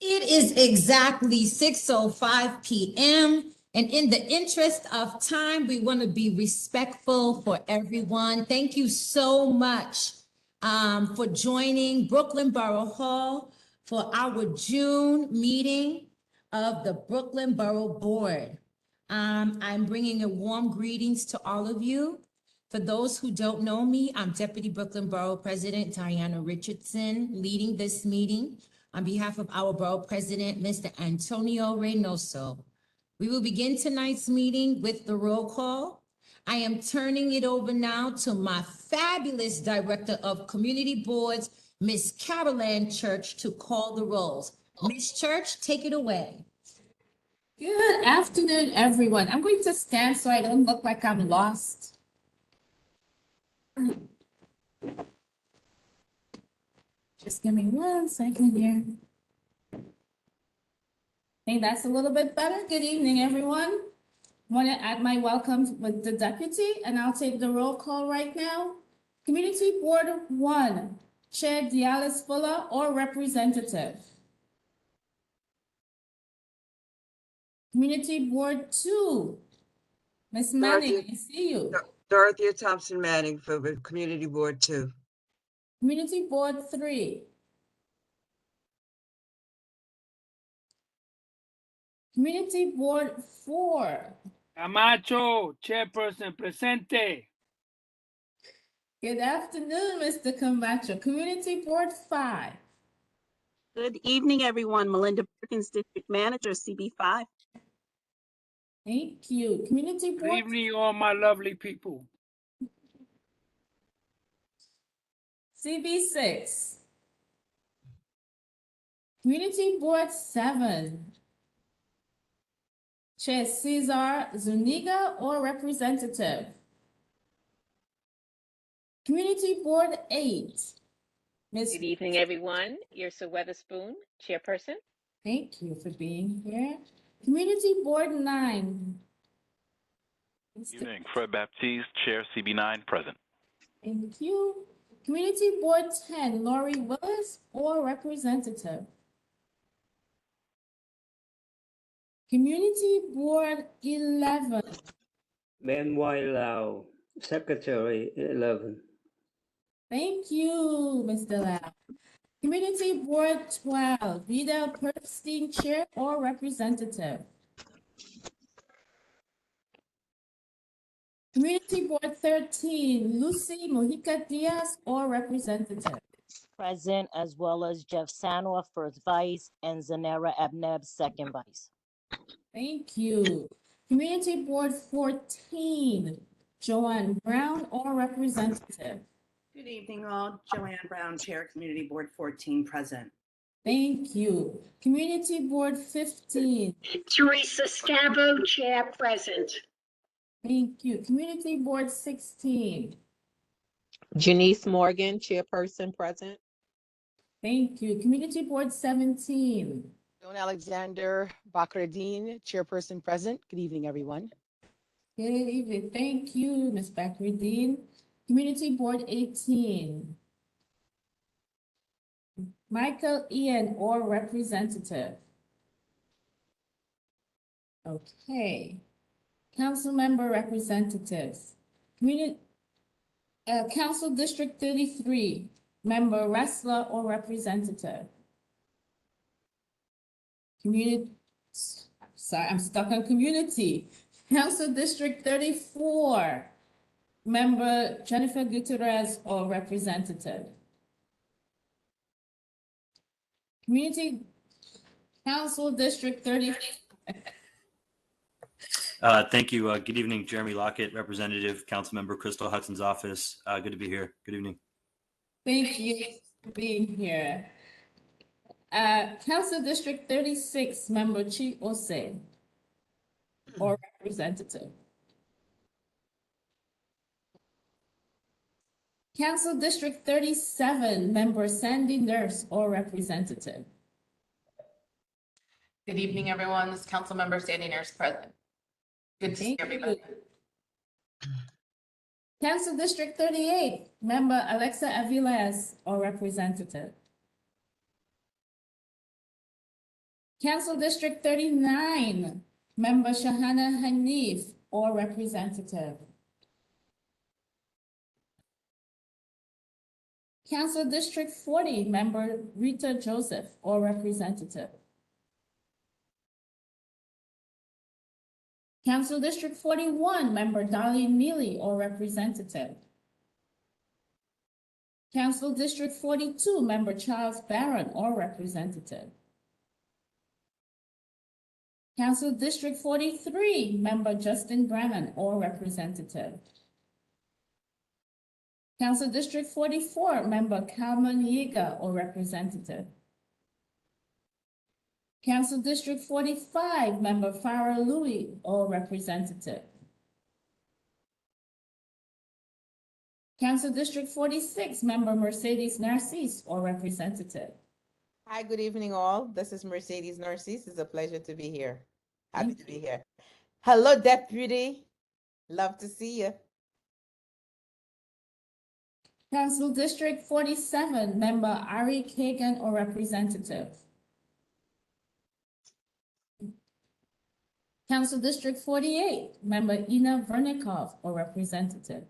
It is exactly 6:05 p.m. And in the interest of time, we want to be respectful for everyone. Thank you so much for joining Brooklyn Borough Hall for our June meeting of the Brooklyn Borough Board. I'm bringing a warm greetings to all of you. For those who don't know me, I'm Deputy Brooklyn Borough President Diana Richardson, leading this meeting on behalf of our Borough President, Mr. Antonio Reynoso. We will begin tonight's meeting with the roll call. I am turning it over now to my fabulous Director of Community Boards, Miss Caroline Church, to call the rolls. Miss Church, take it away. Good afternoon, everyone. I'm going to stand so I don't look like I'm lost. Just give me 1 second here. I think that's a little bit better. Good evening, everyone. Want to add my welcome with the deputy, and I'll take the roll call right now. Community Board 1, Chair Dialis Fuller or Representative. Community Board 2, Ms. Manning, I see you. Dorothea Thompson Manning for the Community Board 2. Community Board 3. Community Board 4. Camacho, Chairperson, presente. Good afternoon, Mr. Camacho. Community Board 5. Good evening, everyone. Melinda Perkins, District Manager, CB5. Thank you. Community Good Board. evening, all my lovely people. CB6. Community Board 7. Chair Cesar Zuniga or Representative. Community Board 8. Ms. Good evening, everyone. Yrsa Weatherspoon, Chairperson. Thank you for being here. Community Board 9. Good evening. Fred Baptiste, Chair CB9, present. Thank you. Community Board 10, Lori Willis or Representative. Community Board 11. Manuel Lau, Secretary 11. Thank you, Mr. Lau. Community Board 12, Vida Perstein, Chair or Representative. Community Board 13, Lucy Mojica Diaz or Representative. Present, as well as Jeff Sanwa, first vice, and Zanera Abneb, second vice. Thank you. Community Board 14, Joanne Brown or Representative. Good evening, all. Joanne Brown, Chair, Community Board 14, present. Thank you. Community Board 15. Teresa Scavo, Chair, present. Thank you. Community Board 16. Janice Morgan, Chairperson, present. Thank you. Community Board 17. Joan Alexander Bakradine, Chairperson, present. Good evening, everyone. Good evening. Thank you, Ms. Bakradine. Community Board 18. Michael Ian or Representative. Okay. Council Member Representatives. Council District 33, Member Wrestler or Representative. I'm stuck on Community. Council District 34, Member Jennifer Gutierrez or Representative. Community Council District 30. Thank you. Good evening, Jeremy Lockett, Representative, Councilmember Crystal Hudson's office. Good to be here. Good evening. Thank you for being here. Council District 36, Member Chi Ose or Representative. Council District 37, Member Sandy Nurse or Representative. Good evening, everyone. This is Councilmember Sandy Nurse, present. Good to see everybody. Council District 38, Member Alexa Aviles or Representative. Council District 39, Member Shahana Hanif or representative. Council District 40, Member Rita Joseph or representative. Council District 41, Member Darlene Neely or representative. Council District 42, Member Charles Barron or representative. Council District 43, Member Justin Brennan or representative. Council District 44, Member Carmen Yiga or representative. Council District 45, Member Farah Louie or representative. Council District 46, Member Mercedes Narcisse or representative. Hi, good evening all. This is Mercedes Narcisse. It's a pleasure to be here. Happy to be here. Hello, Deputy. Love to see you. Council District 47, Member Ari Kagan or representative. Council District 48, Member Ina Vernikov or representative.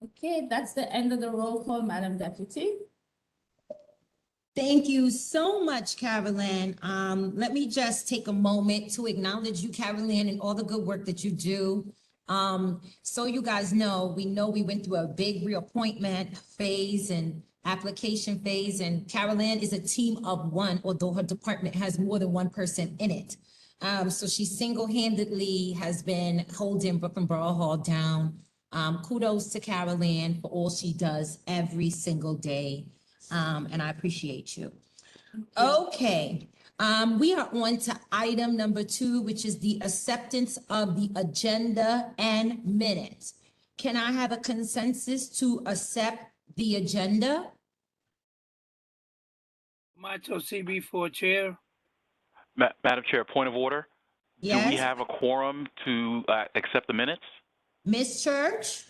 Okay, that's the end of the roll call, Madam Deputy. Thank you so much, Carolyn. Let me just take a moment to acknowledge you, Carolyn, and all the good work that you do. So you guys know we went through a big reappointment phase and application phase, and Carolyn is a team of one, although her department has more than one person in it. So she single-handedly has been holding Brooklyn Borough Hall down. Kudos to Carolyn for all she does every single day. And I appreciate you. Okay, we are on to item number 2, which is the acceptance of the agenda and minutes. Can I have a consensus to accept the agenda? Macho CB4 Chair. Madam Chair, point of order. Yes. Do we have a quorum to accept the minutes? Ms. Church?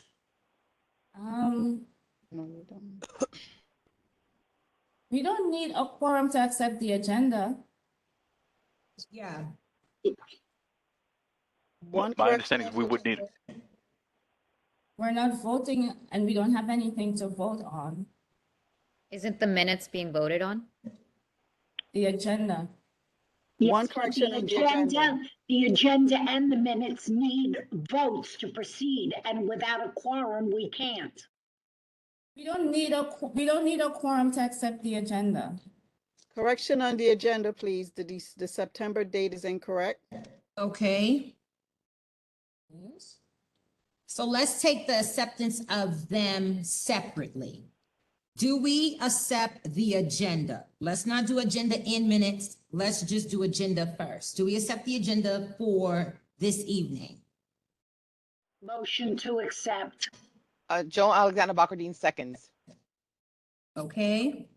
No, we don't. We don't need a quorum to accept the agenda. Yeah. My understanding is we would need. We're not voting and we don't have anything to vote on. Isn't the minutes being voted on? The agenda. One correction on the agenda. The agenda and the minutes need votes to proceed, and without a quorum, we can't. We don't need a quorum to accept the agenda. Correction on the agenda, please. The September date is incorrect. Okay. Yes. So let's take the acceptance of them separately. Do we accept the agenda? Let's not do agenda in minutes. Let's just do agenda first. Do we accept the agenda for this evening? Motion to accept. Joan Alexander Bacardine seconds. Okay.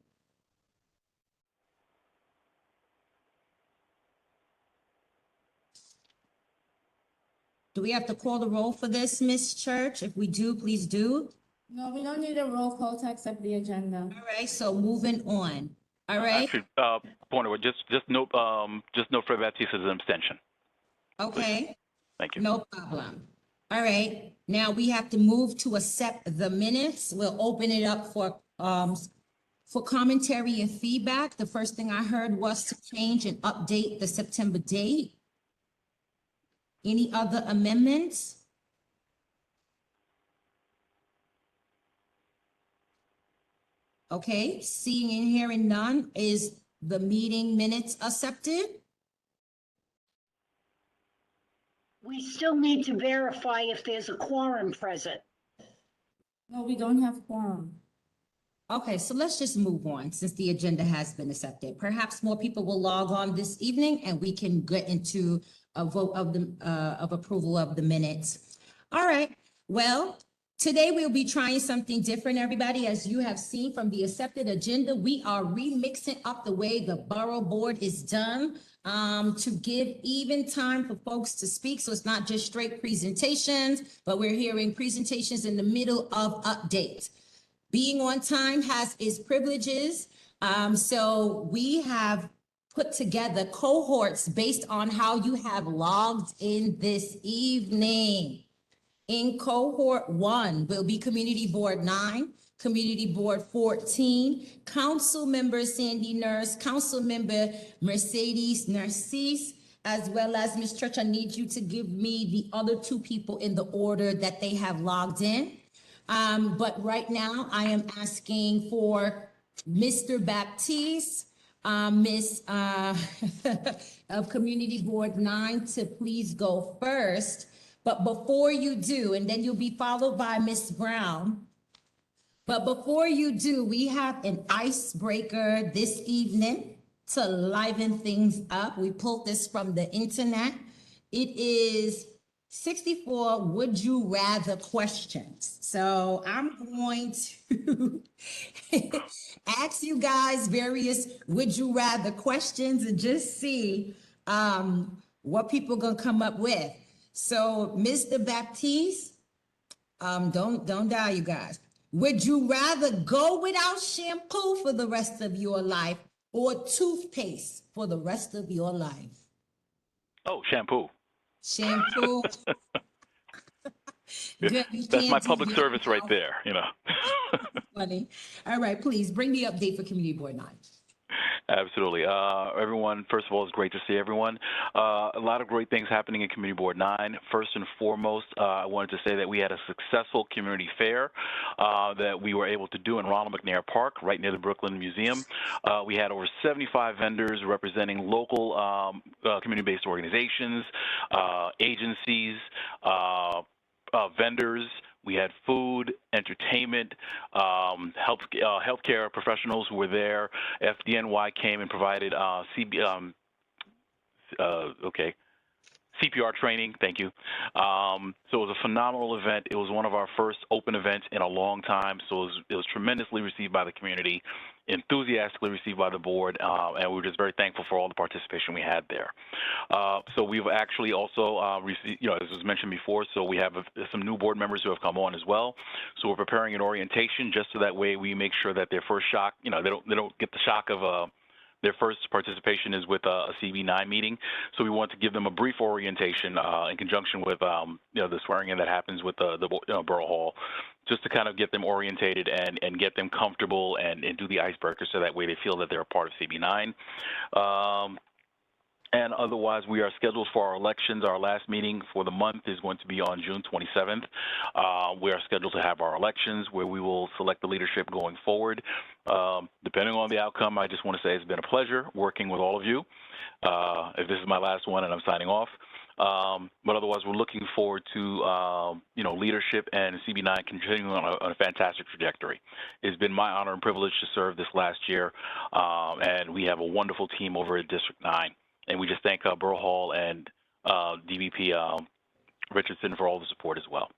Do we have to call the roll for this, Ms. Church? If we do, please do. No, we don't need a roll call to accept the agenda. All right, so moving on. All right. Actually, point of order. Just note Fred Baptiste as an abstention. Okay. Thank you. No problem. All right, now we have to move to accept the minutes. We'll open it up for commentary and feedback. The first thing I heard was to change and update the September date. Any other amendments? Okay, seeing and hearing none, is the meeting minutes accepted? We still need to verify if there's a quorum present. No, we don't have quorum. Okay, so let's just move on since the agenda has been accepted. Perhaps more people will log on this evening and we can get into a vote of approval of the minutes. All right, well, today we'll be trying something different, everybody. As you have seen from the accepted agenda, we are remixing up the way the Borough Board is done to give even time for folks to speak. So it's not just straight presentations, but we're hearing presentations in the middle of updates. Being on time has its privileges. So we have put together cohorts based on how you have logged in this evening. In cohort 1 will be Community Board 9, Community Board 14, Council Member Sandy Nurse, Council Member Mercedes Narcisse, as well as Ms. Church, I need you to give me the other 2 people in the order that they have logged in. But right now I am asking for Mr. Baptiste, Miss of Community Board 9 to please go first. But before you do, and then you'll be followed by Miss Brown. But before you do, we have an icebreaker this evening to liven things up. We pulled this from the internet. It is 64 would you rather questions. So I'm going to ask you guys various would you rather questions and just see what people are gonna come up with. So Mr. Baptiste, don't die, you guys. Would you rather go without shampoo for the rest of your life or toothpaste for the rest of your life? Oh, shampoo. Shampoo. Good, you That's my can't do public that service right now. there, you know. Funny. All right, please bring the update for Community Board 9. Absolutely. Everyone, first of all, it's great to see everyone. A lot of great things happening in Community Board 9. First and foremost, I wanted to say that we had a successful community fair that we were able to do in Ronald McNair Park, right near the Brooklyn Museum. We had over 75 vendors representing local community-based organizations, agencies, vendors. We had food, entertainment, healthcare professionals who were there. FDNY came and provided CPR training. Thank you. So it was a phenomenal event. It was one of our first open events in a long time. So it was tremendously received by the community, enthusiastically received by the board, and we were just very thankful for all the participation we had there. So we've actually also received, as was mentioned before, so we have some new board members who have come on as well. So we're preparing an orientation just so that way we make sure that their first shock, they don't get the shock of their first participation is with a CB9 meeting. So we want to give them a brief orientation in conjunction with the swearing in that happens with the Borough Hall, just to kind of get them orientated and get them comfortable and do the icebreaker so that way they feel that they're a part of CB9. And otherwise, we are scheduled for our elections. Our last meeting for the month is going to be on June 27th. We are scheduled to have our elections where we will select the leadership going forward. Depending on the outcome, I just want to say it's been a pleasure working with all of you. If this is my last one and I'm signing off. But otherwise, we're looking forward to, leadership and CB9 continuing on a fantastic trajectory. It's been my honor and privilege to serve this last year, and we have a wonderful team over at District 9. And we just thank Borough Hall and DVP Richardson for all the support as well.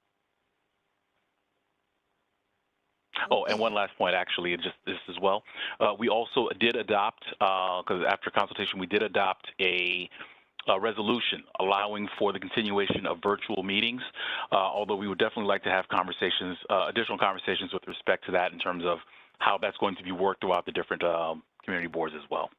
Oh, and one last point, actually, just this as well. We also did adopt, because after consultation, we did adopt a resolution allowing for the continuation of virtual meetings, although we would definitely like to have conversations, additional conversations with respect to that in terms of how that's going to be worked throughout the different community boards as well.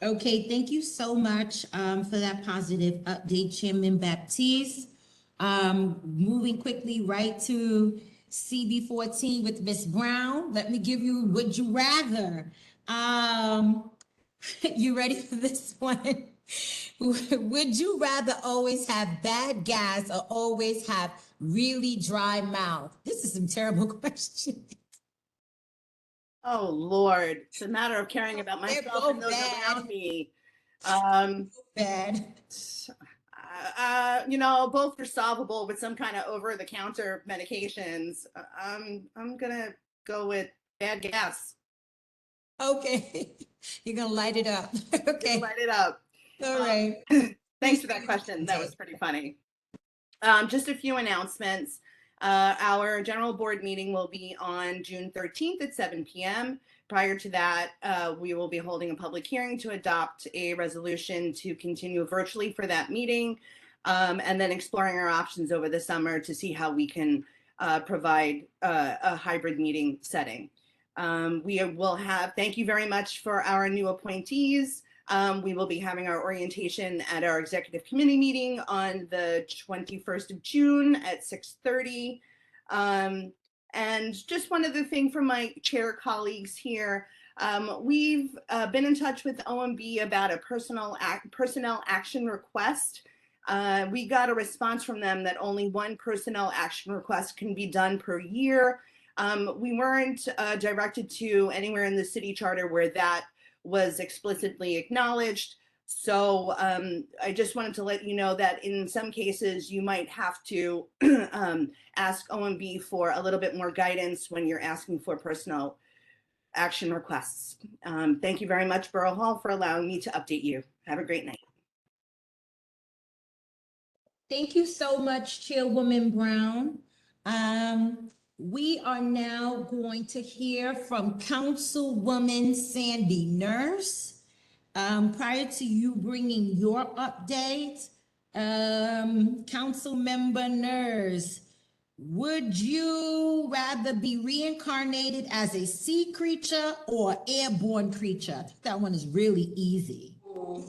Okay, thank you so much for that positive update, Chairman Baptiste. Moving quickly right to CB14 with Ms. Brown. Let me give you would you rather. You ready for this one? Would you rather always have bad gas or always have really dry mouth? This is some terrible questions. Oh, Lord. It's a matter of caring about myself and those around me. Bad. Both are solvable with some kind of over-the-counter medications. I'm gonna go with bad gas. Okay. You're gonna light it up. Okay. Light it up. All right. Thanks for that question. That was pretty funny. Just a few announcements. Our general board meeting will be on June 13th at 7 p.m. Prior to that, we will be holding a public hearing to adopt a resolution to continue virtually for that meeting, and then exploring our options over the summer to see how we can provide a hybrid meeting setting. We will have, thank you very much for our new appointees. We will be having our orientation at our executive committee meeting on the 21st of June at 6:30. And just one other thing from my chair colleagues here. We've been in touch with OMB about a personnel action request. We got a response from them that only one personnel action request can be done per year. We weren't directed to anywhere in the city charter where that was explicitly acknowledged. So I just wanted to let you know that in some cases you might have to ask OMB for a little bit more guidance when you're asking for personnel action requests. Thank you very much, Borough Hall, for allowing me to update you. Have a great night. Thank you so much, Chairwoman Brown. We are now going to hear from Councilwoman Sandy Nurse. Prior to you bringing your update, Councilmember Nurse, would you rather be reincarnated as a sea creature or airborne creature? I think that one is really easy.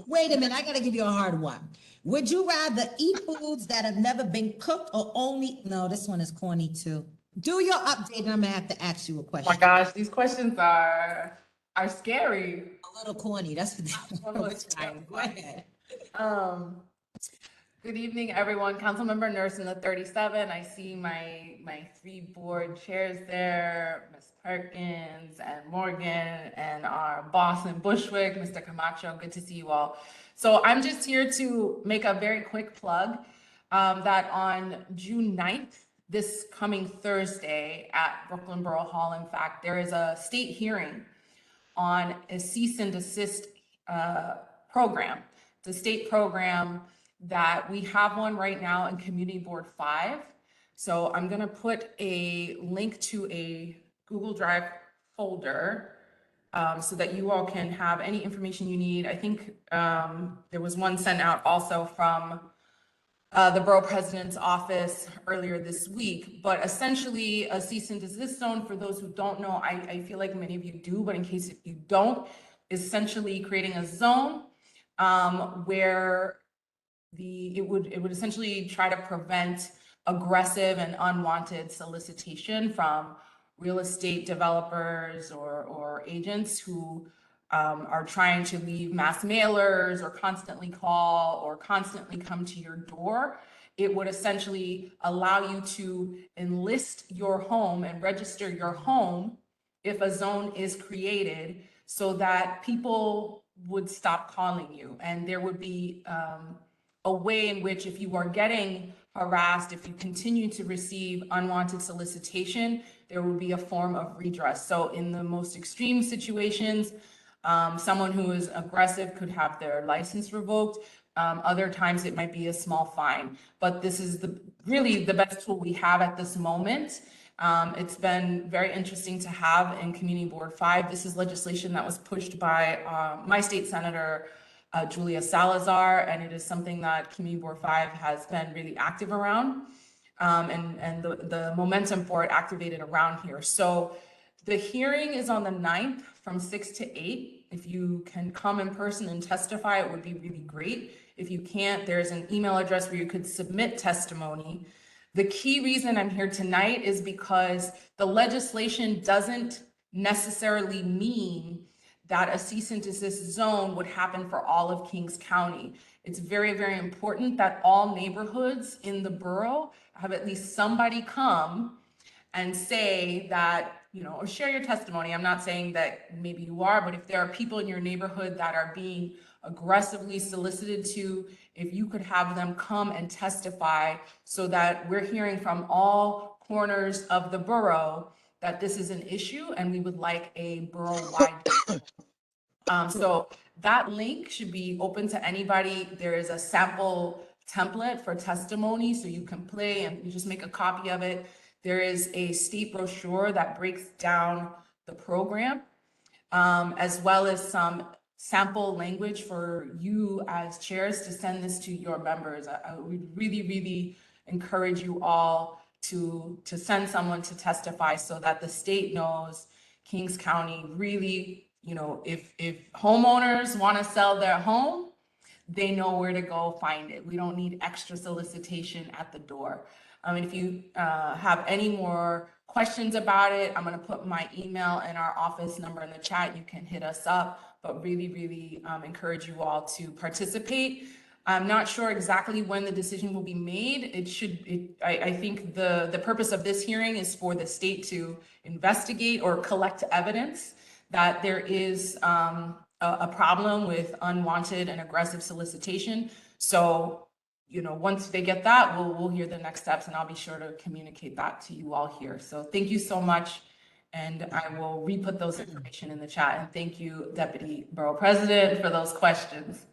Wait a minute, I gotta give you a hard one. Would you rather eat foods that have never been cooked or only, no, this one is corny too. Do your update and I'm gonna have to ask you a question. Oh my gosh, these questions are scary. A little corny, that's One was fine. Go ahead. Good evening, everyone. Councilmember Nurse in the 37. I see my three board chairs there, Ms. Perkins and Morgan, and our boss in Bushwick, Mr. Camacho. Good to see you all. So I'm just here to make a very quick plug that on June 9th, this coming Thursday at Brooklyn Borough Hall, in fact, there is a state hearing on a cease and desist program. It's a state program that we have one right now in Community Board 5. So I'm gonna put a link to a Google Drive folder so that you all can have any information you need. I think there was one sent out also from the Borough President's office earlier this week, but essentially a cease and desist zone, for those who don't know, I feel like many of you do, but in case if you don't, is essentially creating a zone where it would essentially try to prevent aggressive and unwanted solicitation from real estate developers or agents who are trying to leave mass mailers or constantly call or constantly come to your door. It would essentially allow you to enlist your home and register your home if a zone is created so that people would stop calling you. And there would be a way in which if you are getting harassed, if you continue to receive unwanted solicitation, there will be a form of redress. So in the most extreme situations, someone who is aggressive could have their license revoked. Other times it might be a small fine, but this is really the best tool we have at this moment. It's been very interesting to have in Community Board 5. This is legislation that was pushed by my state senator, Julia Salazar, and it is something that Community Board 5 has been really active around, and the momentum for it activated around here. So the hearing is on the 9th from 6 to 8. If you can come in person and testify, it would be really great. If you can't, there's an email address where you could submit testimony. The key reason I'm here tonight is because the legislation doesn't necessarily mean that a cease and desist zone would happen for all of Kings County. It's very, very important that all neighborhoods in the borough have at least somebody come and say that, or share your testimony. I'm not saying that maybe you are, but if there are people in your neighborhood that are being aggressively solicited to, if you could have them come and testify so that we're hearing from all corners of the borough that this is an issue and we would like a borough-wide. So that link should be open to anybody. There is a sample template for testimony, so you can play and you just make a copy of it. There is a state brochure that breaks down the program, as well as some sample language for you as chairs to send this to your members. I would really, really encourage you all to send someone to testify so that the state knows Kings County really, you know, if homeowners want to sell their home, they know where to go find it. We don't need extra solicitation at the door. And if you have any more questions about it, I'm going to put my email and our office number in the chat. You can hit us up, but really encourage you all to participate. I'm not sure exactly when the decision will be made. I think the purpose of this hearing is for the state to investigate or collect evidence that there is a problem with unwanted and aggressive solicitation. So, you know, once they get that, we'll hear the next steps, and I'll be sure to communicate that to you all here. So thank you so much. And I will re-put those information in the chat. And thank you, Deputy Borough President, for those questions.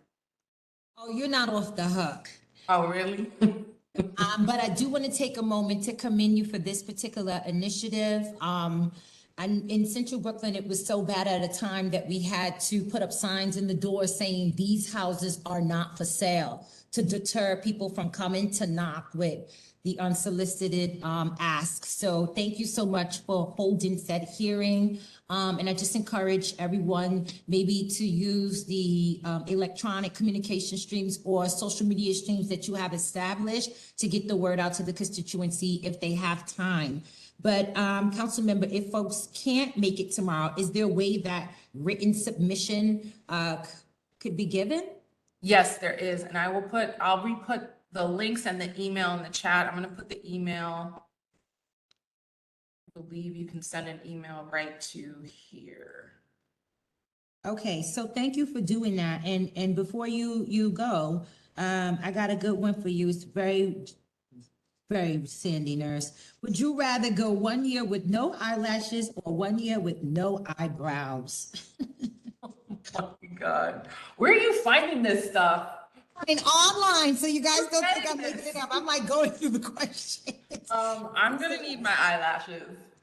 Oh, you're not off the hook. Oh, really? But I do want to take a moment to commend you for this particular initiative. And in Central Brooklyn, it was so bad at a time that we had to put up signs in the door saying these houses are not for sale to deter people from coming to knock with the unsolicited asks. So thank you so much for holding said hearing. And I just encourage everyone maybe to use the electronic communication streams or social media streams that you have established to get the word out to the constituency if they have time. But council member, if folks can't make it tomorrow, is there a way that written submission could be given? Yes, there is. And I'll re-put the links and the email in the chat. I'm going to put the email. I believe you can send an email right to here. Okay, so thank you for doing that. And before you go, I got a good one for you. It's very sandy, nurse. Would you rather go 1 year with no eyelashes or 1 year with no eyebrows? Oh my God. Where are you finding this stuff? And online, so you guys don't think I'm making it up. I'm like going through the questions. I'm gonna need my eyelashes.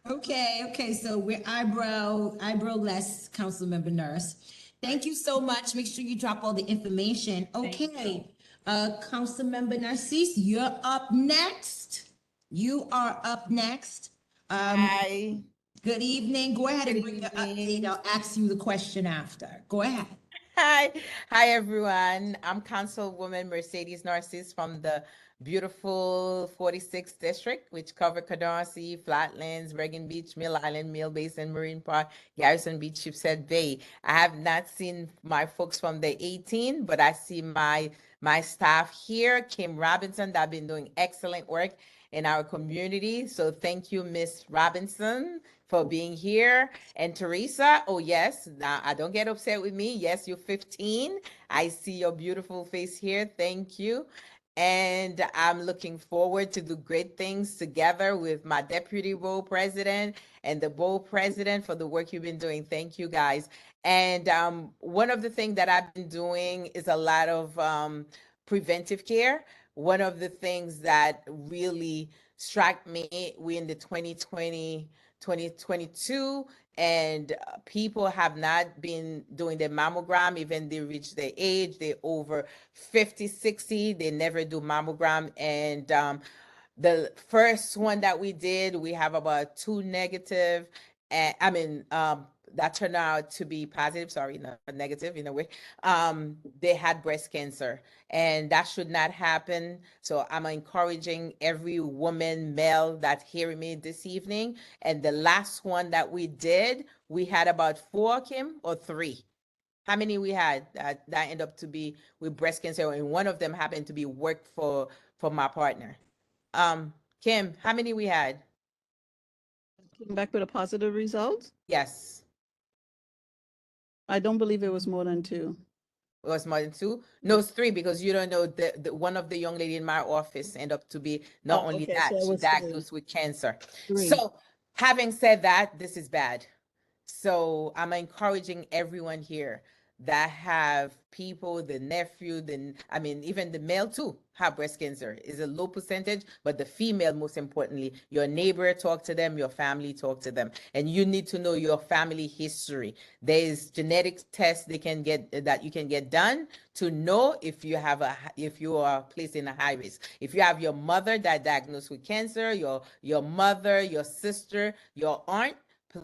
Okay, so we're eyebrow-less council member nurse. Thank you so much. Make sure you drop all the information. Okay, council member Narcisse, you're up next. You are up next. Hi. Good evening. Go ahead and bring your update. I'll ask you the question after. Go ahead. Hi, everyone. I'm Councilwoman Mercedes Narcisse from the beautiful 46th District, which cover Canarsie, Flatlands, Bergen Beach, Mill Island, Mill Basin, Marine Park, Garrison Beach, Shipshead Bay. I have not seen my folks from the 18, but I see my staff here, Kim Robinson, that have been doing excellent work in our community. So thank you, Miss Robinson, for being here. And Teresa, oh yes, now don't get upset with me. Yes, you're 15. I see your beautiful face here. Thank you. And I'm looking forward to do great things together with my deputy borough president and the borough president for the work you've been doing. Thank you, guys. And one of the things that I've been doing is a lot of preventive care. One of the things that really struck me, we in the 2022, and people have not been doing their mammogram, even they reach their age, they over 50, 60, they never do mammogram. And the first one that we did, we have about 2 negative, and that turned out to be positive, sorry, not negative in a way. They had breast cancer, and that should not happen. So I'm encouraging every woman, male that's hearing me this evening. And the last one that we did, we had about 4, Kim, or 3. How many we had that ended up to be with breast cancer, and one of them happened to be work for my partner. Kim, how many we had? Came back with a positive result? Yes. I don't believe it was more than 2. It was more than 2? No, it's 3, because you don't know, the one of the young lady in my office ended up to be not only that, so it she was diagnosed with cancer. 3. So having said that, this is bad. So I'm encouraging everyone here. that have people, the nephew, even the male too, have breast cancer. Is a low percentage, but the female, most importantly, your neighbor, talk to them, your family, talk to them. And you need to know your family history. There is genetic tests that you can get done to know if you are placed in a high risk. If you have your mother that diagnosed with cancer, your mother, your sister, your aunt,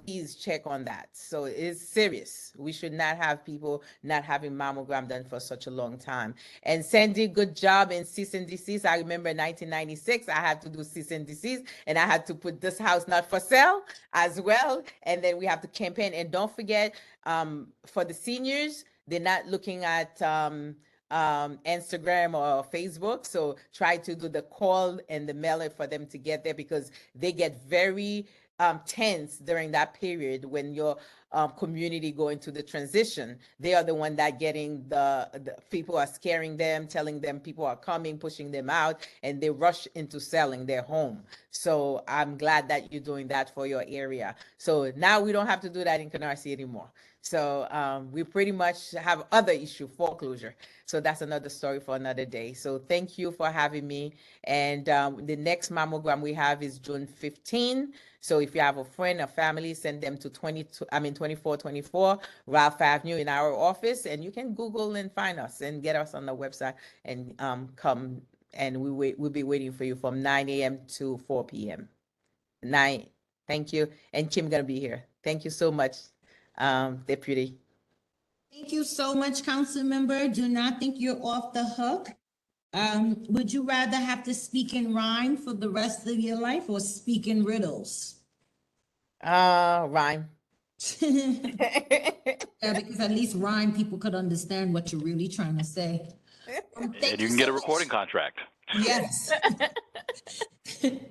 please check on that. So it's serious. We should not have people not having mammogram done for such a long time. And Sandy, good job in cease and desist. I remember in 1996, I had to do cease and desist, and I had to put this house not for sale as well. And then we have to campaign. And don't forget, for the seniors, they're not looking at Instagram or Facebook. So try to do the call and the mail it for them to get there, because they get very tense during that period when your community go into the transition. They are the one that getting the people are scaring them, telling them people are coming, pushing them out, and they rush into selling their home. So I'm glad that you're doing that for your area. So now we don't have to do that in Canarsie anymore. So we pretty much have other issue, foreclosure. So that's another story for another day. So thank you for having me. And the next mammogram we have is June 15. So if you have a friend or family, send them to 2424 Ralph Avenue in our office, and you can Google and find us and get us on the website and come, and we'll be waiting for you from 9 a.m. to 4 p.m. 9. Thank you. And Kim gonna be here. Thank you so much, Deputy. Thank you so much, council member. Do not think you're off the hook. Would you rather have to speak in rhyme for the rest of your life or speak in riddles? Rhyme. Yeah, because at least rhyme people could understand what you're really trying to say. And you can get a recording contract. Yes.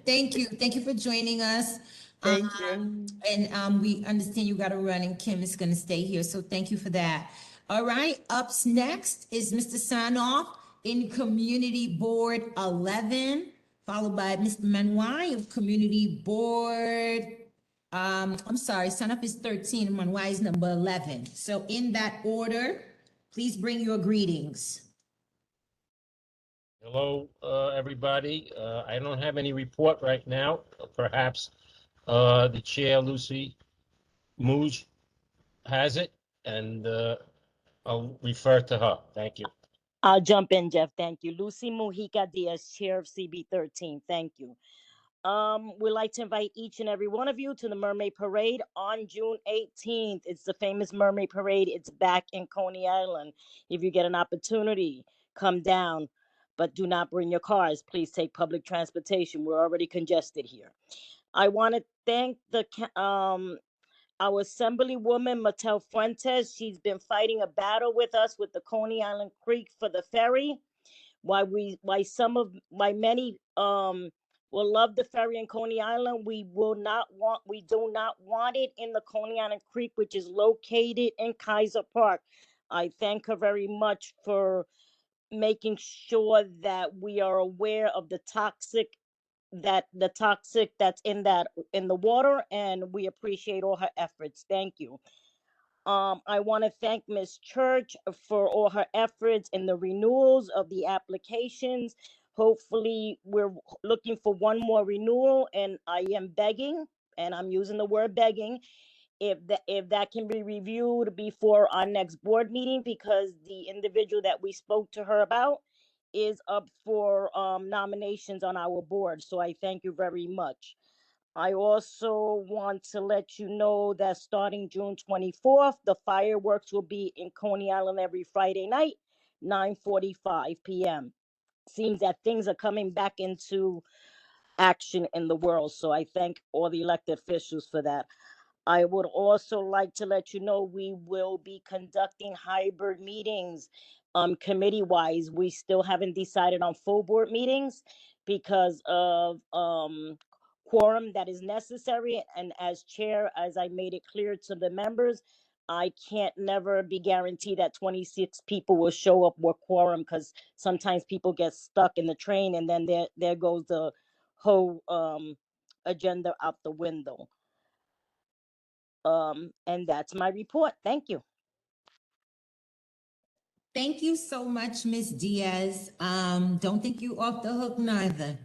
Thank you. Thank you for joining us. Thank you. And we understand you got to run, and Kim is going to stay here. So thank you for that. All right. Up next is Mr. Sanoff in Community Board 11, followed by Mr. Manoy of Community Board. I'm sorry, Sanoff is 13 and Manoy is number 11. So in that order, please bring your greetings. Hello, everybody. I don't have any report right now. Perhaps the chair, Lucy Mooj, has it, and I'll refer to her. Thank you. I'll jump in, Jeff. Thank you. Lucy Mujica Diaz, Chair of CB13. Thank you. We'd like to invite each and every one of you to the Mermaid Parade on June 18th. It's the famous Mermaid Parade. It's back in Coney Island. If you get an opportunity, come down, but do not bring your cars. Please take public transportation. We're already congested here. I want to thank our Assemblywoman, Mattel Fuentes. She's been fighting a battle with us with the Coney Island Creek for the ferry. Why many will love the ferry in Coney Island. We do not want it in the Coney Island Creek, which is located in Kaiser Park. I thank her very much for making sure that we are aware of the toxic that's in the water, and we appreciate all her efforts. Thank you. I want to thank Ms. Church for all her efforts in the renewals of the applications. Hopefully, we're looking for one more renewal, and I am begging, and I'm using the word begging, if that can be reviewed before our next board meeting, because the individual that we spoke to her about is up for nominations on our board. So I thank you very much. I also want to let you know that starting June 24th, the fireworks will be in Coney Island every Friday night, 9:45 p.m. Seems that things are coming back into action in the world. So I thank all the elected officials for that. I would also like to let you know we will be conducting hybrid meetings committee wise. We still haven't decided on full board meetings because of quorum that is necessary. And as chair, as I made it clear to the members, I can't never be guaranteed that 26 people will show up with quorum, because sometimes people get stuck in the train, and then there goes the whole agenda out the window. And that's my report. Thank you. Thank you so much, Ms. Diaz. Don't think you off the hook neither.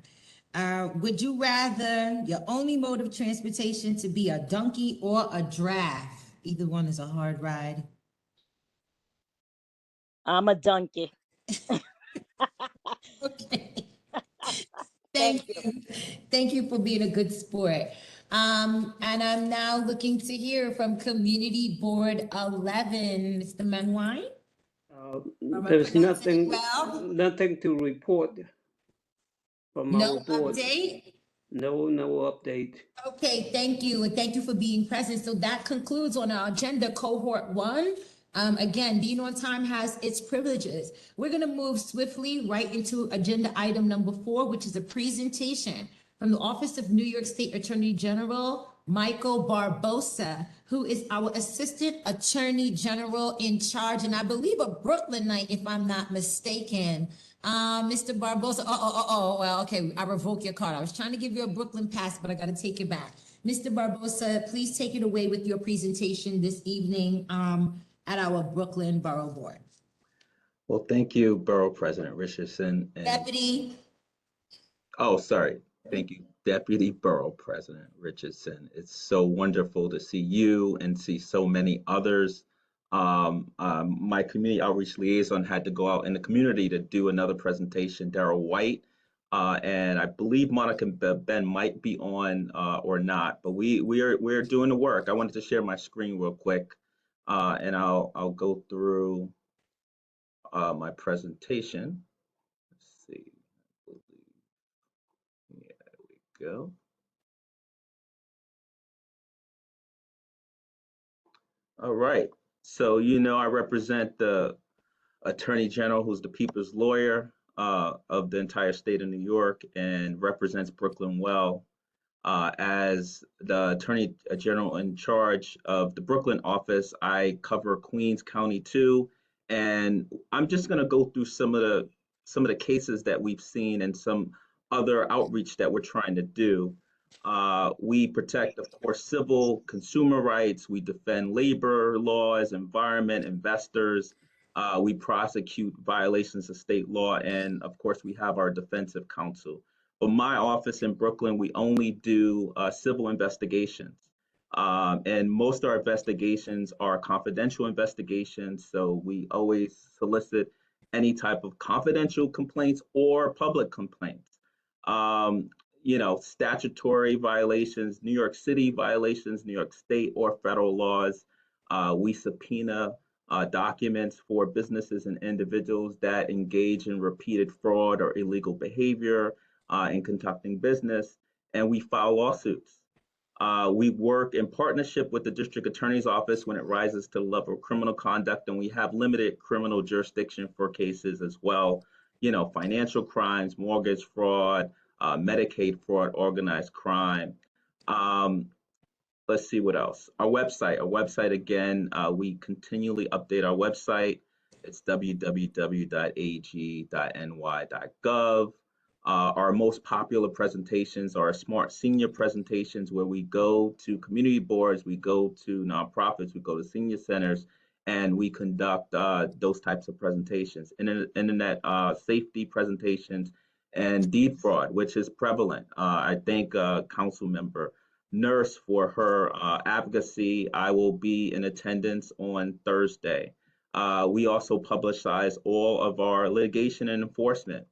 Would you rather your only mode of transportation to be a donkey or a giraffe? Either one is a hard ride. I'm a donkey. Okay. Thank you. Thank you for being a good sport. And I'm now looking to hear from Community Board 11, Mr. Manwine. Am I There's pronouncing it well? nothing to report from No our board. update? No update. Okay, thank you, and thank you for being present. So that concludes on our agenda, cohort 1. Again, being on time has its privileges. We're gonna move swiftly right into agenda item number 4, which is a presentation from the Office of New York State Attorney General, Michael Barbosa, who is our Assistant Attorney General in charge, and I believe a Brooklynite, if I'm not mistaken. Mr. Barbosa, well, okay, I revoke your card. I was trying to give you a Brooklyn pass, but I gotta take it back. Mr. Barbosa, please take it away with your presentation this evening, at our Brooklyn Borough Board. Well, thank you, Borough President Richardson. And, Deputy. oh, sorry. Thank you, Deputy Borough President Richardson. It's so wonderful to see you and see so many others. My community outreach liaison had to go out in the community to do another presentation, Darrell White. And I believe Monica Ben might be on or not, but we're doing the work. I wanted to share my screen real quick, and I'll go through my presentation. Let's see. Yeah, there we go. All right. So, I represent the Attorney General, who's the people's lawyer of the entire state of New York and represents Brooklyn well. As the Attorney General in charge of the Brooklyn office, I cover Queens County too, and I'm just going to go through some of the cases that we've seen and some other outreach that we're trying to do. We protect, of course, civil consumer rights. We defend labor laws, environment, investors. We prosecute violations of state law, and of course, we have our defensive counsel. But my office in Brooklyn, we only do civil investigations. And most of our investigations are confidential investigations. So we always solicit any type of confidential complaints or public complaints. Statutory violations, New York City violations, New York State or federal laws. We subpoena documents for businesses and individuals that engage in repeated fraud or illegal behavior in conducting business, and we file lawsuits. We work in partnership with the district attorney's office when it rises to the level of criminal conduct, and we have limited criminal jurisdiction for cases as well. Financial crimes, mortgage fraud, Medicaid fraud, organized crime. Let's see what else. Our website again, we continually update our website. It's www.ag.ny.gov. Our most popular presentations are smart senior presentations where we go to community boards, we go to nonprofits, we go to senior centers, and we conduct those types of presentations. Internet safety presentations and deed fraud, which is prevalent. I thank Council Member Nurse for her advocacy. I will be in attendance on Thursday. We also publicize all of our litigation and enforcement.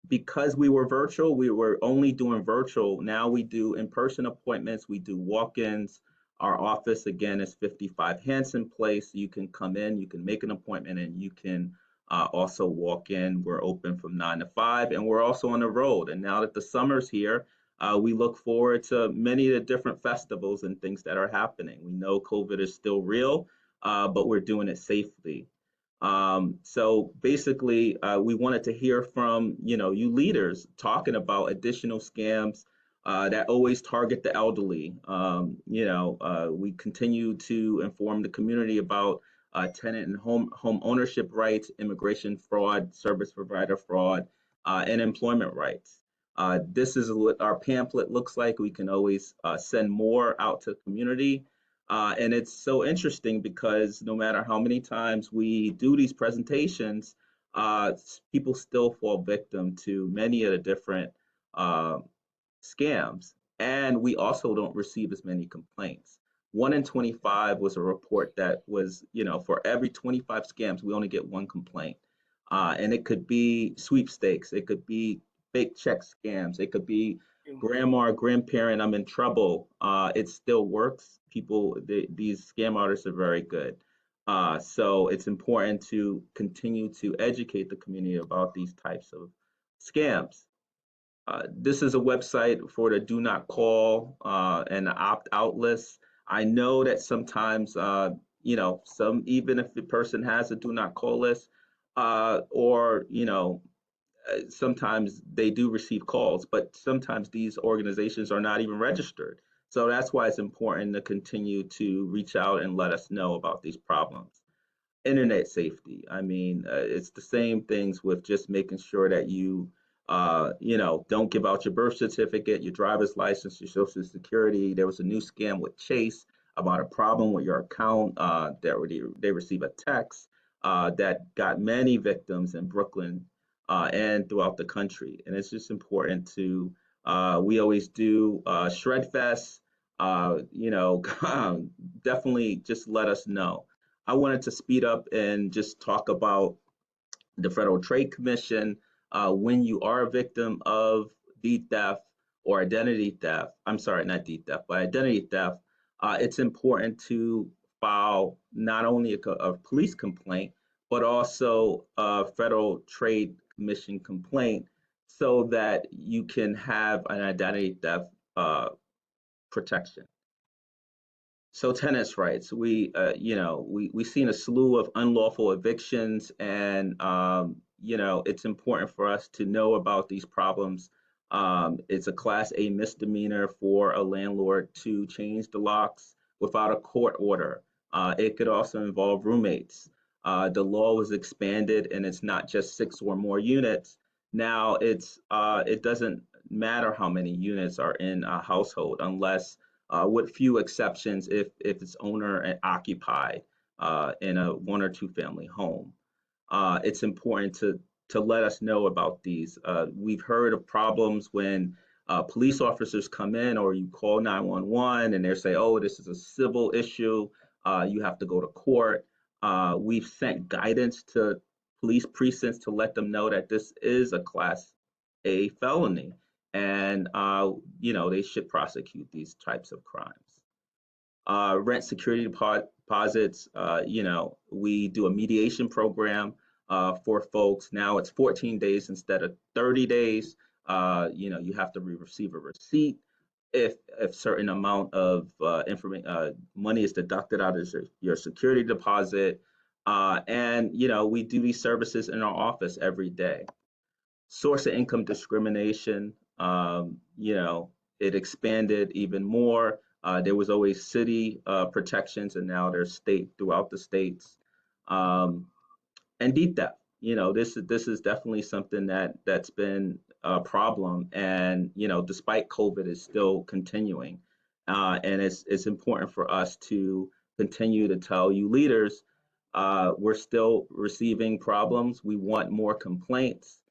Because we were virtual, we were only doing virtual. Now we do in-person appointments, we do walk-ins. Our office, again, is 55 Hanson Place. You can come in, you can make an appointment, and you can also walk in. We're open from 9 to 5, and we're also on the road. And now that the summer's here, we look forward to many of the different festivals and things that are happening. We know COVID is still real, but we're doing it safely. So basically, we wanted to hear from you leaders talking about additional scams that always target the elderly. We continue to inform the community about tenant and home ownership rights, immigration fraud, service provider fraud, and employment rights. This is what our pamphlet looks like. We can always send more out to the community. And it's so interesting because no matter how many times we do these presentations, people still fall victim to many of the different uh, scams. And we also don't receive as many complaints. 1 in 25 was a report that was, for every 25 scams, we only get 1 complaint. And it could be sweepstakes, it could be fake check scams, it could be grandma or grandparent, I'm in trouble. It still works. These scam artists are very good. So it's important to continue to educate the community about these types of scams. This is a website for the do not call and the opt out list. I know that sometimes, even if the person has a do not call list, or, sometimes they do receive calls, but sometimes these organizations are not even registered. So that's why it's important to continue to reach out and let us know about these problems. Internet safety. I mean, it's the same things with just making sure that don't give out your birth certificate, your driver's license, your social security. There was a new scam with Chase about a problem with your account. They received a text that got many victims in Brooklyn and throughout the country. And it's just important to, we always do Shred Fest, definitely just let us know. I wanted to speed up and just talk about the Federal Trade Commission. When you are a victim of deed theft or identity theft, I'm sorry, not deed theft, but identity theft, it's important to file not only a police complaint, but also a Federal Trade Commission complaint so that you can have an identity theft protection. So tenants' rights, we've seen a slew of unlawful evictions, and it's important for us to know about these problems. It's a Class A misdemeanor for a landlord to change the locks without a court order. It could also involve roommates. The law was expanded, and it's not just 6 or more units. Now it doesn't matter how many units are in a household unless with few exceptions if it's owner and occupied in a 1 or 2 family home. It's important to let us know about these. We've heard of problems when police officers come in or you call 911 and they say, oh, this is a civil issue, you have to go to court. We've sent guidance to police precincts to let them know that this is a Class A felony, and they should prosecute these types of crimes. Rent security deposits, we do a mediation program for folks. Now it's 14 days instead of 30 days. You have to receive a receipt if certain amount of money is deducted out of your security deposit. And we do these services in our office every day. Source of income discrimination, it expanded even more. There was always city protections, and now there's state throughout the states. And deed theft, this is definitely something that's been a problem, and despite COVID, is still continuing. And it's important for us to continue to tell you leaders, we're still receiving problems. We want more complaints.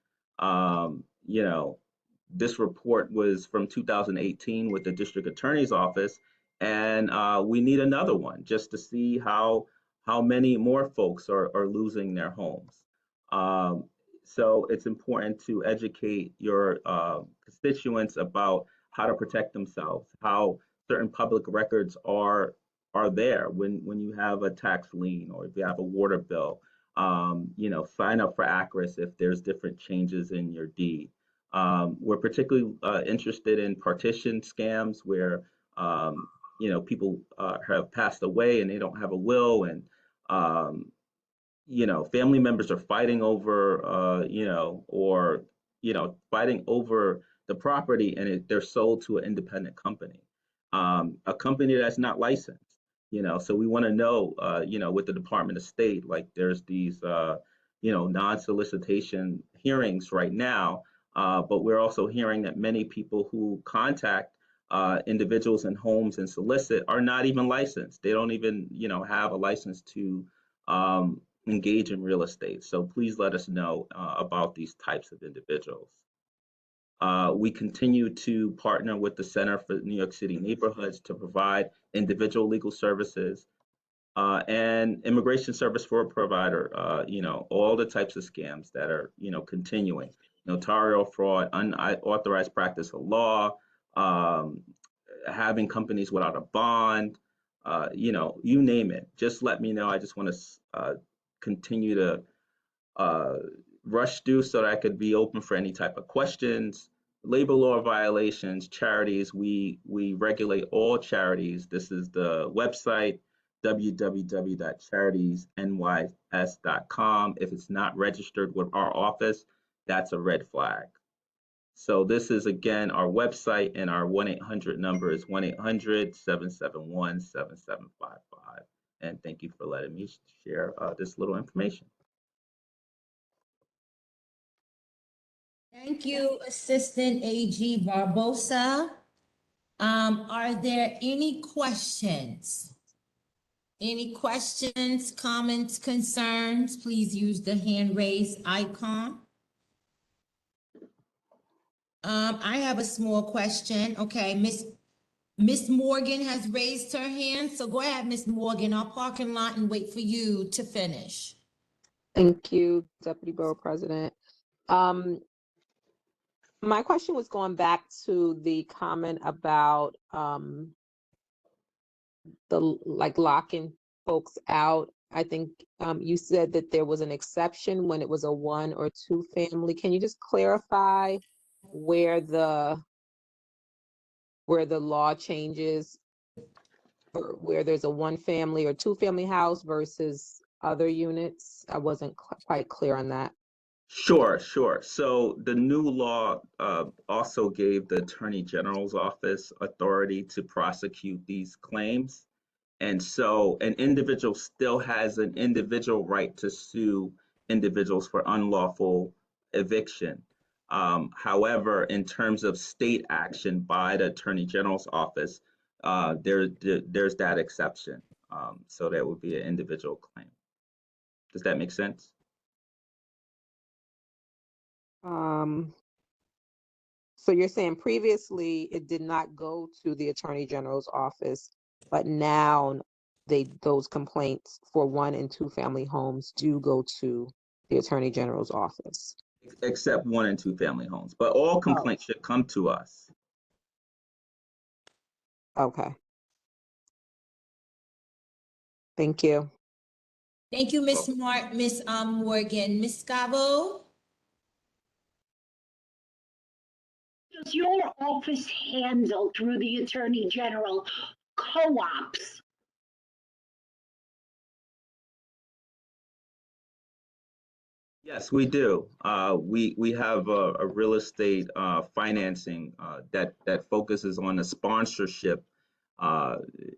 This report was from 2018 with the district attorney's office, and we need another one just to see how many more folks are losing their homes. So it's important to educate your constituents about how to protect themselves, how certain public records are there when you have a tax lien or if you have a water bill. Sign up for ACRIS if there's different changes in your deed. We're particularly interested in partition scams where people have passed away and they don't have a will, and family members are fighting over fighting over the property, and they're sold to an independent company, a company that's not licensed. So we want to know, with the Department of State, like there's these, non-solicitation hearings right now, but we're also hearing that many people who contact individuals in homes and solicit are not even licensed. They don't even, have a license to engage in real estate. So please let us know about these types of individuals. We continue to partner with the Center for New York City Neighborhoods to provide individual legal services and immigration service for a provider, all the types of scams that are, continuing. Notarial fraud, unauthorized practice of law, having companies without a bond, you name it. Just let me know. I just want to continue to rush through so that I could be open for any type of questions. Labor law violations, charities, we regulate all charities. This is the website, www.charitiesnys.com. If it's not registered with our office, that's a red flag. So this is, again, our website, and our 1-800 number is 1-800-771-7755. And thank you for letting me share this little information. Thank you, Assistant AG Barbosa. Are there any questions? Any questions, comments, concerns? Please use the hand raise icon. I have a small question. Okay, Miss Morgan has raised her hand, so go ahead, Miss Morgan. I'll park in lot and wait for you to finish. Thank you, Deputy Borough President. My question was going back to the comment about locking folks out. I think you said that there was an exception when it was a 1 or 2 family. Can you just clarify where the law changes, or where there's a 1 family or 2 family house versus other units? I wasn't quite clear on that. Sure. So the new law also gave the Attorney General's office authority to prosecute these claims. And so an individual still has an individual right to sue individuals for unlawful eviction. However, in terms of state action by the Attorney General's office, there's that exception. So that would be an individual claim. Does that make sense? So you're saying previously it did not go to the Attorney General's office, but now those complaints for 1 and 2 family homes do go to the Attorney General's office. Except 1 and 2 family homes, but all complaints should come to us. Okay. Thank you. Thank you, Miss Morgan. Miss Scavo? Does your office handle, through the Attorney General, co-ops? Yes, we do. We have a real estate financing that focuses on the sponsorship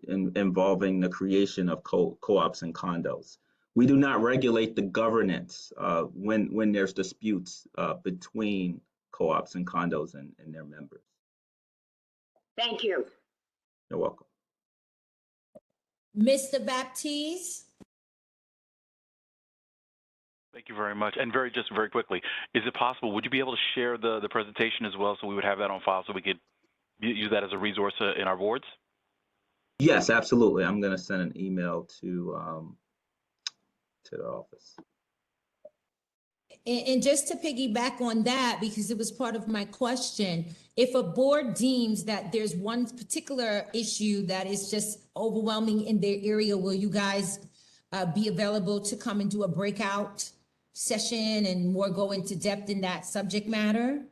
involving the creation of co-ops and condos. We do not regulate the governance when there's disputes between co-ops and condos and their members. Thank you. You're welcome. Mr. Baptiste? Thank you very much. And very quickly, is it possible, would you be able to share the presentation as well, so we would have that on file so we could use that as a resource in our boards? Yes, absolutely. I'm going to send an email to the office. And just to piggyback on that, because it was part of my question, if a board deems that there's one particular issue that is just overwhelming in their area, will you guys be available to come and do a breakout session and more go into depth in that subject matter?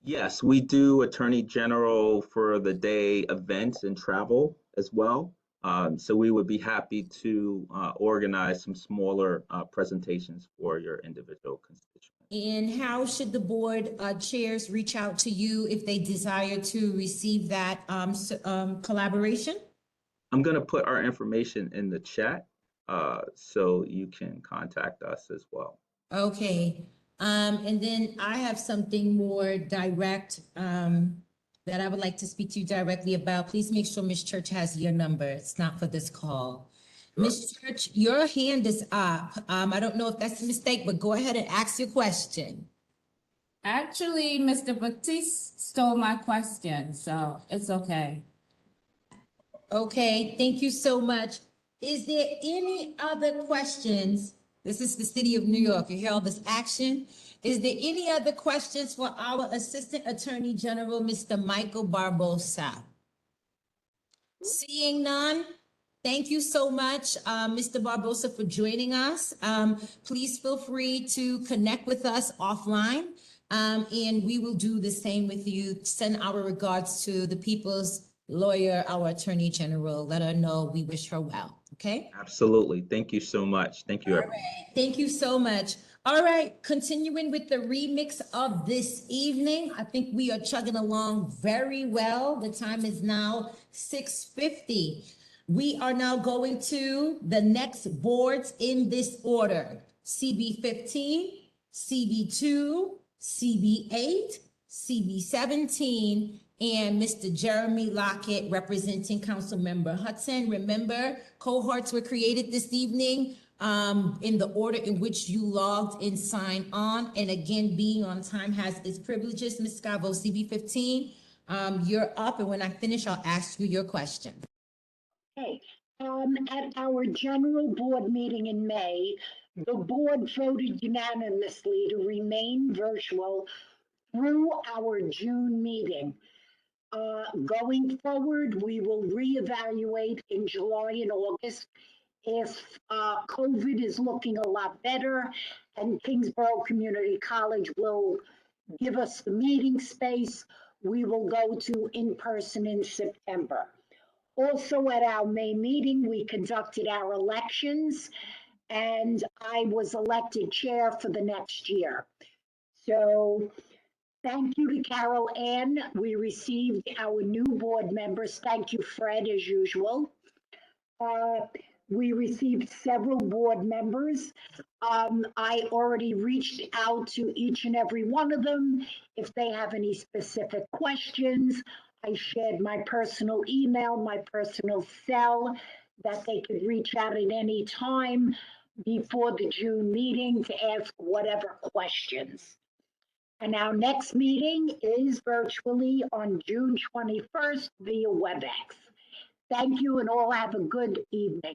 Yes, we do Attorney General for the day events and travel as well. So we would be happy to organize some smaller presentations for your individual constituents. And how should the board chairs reach out to you if they desire to receive that collaboration? I'm going to put our information in the chat so you can contact us as well. Okay. And then I have something more direct. that I would like to speak to you directly about, please make sure Ms. Church has your number. It's not for this call. Ms. Church, your hand is up. I don't know if that's a mistake, but go ahead and ask your question. Actually, Mr. Batiste stole my question, so it's okay. Okay, thank you so much. Is there any other questions? This is the city of New York. You hear all this action? Is there any other questions for our Assistant Attorney General, Mr. Michael Barbosa? Seeing none, thank you so much, Mr. Barbosa, for joining us. Please feel free to connect with us offline, and we will do the same with you. Send our regards to the people's lawyer, our Attorney General. Let her know we wish her well, okay? Absolutely. Thank you so much. Thank you, everyone. Thank you so much. All right, continuing with the remix of this evening. I think we are chugging along very well. The time is now 6:50. We are now going to the next boards in this order: CB 15, CB 2, CB 8, CB 17, and Mr. Jeremy Lockett representing Councilmember Hudson. Remember, cohorts were created this evening in the order in which you logged and signed on. And again, being on time has its privileges. Ms. Scavo, CB 15, you're up. And when I finish, I'll ask you your question. Okay, at our general board meeting in May, the board voted unanimously to remain virtual through our June meeting. Going forward, we will reevaluate in July and August if COVID is looking a lot better and Kingsborough Community College will give us the meeting space. We will go to in-person in September. Also, at our May meeting, we conducted our elections, and I was elected chair for the next year. So thank you to Carol Ann. We received our new board members. Thank you, Fred, as usual. We received several board members. I already reached out to each and every one of them. If they have any specific questions, I shared my personal email, my personal cell, that they could reach out at any time before the June meeting to ask whatever questions. And our next meeting is virtually on June 21st via WebEx. Thank you, and all have a good evening.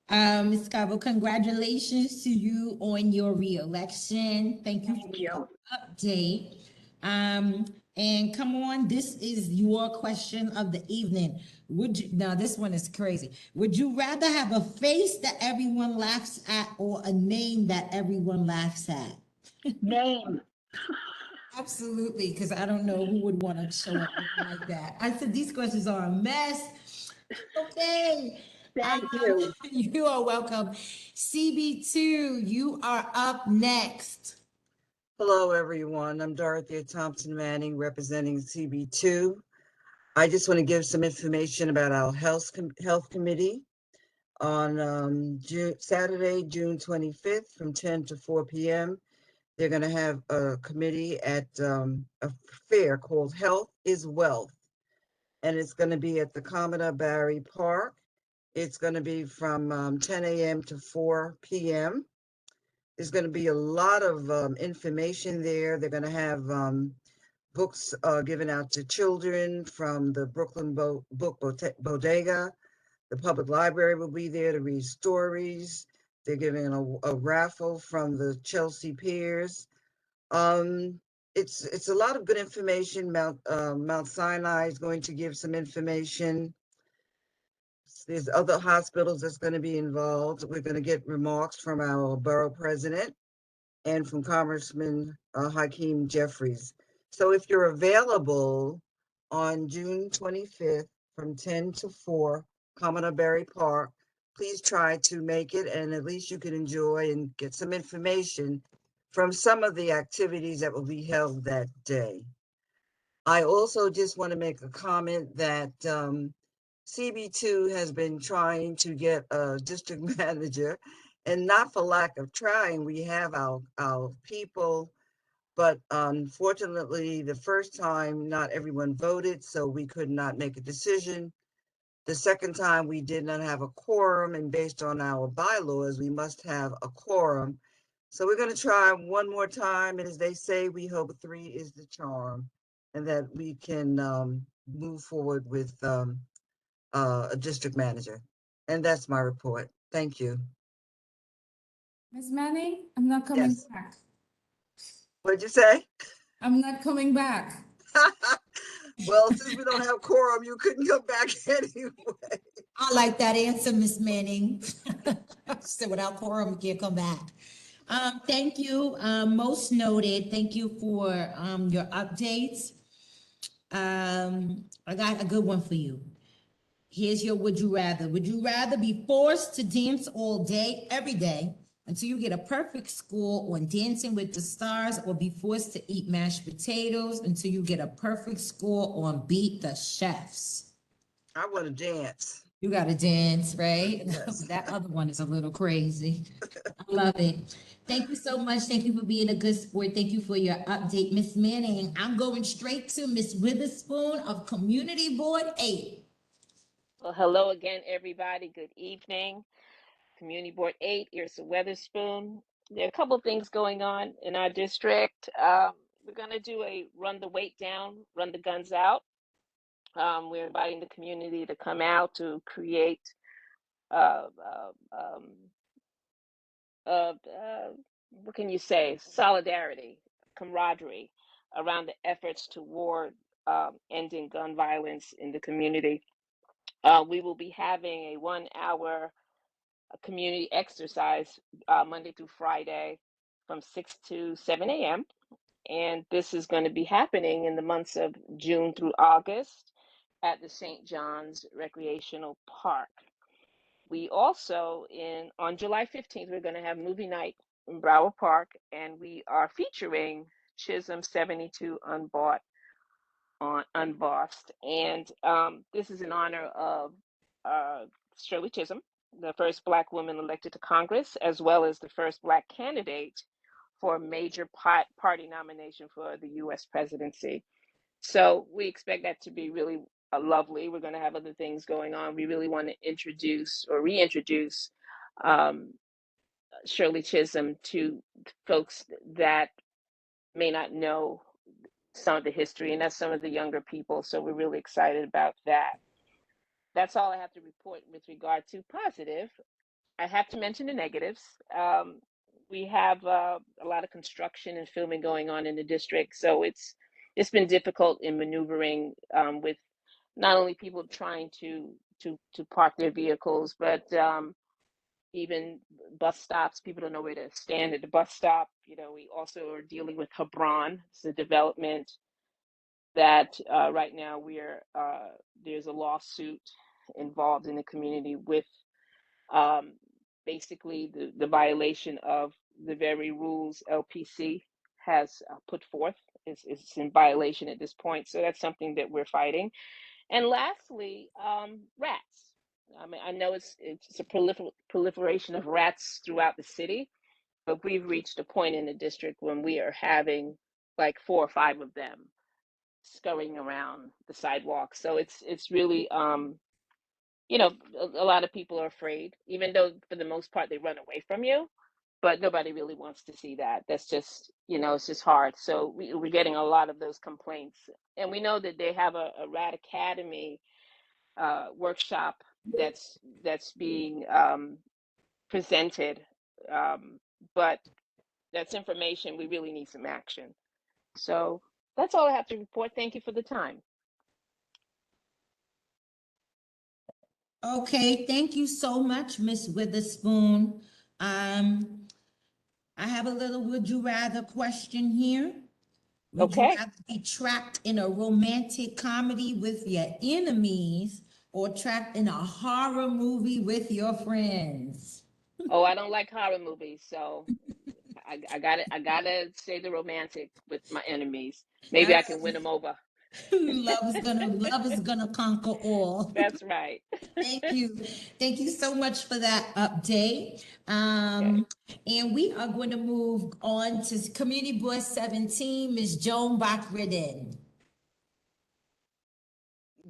Ms. Scavo, congratulations to you on your re-election. Thank you for your update. And come on, this is your question of the evening. Would you, now this one is crazy. Would you rather have a face that everyone laughs at or a name that everyone laughs at? Name. Absolutely, because I don't know who would want to show up like that. I said these questions are a mess. Okay. Thank you. You are welcome. CB2, you are up next. Hello, everyone. I'm Dorothea Thompson Manning, representing CB2. I just want to give some information about our health committee on Saturday, June 25th from 10 to 4 p.m. They're going to have a committee at a fair called Health is Wealth, and it's going to be at the Commodore Barry Park. It's going to be from 10 a.m. to 4 p.m. There's going to be a lot of information there. They're going to have books given out to children from the Brooklyn Book Bodega. The public library will be there to read stories. They're giving a raffle from the Chelsea Piers. It's a lot of good information. Mount Sinai is going to give some information. There's other hospitals that's going to be involved. We're going to get remarks from our borough president and from Congressman Hakeem Jeffries. So if you're available on June 25th from 10 to 4, Commodore Barry Park, please try to make it, and at least you can enjoy and get some information from some of the activities that will be held that day. I also just want to make a comment that CB2 has been trying to get a district manager, and not for lack of trying. We have our people, But unfortunately, the first time, not everyone voted, so we could not make a decision. The second time, we did not have a quorum, and based on our bylaws, we must have a quorum. So we're going to try one more time, and as they say, we hope 3 is the charm, and that we can move forward with a district manager. And that's my report. Thank you. Ms. Manning, I'm not coming Yes. back. What'd you say? I'm not coming back. Well, since we don't have quorum, you couldn't come back anyway. I like that answer, Miss Manning. So without quorum, you can't come back. Thank you, most noted. Thank you for your updates. I got a good one for you. Here's your would you rather. Would you rather be forced to dance all day, every day, until you get a perfect score on Dancing with the Stars, or be forced to eat mashed potatoes until you get a perfect score on Beat the Chefs? I want to dance. You got to dance, right? Yes. That other one is a little crazy. I love it. Thank you so much. Thank you for being a good sport. Thank you for your update, Miss Manning. I'm going straight to Miss Witherspoon of Community Board 8. Well, hello again, everybody. Good evening. Community Board 8, Irsa Weatherspoon. There are a couple of things going on in our district. We're going to do a run the weight down, run the guns out. We're inviting the community to come out to create what can you say, solidarity, camaraderie around the efforts toward ending gun violence in the community. We will be having a 1-hour community exercise Monday through Friday from 6 to 7 a.m. And this is going to be happening in the months of June through August at the St. John's Recreational Park. We also, on July 15th, we're going to have movie night in Broward Park, and we are featuring Chisholm 72 Unbought on Unbossed. And this is in honor of Shirley Chisholm, the first Black woman elected to Congress, as well as the first Black candidate for a major party nomination for the U.S. presidency. So we expect that to be really lovely. We're going to have other things going on. We really want to introduce or reintroduce Shirley Chisholm to folks that may not know some of the history, and that's some of the younger people. So we're really excited about that. That's all I have to report with regard to positive. I have to mention the negatives. We have a lot of construction and filming going on in the district, so it's been difficult in maneuvering with not only people trying to park their vehicles, but even bus stops. People don't know where to stand at the bus stop. You know, we also are dealing with Hebron. It's a development that right now there's a lawsuit involved in the community with basically the violation of the very rules LPC has put forth. It's in violation at this point. So that's something that we're fighting. And lastly, rats. I mean, I know it's a proliferation of rats throughout the city, but we've reached a point in the district when we are having like 4 or 5 of them scurrying around the sidewalk. So it's really you know, a lot of people are afraid, even though for the most part they run away from you, but nobody really wants to see that. That's just, you know, it's just hard. So we're getting a lot of those complaints. And we know that they have a Rat Academy workshop that's being presented, but that's information. We really need some action. So that's all I have to report. Thank you for the time. Okay, thank you so much, Miss Witherspoon. I have a little would you rather question here. Would you rather be trapped in a romantic comedy with your enemies or trapped in a horror movie with your friends? Oh, I don't like horror movies, so I gotta say the romantic with my enemies. Maybe I can win them over. Love is gonna conquer all. That's right. Thank you. Thank you so much for that update. And we are going to move on to Community Board 17, Ms. Joan Bachredin.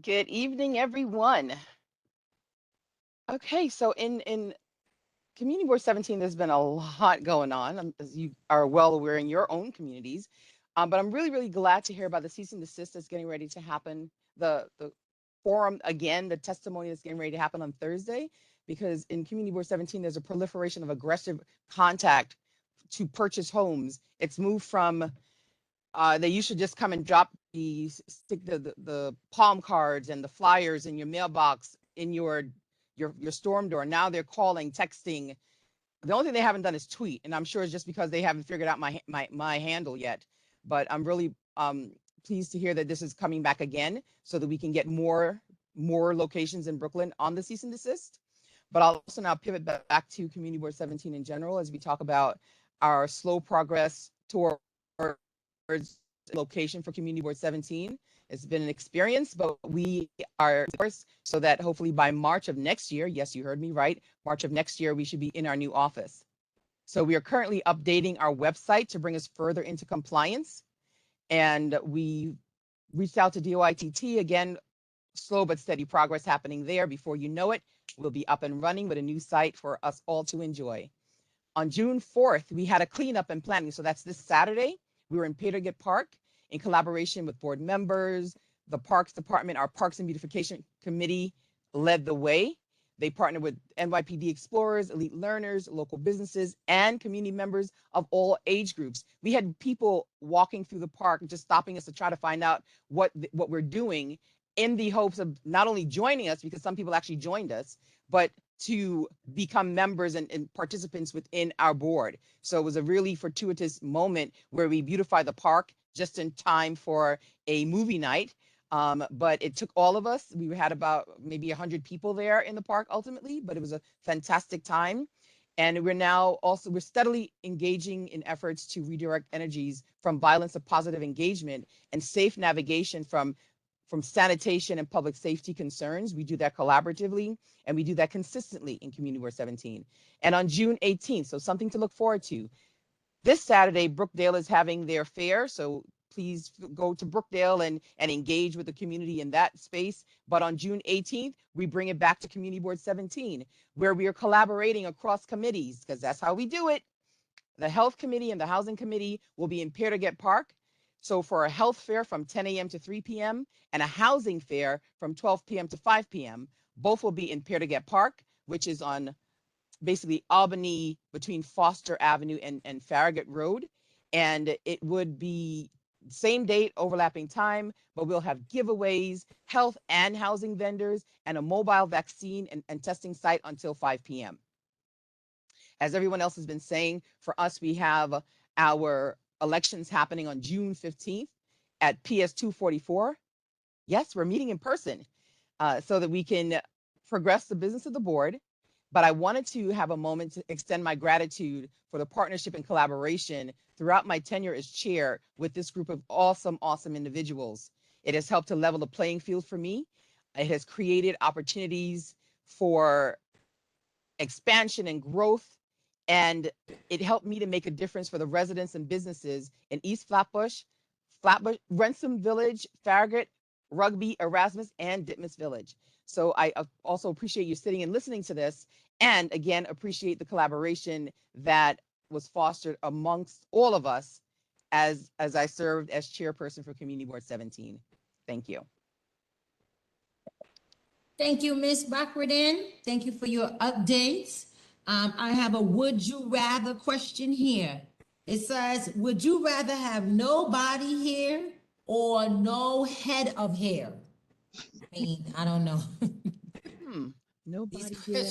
Good evening, everyone. Okay, so in Community Board 17, there's been a lot going on, as you are well aware in your own communities. But I'm really, really glad to hear about the cease and desist that's getting ready to happen, the forum again, the testimony that's getting ready to happen on Thursday, because in Community Board 17, there's a proliferation of aggressive contact to purchase homes. It's moved from they used to just come and stick the palm cards and the flyers in your mailbox in your storm door. Now they're calling, texting. The only thing they haven't done is tweet, and I'm sure it's just because they haven't figured out my handle yet. But I'm really pleased to hear that this is coming back again, so that we can get more locations in Brooklyn on the cease and desist. But I'll also now pivot back to Community Board 17 in general as we talk about our slow progress towards location for Community Board 17. It's been an experience, but we are so that hopefully by March of next year, yes, you heard me right, March of next year, we should be in our new office. So we are currently updating our website to bring us further into compliance. And we reached out to DOITT again, slow but steady progress happening there. Before you know it, we'll be up and running with a new site for us all to enjoy. On June 4th, we had a cleanup and planning. So that's this Saturday. We were in Puerto Park in collaboration with board members, the Parks Department. Our Parks and Beautification Committee led the way. They partnered with NYPD Explorers, elite learners, local businesses, and community members of all age groups. We had people walking through the park, just stopping us to try to find out what we're doing, in the hopes of not only joining us, because some people actually joined us, but to become members and participants within our board. So it was a really fortuitous moment where we beautified the park just in time for a movie night. But it took all of us. We had about maybe 100 people there in the park ultimately, but it was a fantastic time. And we're steadily engaging in efforts to redirect energies from violence to positive engagement and safe navigation from sanitation and public safety concerns. We do that collaboratively, and we do that consistently in Community Board 17. And on June 18th, so something to look forward to. This Saturday, Brookdale is having their fair, so please go to Brookdale and engage with the community in that space. But on June 18th, we bring it back to Community Board 17, where we are collaborating across committees, because that's how we do it. The Health Committee and the Housing Committee will be in Puerto Park. So for a health fair from 10 a.m. to 3 p.m. and a housing fair from 12 p.m. to 5 p.m., both will be in Puerto Park, which is on basically Albany between Foster Avenue and Farragut Road. And it would be same date, overlapping time, but we'll have giveaways, health and housing vendors, and a mobile vaccine and testing site until 5 p.m. As everyone else has been saying, for us, we have our elections happening on June 15th at PS 244. Yes, we're meeting in person so that we can progress the business of the board. But I wanted to have a moment to extend my gratitude for the partnership and collaboration throughout my tenure as chair with this group of awesome, awesome individuals. It has helped to level the playing field for me. It has created opportunities for expansion and growth. And it helped me to make a difference for the residents and businesses in East Flatbush, Ransom Village, Farragut, Rugby, Erasmus, and Ditmas Village. So I also appreciate you sitting and listening to this, and again, appreciate the collaboration that was fostered amongst all of us as I served as chairperson for Community Board 17. Thank you. Thank you, Ms. Bachredin. Thank you for your updates. I have a would you rather question here. It says, would you rather have no body hair or no head of hair? I mean, I don't know. Nobody here.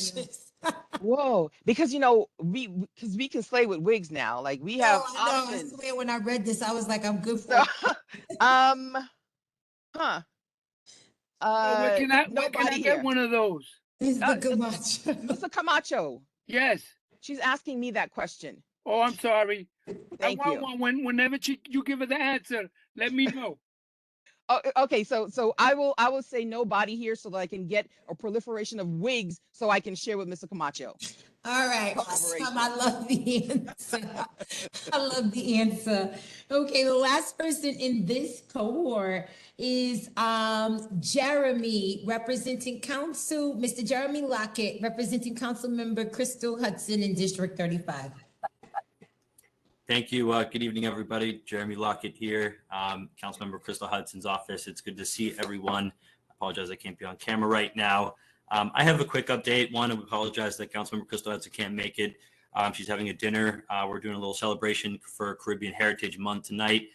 Whoa, because we can slay with wigs now. Like we have options. I swear when I read this, I was like, I'm good for it. Where can I get one of those? Mr. Camacho. Yes. She's asking me that question. Oh, I'm sorry. Thank I you. want one. Whenever you give her the answer, let me know. Okay, so I will say no body here so that I can get a proliferation of wigs so I can share with Mr. Camacho. All right, awesome. I love the answer. I love the answer. Okay, the last person in this cohort is Jeremy representing council, Mr. Jeremy Lockett representing Council Member Crystal Hudson in District 35. Thank you. Good evening, everybody. Jeremy Lockett here, Councilmember Crystal Hudson's office. It's good to see everyone. I apologize I can't be on camera right now. I have a quick update. One, I apologize that Councilmember Crystal Hudson can't make it. She's having a dinner. We're doing a little celebration for Caribbean Heritage Month tonight.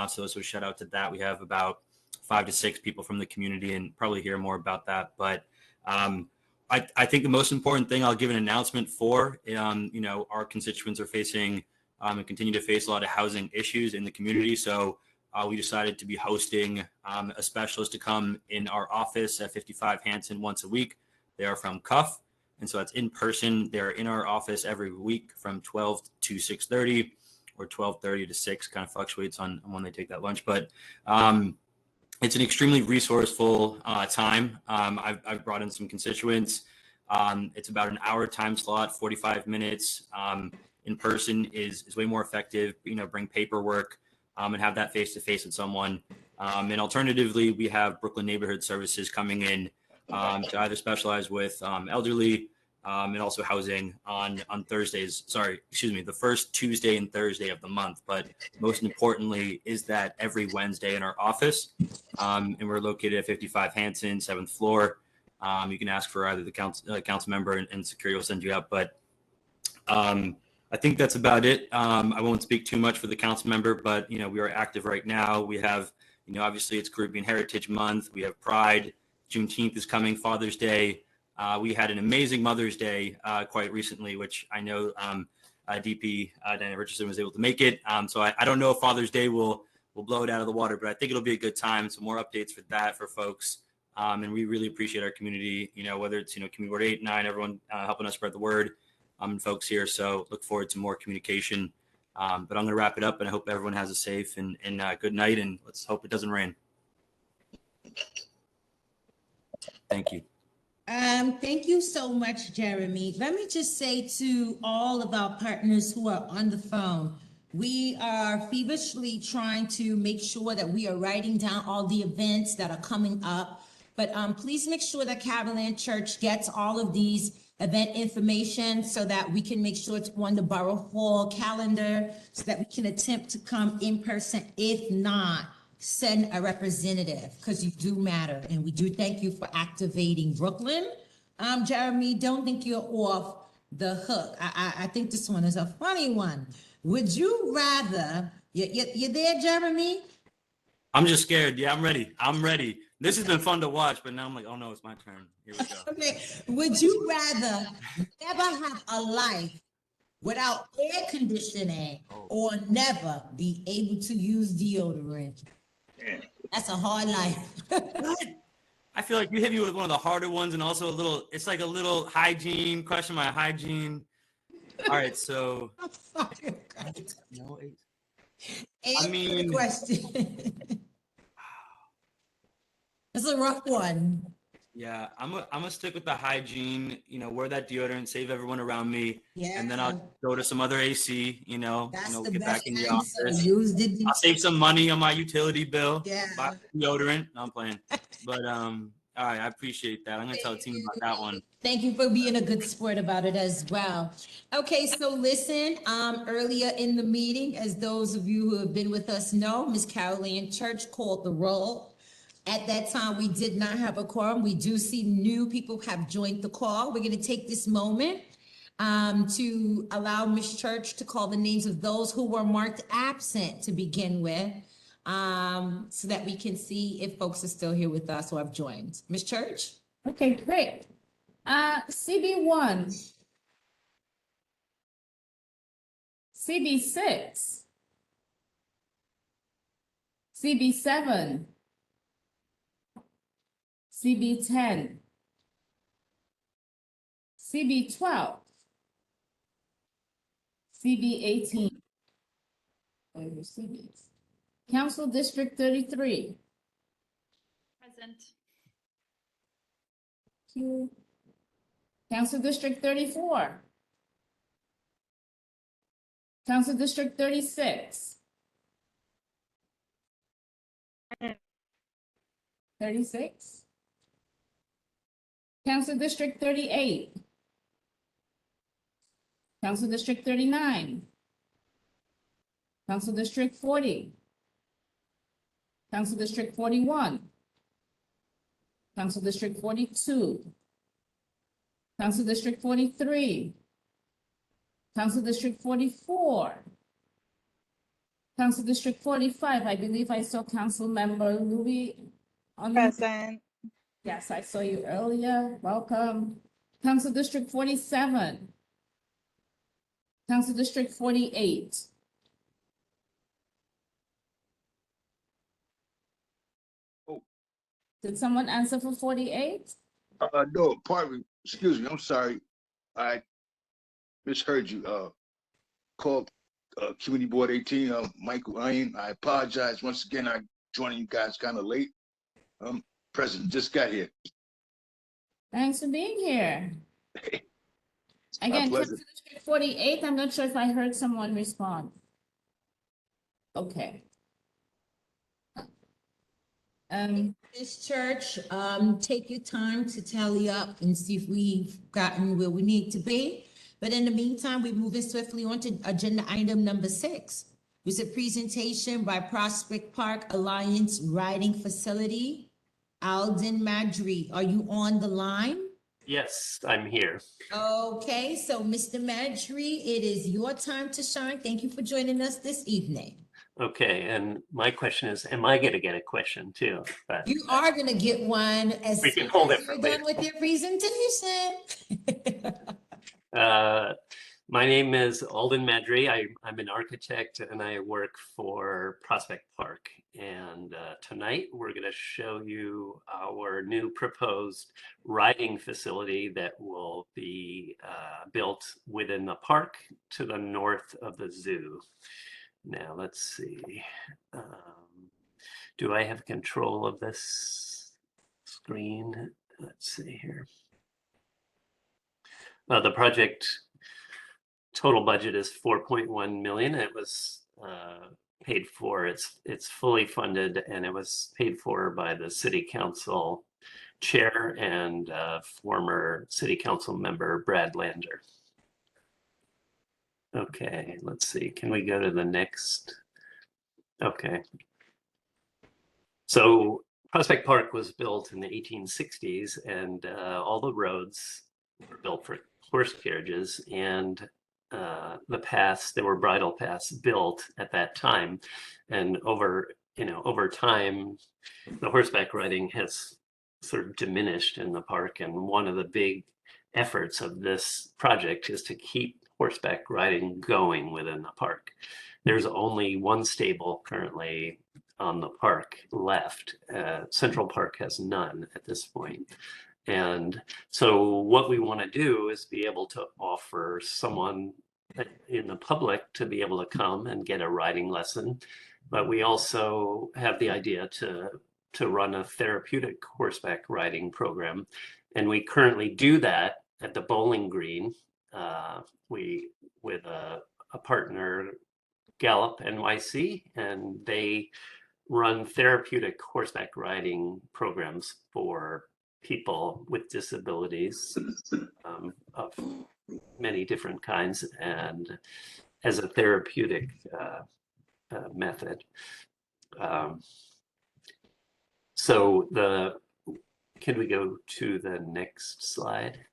So shout out to that. We have about 5 to 6 people from the community and probably hear more about that. But I think the most important thing I'll give an announcement for, our constituents are facing and continue to face a lot of housing issues in the community. So we decided to be hosting a specialist to come in our office at 55 Hanson once a week. They are from Cuff. And so that's in person. They're in our office every week from 12 to 6:30 or 12:30 to 6, kind of fluctuates on when they take that lunch. But it's an extremely resourceful time. I've brought in some constituents. It's about an hour time slot, 45 minutes. In person is way more effective, bring paperwork and have that face-to-face with someone. And alternatively, we have Brooklyn Neighborhood Services coming in to either specialize with elderly and also housing on Thursdays, the first Tuesday and Thursday of the month. But most importantly is that every Wednesday in our office, and we're located at 55 Hanson, 7th floor. You can ask for either the council member and security will send you out. But I think that's about it. I won't speak too much for the council member, but we are active right now. We have, obviously it's Caribbean Heritage Month. We have Pride. Juneteenth is coming. Father's Day. We had an amazing Mother's Day quite recently, which I know DP Diana Richardson was able to make it. So I don't know if Father's Day will blow it out of the water, but I think it'll be a good time. So more updates for that for folks. And we really appreciate our community. Whether it's Community Board 8, 9, everyone helping us spread the word. Folks here, so look forward to more communication. But I'm going to wrap it up, and I hope everyone has a safe and good night, and let's hope it doesn't rain. Thank you. Thank you so much, Jeremy. Let me just say to all of our partners who are on the phone, we are feverishly trying to make sure that we are writing down all the events that are coming up. But please make sure that Catalan Church gets all of these event information so that we can make sure it's on the Borough Hall calendar so that we can attempt to come in person. If not, send a representative because you do matter. And we do thank you for activating Brooklyn. Jeremy, don't think you're off the hook. I think this one is a funny one. Would you rather, you there, Jeremy? I'm just scared. Yeah, I'm ready. This has been fun to watch, but now I'm like, oh no, it's my turn. Here we go. Okay. Would you rather never have a life without air conditioning or never be able to use deodorant? That's a hard life. I feel like you hit me with one of the harder ones and also it's like a little hygiene, question my hygiene. All right, so. Answer the question. It's a rough one. Yeah, I'm gonna stick with the hygiene, wear that deodorant, save everyone around me. Yeah. And then I'll go to some other AC, That's the get best back in the answer. office. I'll save some money on my utility bill. Yeah. Buy deodorant. No, I'm playing. But all right, I appreciate that. I'm gonna tell the team about that one. Thank you for being a good sport about it as well. Okay, so listen, earlier in the meeting, as those of you who have been with us know, Ms. Caroline Church called the roll. At that time, we did not have a quorum. We do see new people have joined the call. We're going to take this moment to allow Ms. Church to call the names of those who were marked absent to begin with, so that we can see if folks are still here with us or have joined. Ms. Church? Okay, great. CB1, CB6, CB7, CB10, CB12, CB18, Council District 33, Thank you. Council District 34. Council District 36. 36. Council District 38. Council District 39. Council District 40. Council District 41. Council District 42. Council District 43. Council District 44. Council District 45. I believe I saw Council Member Louis on. Present. Yes, I saw you earlier. Welcome. Council District 47. Council District 48. Did someone answer for 48? No, pardon me. Excuse me. I'm sorry. I misheard you. Called Community Board 18. Michael Iron. I apologize once again. I'm joining you guys kind of late. President just got here. Thanks for being here. Again, Council District 48. I'm not sure if I heard someone respond. Okay. This church, take your time to tally up and see if we've gotten where we need to be. But in the meantime, we're moving swiftly on to agenda item number 6. It's a presentation by Prospect Park Alliance Riding Facility. Alden Madry, are you on the line? Yes, I'm here. Okay, so Mr. Madry, it is your time to shine. Thank you for joining us this evening. Okay, and my question is, am I going to get a question too? But you are going to get one as we soon can hold as it for you're later. done with your presentation. My name is Alden Madry. I'm an architect and I work for Prospect Park. And tonight we're going to show you our new proposed riding facility that will be built within the park to the north of the zoo. Now, let's see. Do I have control of this screen? Let's see here. The project total budget is 4.1 million. It was paid for. It's fully funded, and it was paid for by the city council chair and former city council member Brad Lander. Okay, let's see. Can we go to the next? Okay. So Prospect Park was built in the 1860s, and all the roads were built for horse carriages, and the paths, there were bridle paths built at that time, and over time, the horseback riding has sort of diminished in the park. And one of the big efforts of this project is to keep horseback riding going within the park. There's only one stable currently on the park left. Central Park has none at this point. And so what we want to do is be able to offer someone in the public to be able to come and get a riding lesson. But we also have the idea to run a therapeutic horseback riding program. And we currently do that at the Bowling Green. With a partner, Gallup NYC, and they run therapeutic horseback riding programs for people with disabilities of many different kinds, and as a therapeutic method. Can we go to the next slide?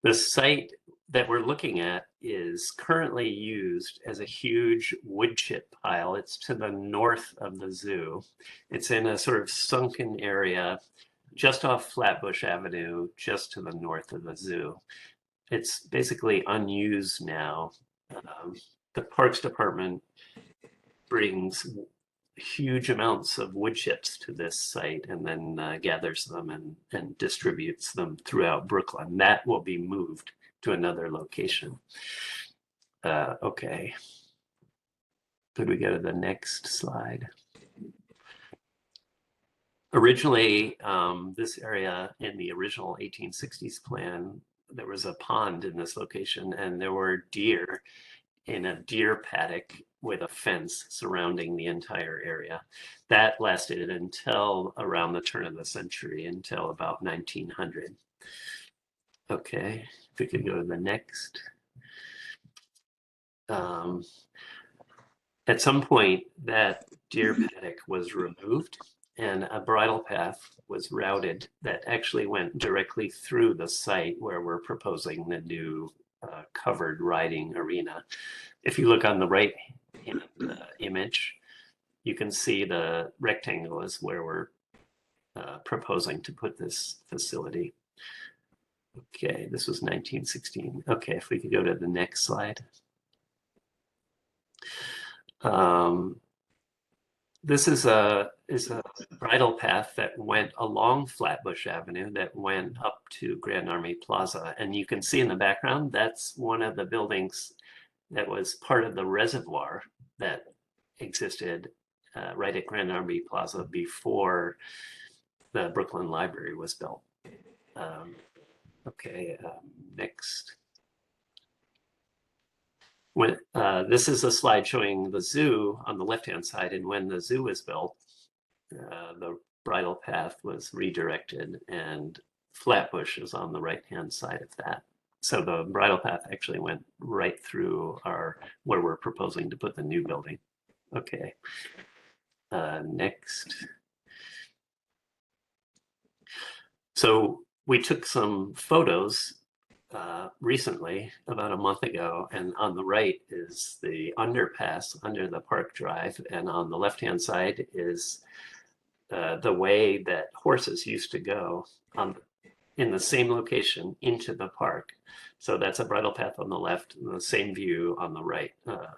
The site that we're looking at is currently used as a huge wood chip pile. It's to the north of the zoo. It's in a sort of sunken area just off Flatbush Avenue, just to the north of the zoo. It's basically unused now. The Parks Department brings huge amounts of wood chips to this site and then gathers them and distributes them throughout Brooklyn. That will be moved to another location. Okay. Could we go to the next slide? Originally, this area in the original 1860s plan, there was a pond in this location and there were deer in a deer paddock with a fence surrounding the entire area. That lasted until around the turn of the century, until about 1900. Okay, if we could go to the next. At some point, that deer paddock was removed and a bridle path was routed that actually went directly through the site where we're proposing the new covered riding arena. If you look on the right hand image, you can see the rectangle is where we're proposing to put this facility. Okay, this was 1916. Okay, if we could go to the next slide. This is a bridle path that went along Flatbush Avenue that went up to Grand Army Plaza. And you can see in the background, that's one of the buildings that was part of the reservoir that existed right at Grand Army Plaza before the Brooklyn Library was built. Okay, next. When, this is a slide showing the zoo on the left-hand side, and when the zoo was built, the bridle path was redirected and Flatbush is on the right-hand side of that. So the bridle path actually went right through where we're proposing to put the new building. Okay, next. So we took some photos recently, about a month ago, and on the right is the underpass under the Park Drive, and on the left-hand side is the way that horses used to go in the same location into the park. So that's a bridle path on the left, and the same view on the right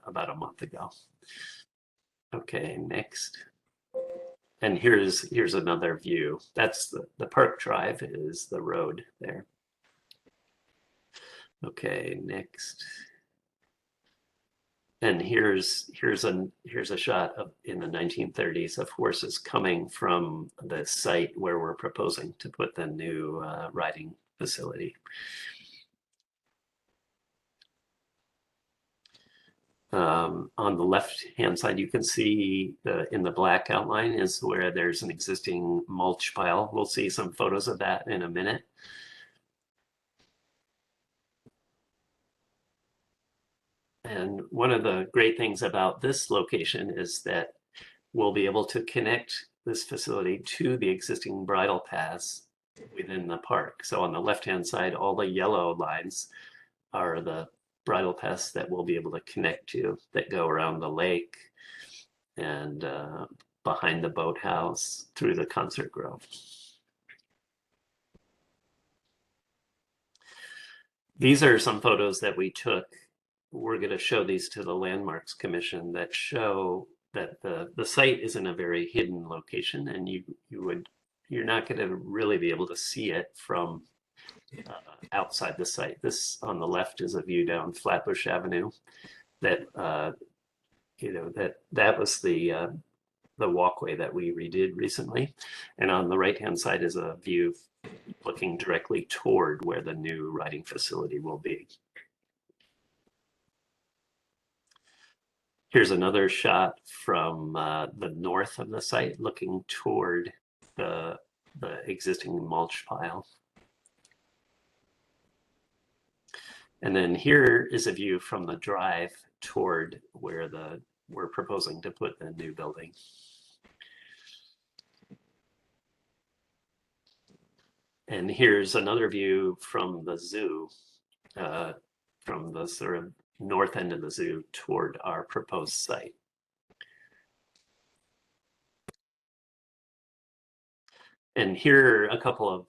about a month ago. Okay, next. And here's another view. That's the Park Drive is the road there. Okay, next. And here's a shot of in the 1930s of horses coming from the site where we're proposing to put the new riding facility. On the left-hand side, you can see in the black outline is where there's an existing mulch pile. We'll see some photos of that in a minute. And one of the great things about this location is that we'll be able to connect this facility to the existing bridle paths within the park. So on the left-hand side, all the yellow lines are the bridle paths that we'll be able to connect to that go around the lake and behind the boathouse through the concert grove. These are some photos that we took. We're going to show these to the Landmarks Commission that show that the site is in a very hidden location, and you're not going to really be able to see it from outside the site. This on the left is a view down Flatbush Avenue. That that was the walkway that we redid recently, and on the right-hand side is a view looking directly toward where the new riding facility will be. Here's another shot from the north of the site, looking toward the existing mulch pile. And then here is a view from the drive toward where we're proposing to put the new building. And here's another view from the zoo, from the sort of north end of the zoo toward our proposed site. And here are a couple of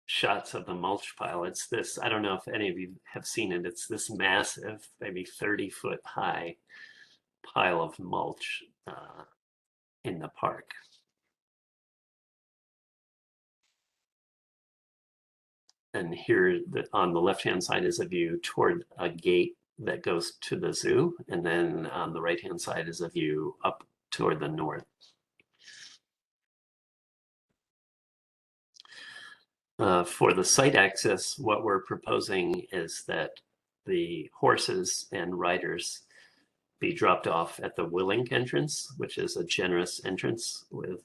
shots of the mulch pile. It's this, I don't know if any of you have seen it, it's this massive, maybe 30-foot high pile of mulch in the park. And here on the left-hand side is a view toward a gate that goes to the zoo. And then on the right-hand side is a view up toward the north. For the site access, what we're proposing is that the horses and riders be dropped off at the Willink entrance, which is a generous entrance with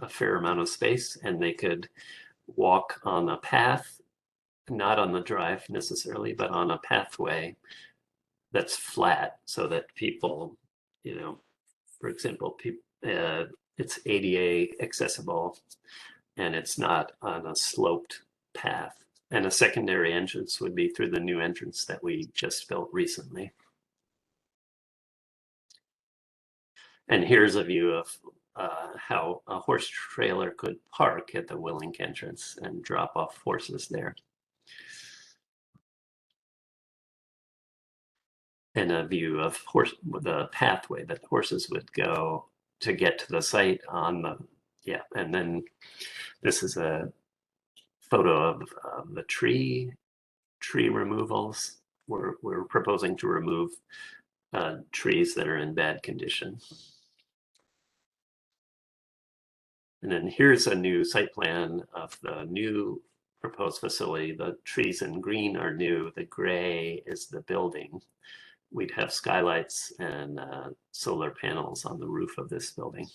a fair amount of space, and they could walk on a path, not on the drive necessarily, but on a pathway that's flat so that people, you know, for example, it's ADA accessible and it's not on a sloped path. And a secondary entrance would be through the new entrance that we just built recently. And here's a view of how a horse trailer could park at the Willink entrance and drop off horses there. And a view of the pathway that horses would go to get to the site on the, yeah. And then this is a photo of the tree removals. We're proposing to remove trees that are in bad condition. And then here's a new site plan of the new proposed facility. The trees in green are new, the gray is the building. We'd have skylights and solar panels on the roof of this building.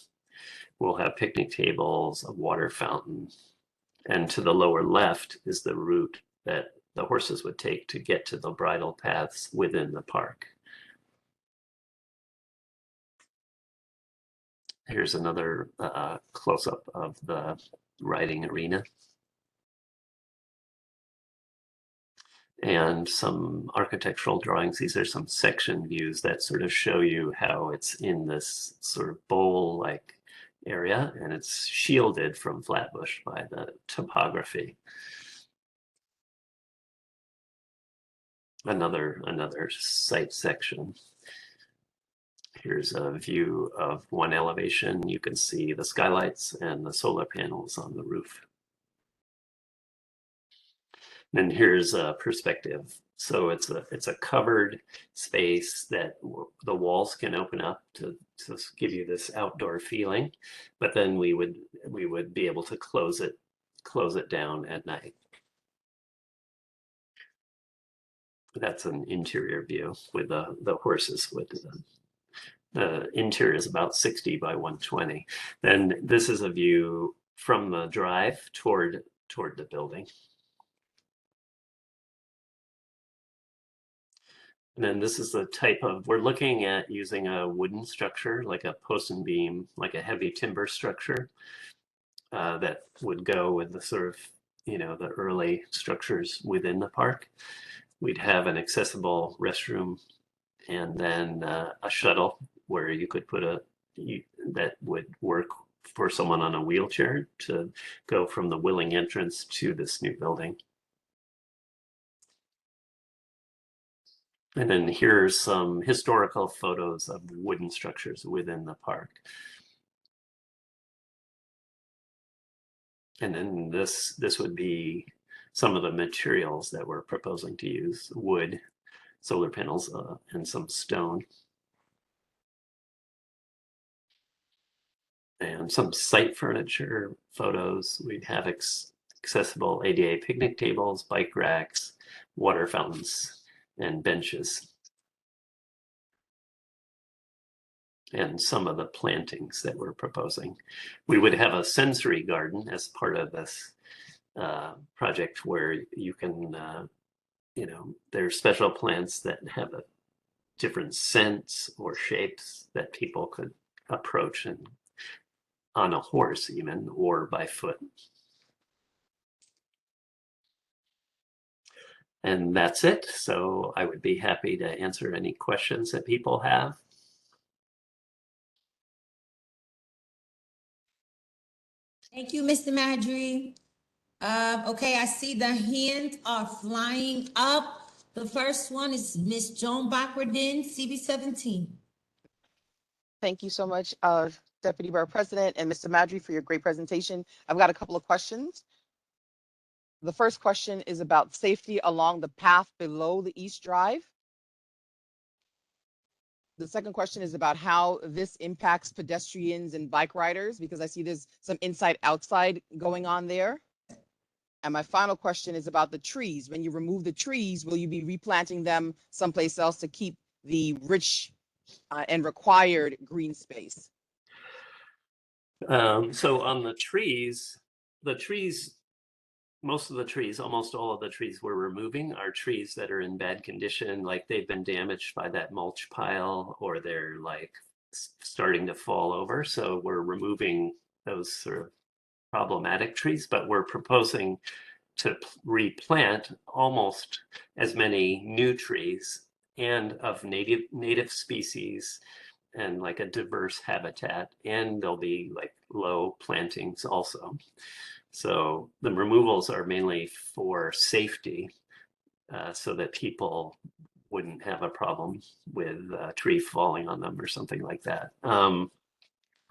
We'll have picnic tables, a water fountain, and to the lower left is the route that the horses would take to get to the bridle paths within the park. Here's another close-up of the riding arena. And some architectural drawings. These are some section views that sort of show you how it's in this sort of bowl-like area, and it's shielded from Flatbush by the topography. Another site section. Here's a view of one elevation. You can see the skylights and the solar panels on the roof. And here's a perspective. So it's a covered space that the walls can open up to give you this outdoor feeling, but then we would be able to close it down at night. That's an interior view with the horses. With the interior is about 60 by 120. Then this is a view from the drive toward the building. And then this is the type of, we're looking at using a wooden structure, like a post and beam, like a heavy timber structure that would go with the sort of, you know, the early structures within the park. We'd have an accessible restroom and then a shuttle where you could put that would work for someone on a wheelchair to go from the Willink entrance to this new building. And then here's some historical photos of wooden structures within the park. And then this would be some of the materials that we're proposing to use: wood, solar panels, and some stone. And some site furniture photos. We'd have accessible ADA picnic tables, bike racks, water fountains, and benches. And some of the plantings that we're proposing. We would have a sensory garden as part of this project where you can, you know, there's special plants that have a different scents or shapes that people could approach and on a horse even, or by foot. And that's it. So I would be happy to answer any questions that people have. Thank you, Mr. Madry. Okay, I see the hands are flying up. The first one is Miss Joan Bachradin, CB 17. Thank you so much, Deputy Borough President and Mr. Madry, for your great presentation. I've got a couple of questions. The first question is about safety along the path below the East Drive. The second question is about how this impacts pedestrians and bike riders, because I see there's some inside-outside going on there. And my final question is about the trees. When you remove the trees, will you be replanting them someplace else to keep the rich and required green space? So on the trees, most of the trees, almost all of the trees we're removing are trees that are in bad condition, like they've been damaged by that mulch pile, or they're like starting to fall over. So we're removing those sort of problematic trees, but we're proposing to replant almost as many new trees and of native species and like a diverse habitat, and there'll be like low plantings also. So the removals are mainly for safety, so that people wouldn't have a problem with a tree falling on them or something like that.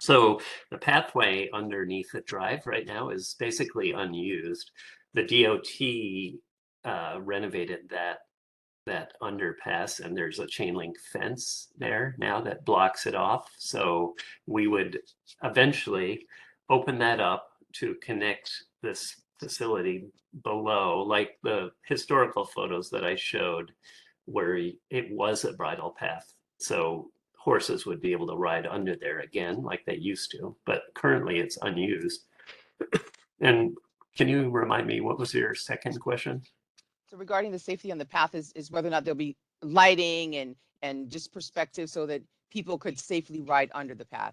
So the pathway underneath the drive right now is basically unused. The DOT renovated that underpass, and there's a chain link fence there now that blocks it off. So we would eventually open that up to connect this facility below, like the historical photos that I showed where it was a bridle path. So horses would be able to ride under there again like they used to, but currently it's unused. And can you remind me, what was your second question? So regarding the safety on the path is whether or not there'll be lighting and just perspective so that people could safely ride under the path.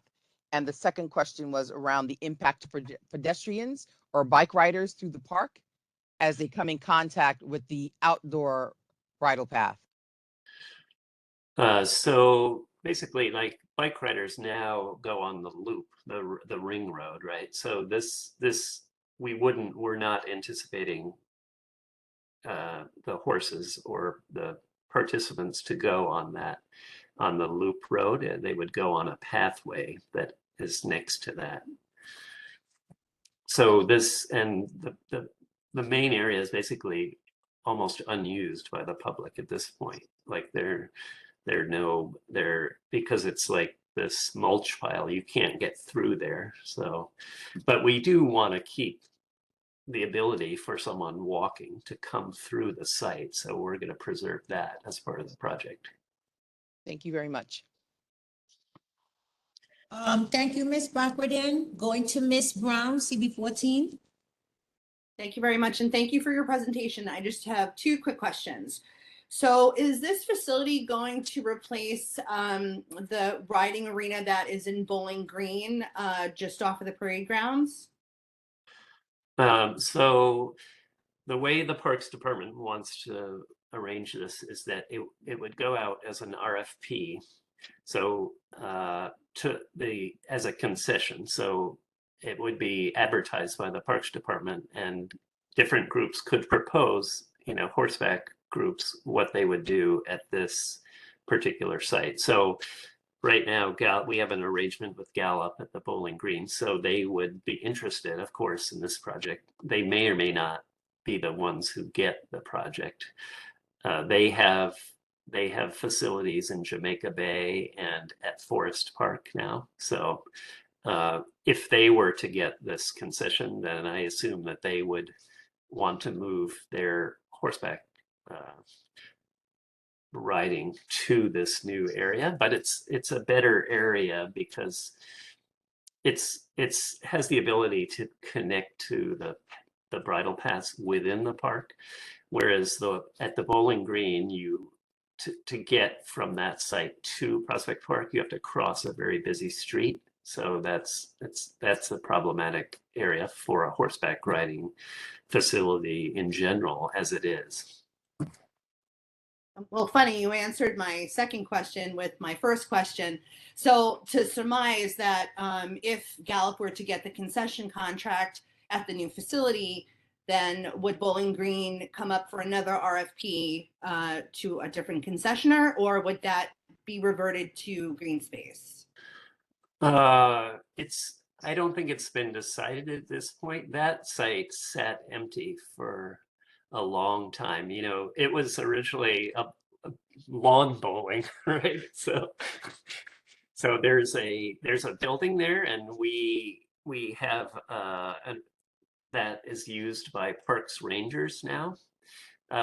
And the second question was around the impact for pedestrians or bike riders through the park as they come in contact with the outdoor bridle path. So basically, like bike riders now go on the loop, the ring road, right? So we're not anticipating the horses or the participants to go on the loop road, and they would go on a pathway that is next to that. So the main area is basically almost unused by the public at this point. Like because it's like this mulch pile, you can't get through there. So, but we do want to keep the ability for someone walking to come through the site. So we're going to preserve that as part of the project. Thank you very much. Thank you, Ms. Backwardin. Going to Ms. Brown, CB14. Thank you very much, and thank you for your presentation. I just have two quick questions. So is this facility going to replace the riding arena that is in Bowling Green, just off of the parade grounds? So the way the Parks Department wants to arrange this is that it would go out as an RFP. So as a concession. So it would be advertised by the Parks Department, and different groups could propose, horseback groups, what they would do at this particular site. So right now, we have an arrangement with Gallup at the Bowling Green, so they would be interested, of course, in this project. They may or may not be the ones who get the project. They have facilities in Jamaica Bay and at Forest Park now. So if they were to get this concession, then I assume that they would want to move their horseback riding to this new area. But it's a better area because it has the ability to connect to the bridle paths within the park, whereas at the Bowling Green, to get from that site to Prospect Park, you have to cross a very busy street. So that's a problematic area for a horseback riding facility in general, as it is. Well, funny, you answered my second question with my first question. So to surmise that if Gallup were to get the concession contract at the new facility, then would Bowling Green come up for another RFP to a different concessioner, or would that be reverted to green space? I don't think it's been decided at this point. That site sat empty for a long time. It was originally a lawn bowling, right? So there's a building there, and we have that is used by Parks Rangers now.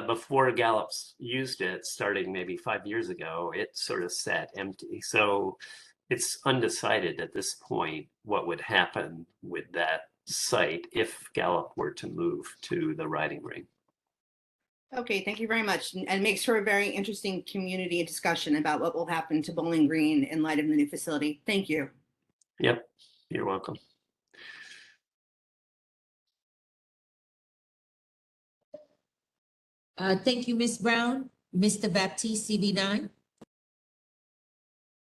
Before Gallup's used it, starting maybe 5 years ago, it sort of sat empty. So it's undecided at this point what would happen with that site if Gallup were to move to the riding ring. Okay, thank you very much. And makes for a very interesting community discussion about what will happen to Bowling Green in light of the new facility. Thank you. Yep, you're welcome. Thank you, Ms. Brown. Mr. Baptiste, CB9.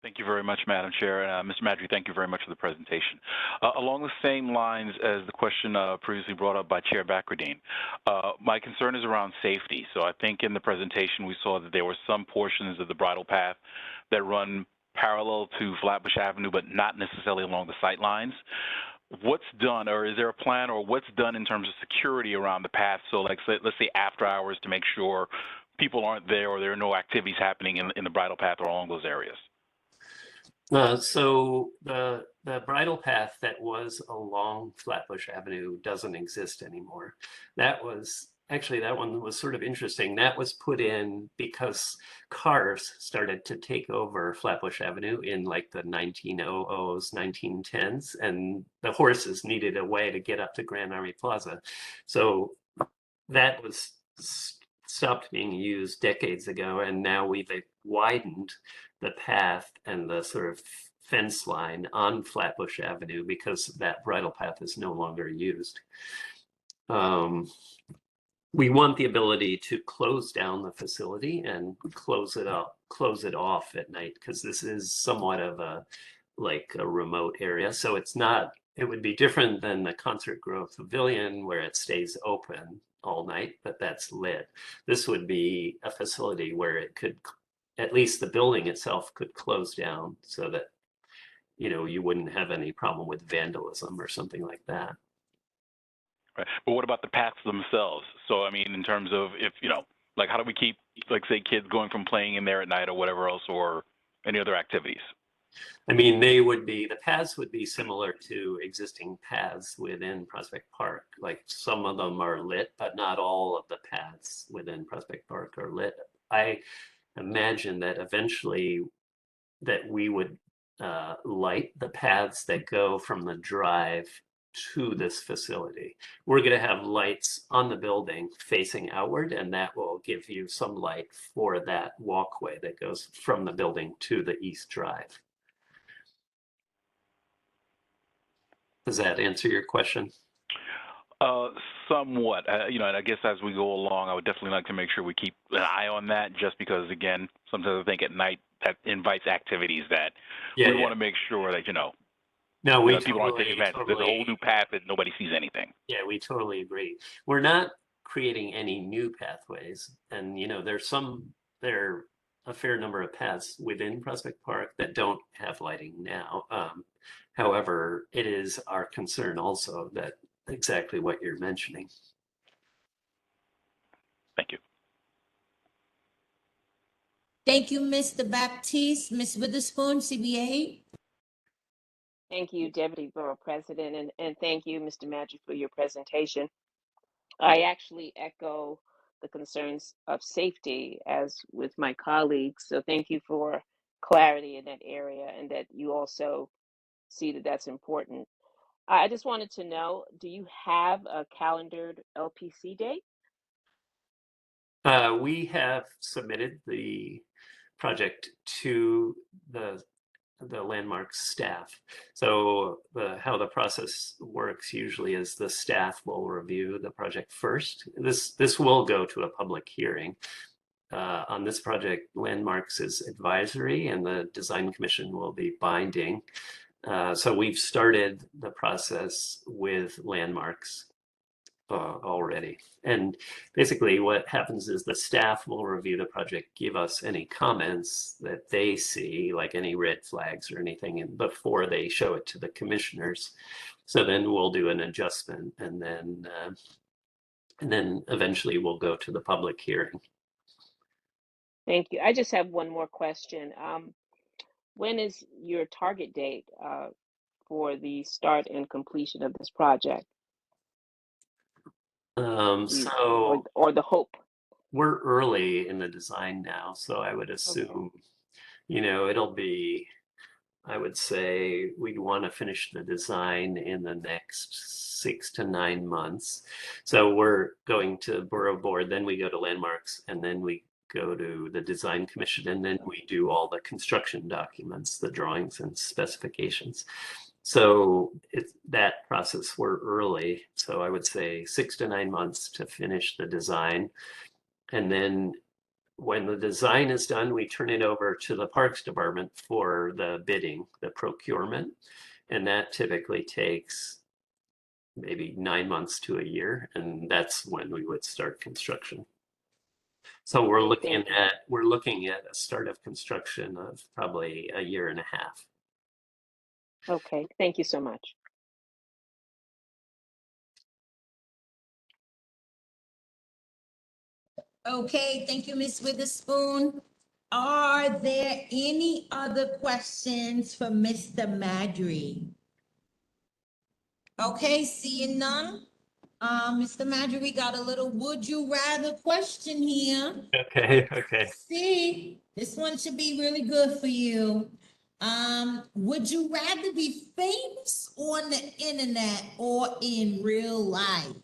Thank you very much, Madam Chair. Mr. Madry, thank you very much for the presentation. Along the same lines as the question previously brought up by Chair Bacradine, my concern is around safety. So I think in the presentation we saw that there were some portions of the bridle path that run parallel to Flatbush Avenue, but not necessarily along the sight lines. What's done, or is there a plan, or what's done in terms of security around the path? So like, let's say after hours, to make sure people aren't there or there are no activities happening in the bridle path or along those areas. So the bridle path that was along Flatbush Avenue doesn't exist anymore. That one was sort of interesting. That was put in because cars started to take over Flatbush Avenue in like the 1900s, 1910s, and the horses needed a way to get up to Grand Army Plaza. So that was stopped being used decades ago, and now we've widened the path and the sort of fence line on Flatbush Avenue because that bridle path is no longer used. We want the ability to close down the facility and close it off at night, because this is somewhat of a remote area. So it would be different than the Concert Grove Pavilion where it stays open all night, but that's lit. This would be a facility where it could, at least the building itself, could close down so that, you wouldn't have any problem with vandalism or something like that. Right. But what about the paths themselves? So, I mean, in terms of how do we keep, say, kids going from playing in there at night or whatever else, or any other activities? I mean, the paths would be similar to existing paths within Prospect Park. Like, some of them are lit, but not all of the paths within Prospect Park are lit. I imagine that eventually that we would light the paths that go from the drive to this facility. We're going to have lights on the building facing outward, and that will give you some light for that walkway that goes from the building to the East Drive. Does that answer your question? Somewhat. And I guess as we go along, I would definitely like to make sure we keep an eye on that, just because, again, sometimes I think at night that invites activities that we want to make sure that, people aren't taking advantage. There's a whole new path that nobody sees anything. Yeah, we totally agree. We're not creating any new pathways. And, there are a fair number of paths within Prospect Park that don't have lighting now. However, it is our concern also that exactly what you're mentioning. Thank you. Thank you, Mr. Baptiste. Ms. Witherspoon, CBA. Thank you, Deputy Borough President, and thank you, Mr. Madry, for your presentation. I actually echo the concerns of safety as with my colleagues. So thank you for clarity in that area, and that you also see that that's important. I just wanted to know, do you have a calendared LPC date? We have submitted the project to the landmark staff. So how the process works usually is the staff will review the project first. This will go to a public hearing. On this project, landmarks is advisory and the design commission will be binding. So we've started the process with landmarks already. And basically what happens is the staff will review the project, give us any comments that they see, like any red flags or anything, and before they show it to the commissioners. So then we'll do an adjustment, and then eventually we'll go to the public hearing. Thank you. I just have one more question. When is your target date for the start and completion of this project? So or the hope? we're early in the design now, so I would assume, you know, it'll be, I would say we'd want to finish the design in the next 6 to 9 months. So we're going to Borough Board, then we go to Landmarks, and then we go to the Design Commission, and then we do all the construction documents, the drawings and specifications. So it's that process, we're early. So I would say 6 to 9 months to finish the design. And then when the design is done, we turn it over to the Parks Department for the bidding, the procurement. And that typically takes maybe 9 months to a year. And that's when we would start construction. So we're looking at a start of construction of probably a year and a half. Okay, thank you so much. Okay, thank you, Ms. Witherspoon. Are there any other questions for Mr. Madry? Okay, seeing none. Mr. Madry, we got a little would you rather question here. Okay. See, this one should be really good for you. Would you rather be famous on the internet or in real life?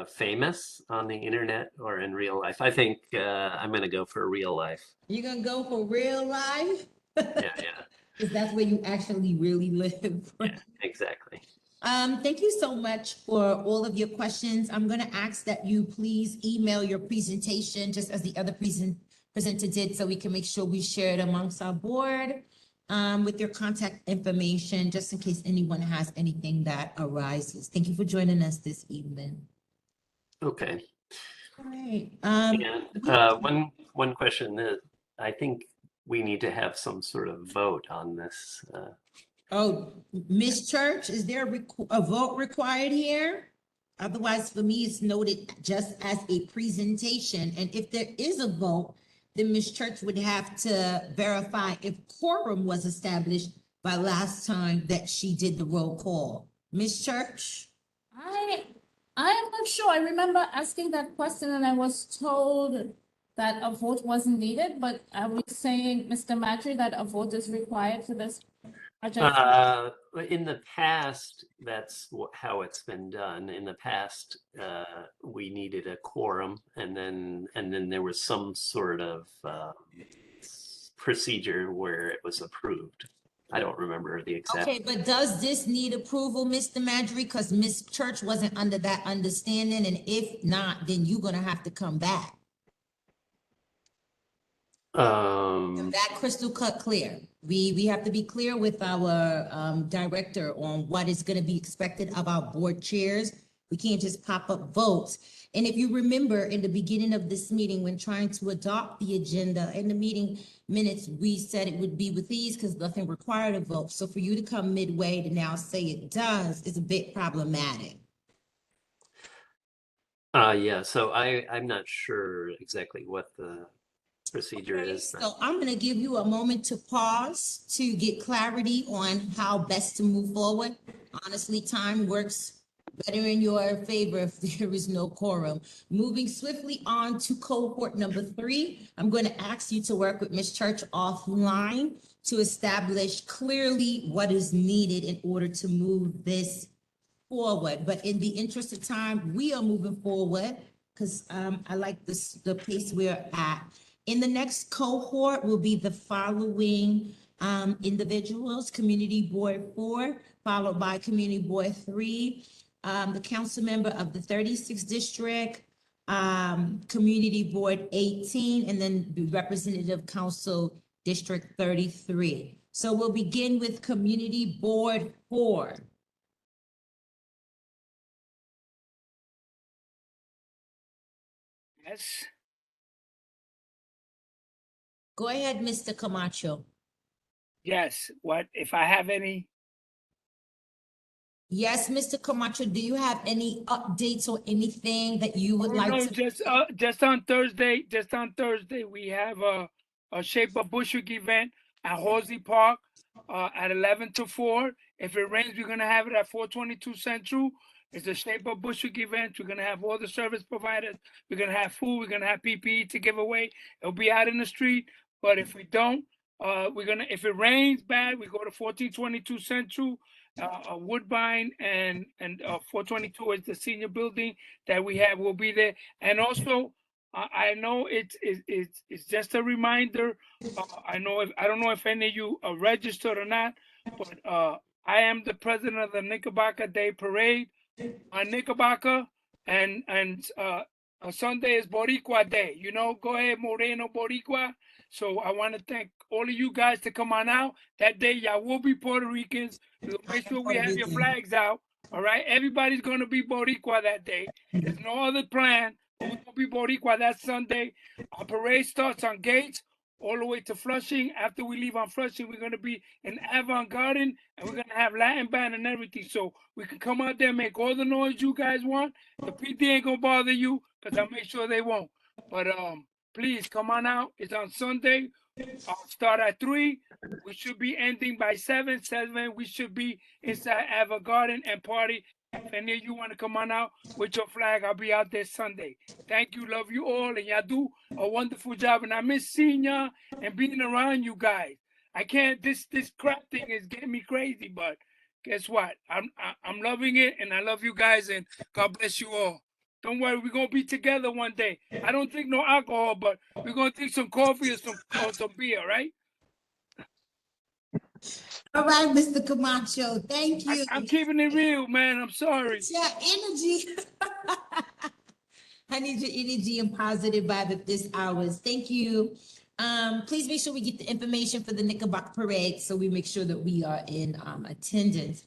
Famous on the internet or in real life? I think I'm going to go for real life. You're gonna go for real life? Yeah. Because that's where you actually really live. Yeah, exactly. Thank you so much for all of your questions. I'm gonna ask that you please email your presentation just as the other presenter did, so we can make sure we share it amongst our board with your contact information, just in case anyone has anything that arises. Thank you for joining us this evening. Okay. All right. And one question that I think we need to have some sort of vote on this. Oh, Ms. Church, is there a vote required here? Otherwise, for me, it's noted just as a presentation. And if there is a vote, then Ms. Church would have to verify if quorum was established by last time that she did the roll call. Ms. Church? I am not sure. I remember asking that question and I was told that a vote wasn't needed, but are we saying, Mr. Matry, that a vote is required for this project? In the past, that's how it's been done. In the past, we needed a quorum, and then there was some sort of procedure where it was approved. I don't remember the exact. Okay, but does this need approval, Mr. Madry? Because Ms. Church wasn't under that understanding, and if not, then you're gonna have to come back. That crystal cut clear. We have to be clear with our director on what is gonna be expected of our board chairs. We can't just pop up votes. And if you remember in the beginning of this meeting, when trying to adopt the agenda in the meeting minutes, we said it would be with ease because nothing required a vote. So for you to come midway to now say it does is a bit problematic. Yeah, so I'm not sure exactly what the procedure is. So I'm gonna give you a moment to pause to get clarity on how best to move forward. Honestly, time works better in your favor if there is no quorum. Moving swiftly on to cohort number 3, I'm going to ask you to work with Ms. Church offline to establish clearly what is needed in order to move this forward. But in the interest of time, we are moving forward because I like the pace we're at. In the next cohort will be the following individuals: Community Board 4, followed by Community Board 3, the council member of the 36th District, Community Board 18, and then the Representative Council District 33. So we'll begin with Community Board 4. Yes. Go ahead, Mr. Camacho. Yes. What if I have any? Yes, Mr. Camacho, do you have any updates or anything that you would like No, to? just on Thursday, we have a Shape of Bushwick event at Halsey Park at 11 to 4. If it rains, we're gonna have it at 422 Central. It's a Shape Up Bushwick event. We're gonna have all the service providers. We're gonna have food. We're gonna have PPE to give away. It'll be out in the street. But if we don't, if it rains bad, we go to 1422 Central, Woodbine, and 422 is the senior building that we have. We'll be there. And also, I know it's just a reminder. I don't know if any of you are registered or not, but I am the president of the Nickabaca Day Parade on Nickabaca, and on Sunday is Boricua Day. You know, go ahead, Moreno Boricua. So I want to thank all of you guys to come on out. That day, y'all will be Puerto Ricans. We'll make sure we have your flags out. All right, everybody's going to be Boricua that day. There's no other plan, but we're going to be Boricua that Sunday. Our parade starts on Gates all the way to Flushing. After we leave on Flushing, we're going to be in Avant Garden, and we're going to have Latin band and everything. So we can come out there and make all the noise you guys want. The PD ain't going to bother you because I'll make sure they won't. But please come on out. It's on Sunday. I'll start at 3. We should be ending by 7. 7, we should be inside Avant Garden and party. If any of you want to come on out with your flag, I'll be out there Sunday. Thank you. Love you all. And y'all do a wonderful job. And I miss seeing y'all and being around you guys. I can't, this crap thing is getting me crazy, but guess what? I'm loving it, and I love you guys, and God bless you all. Don't worry, we're gonna be together one day. I don't drink no alcohol, but we're gonna drink some coffee or some beer, right? All right, Mr. Camacho, thank you. I'm keeping it real, man. I'm sorry. It's your energy. I need your energy and positive vibe at this hours. Thank you. Please make sure we get the information for the Nickabaca Parade so we make sure that we are in attendance.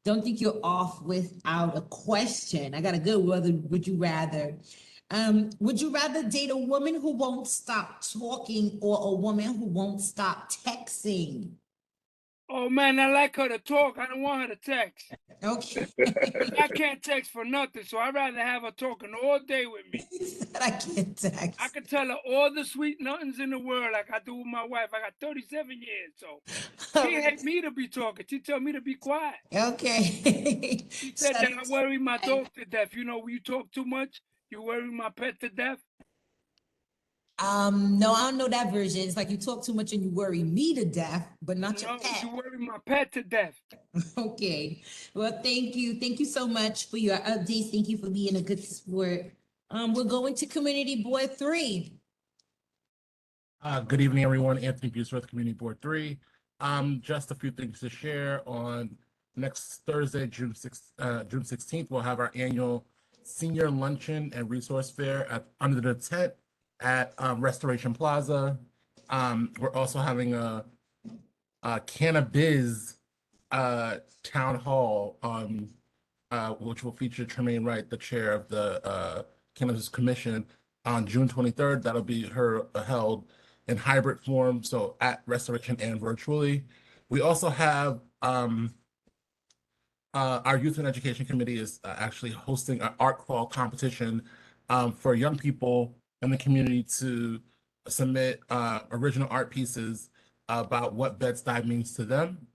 Don't think you're off without a question. I got a good one. Would you rather? Would you rather date a woman who won't stop talking or a woman who won't stop texting? Oh man, I like her to talk. I don't want her to text. Okay. I can't text for nothing, so I'd rather have her talking all day with me. I can't text. I can tell her all the sweet nothings in the world like I do with my wife. I got 37 years, so she hate me to be talking. She tell me to be quiet. Okay. She said that I worry my dog to death. You know, when you talk too much, you worry my pet to death. No, I don't know that version. It's like you talk too much and you worry me to death, but not your pet. You worry my pet to death. Okay. Well, thank you. Thank you so much for your updates. Thank you for being a good sport. We're going to Community Board 3. Good evening, everyone. Anthony Busworth, Community Board 3. Just a few things to share. On next Thursday, June 16th, we'll have our annual Senior Luncheon and Resource Fair under the tent at Restoration Plaza. We're also having a Cannabis town hall, which will feature Tremaine Wright, the chair of the Cannabis Commission, on June 23rd. That'll be held in hybrid form, so at Restoration and virtually. We also have our Youth and Education Committee is actually hosting an art crawl competition for young people in the community to submit original art pieces about what Bed-Stuy means to them.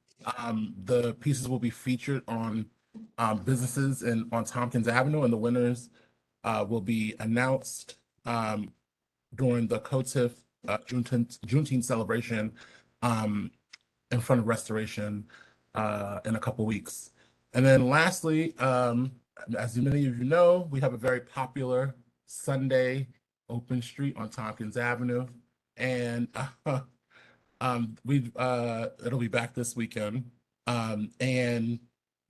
The pieces will be featured on businesses on Tompkins Avenue, and the winners will be announced during the COTIF Juneteenth celebration in front of Restoration in a couple weeks. And then lastly, as many of you know, we have a very popular Sunday open street on Tompkins Avenue, and it'll be back this weekend. And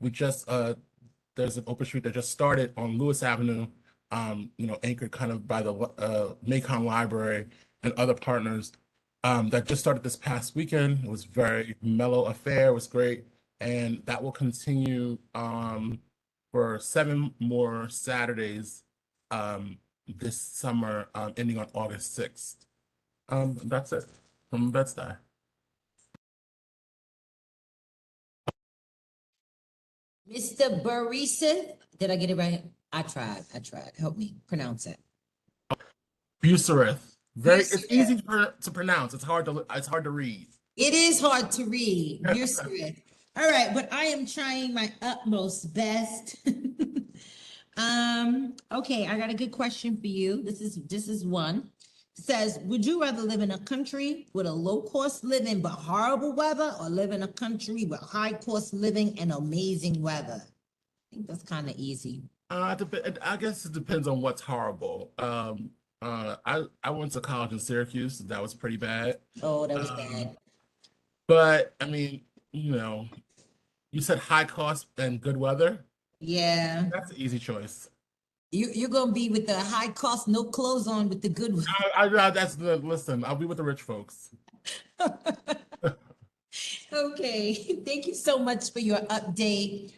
we just there's an open street that just started on Lewis Avenue, anchored kind of by the Macon Library and other partners, that just started this past weekend. It was a very mellow affair. It was great. And that will continue for 7 more Saturdays this summer, ending on August 6th. That's it from Bed-Stuy. Mr. Barisa, did I get it right? I tried. Help me pronounce it. Busworth. It's easy to pronounce. It's hard to read. It is hard to read. Busworth. All right, but I am trying my utmost best Okay, I got a good question for you. This is one. It says, would you rather live in a country with a low cost living but horrible weather, or live in a country with high cost living and amazing weather? I think that's kind of easy. I guess it depends on what's horrible. I went to college in Syracuse. That was pretty bad. Oh, that was bad. But I mean, you said high cost and good weather. Yeah. That's an easy choice. You're gonna be with the high cost, no clothes on with the good one. Listen, I'll be with the rich folks. Okay, thank you so much for your update.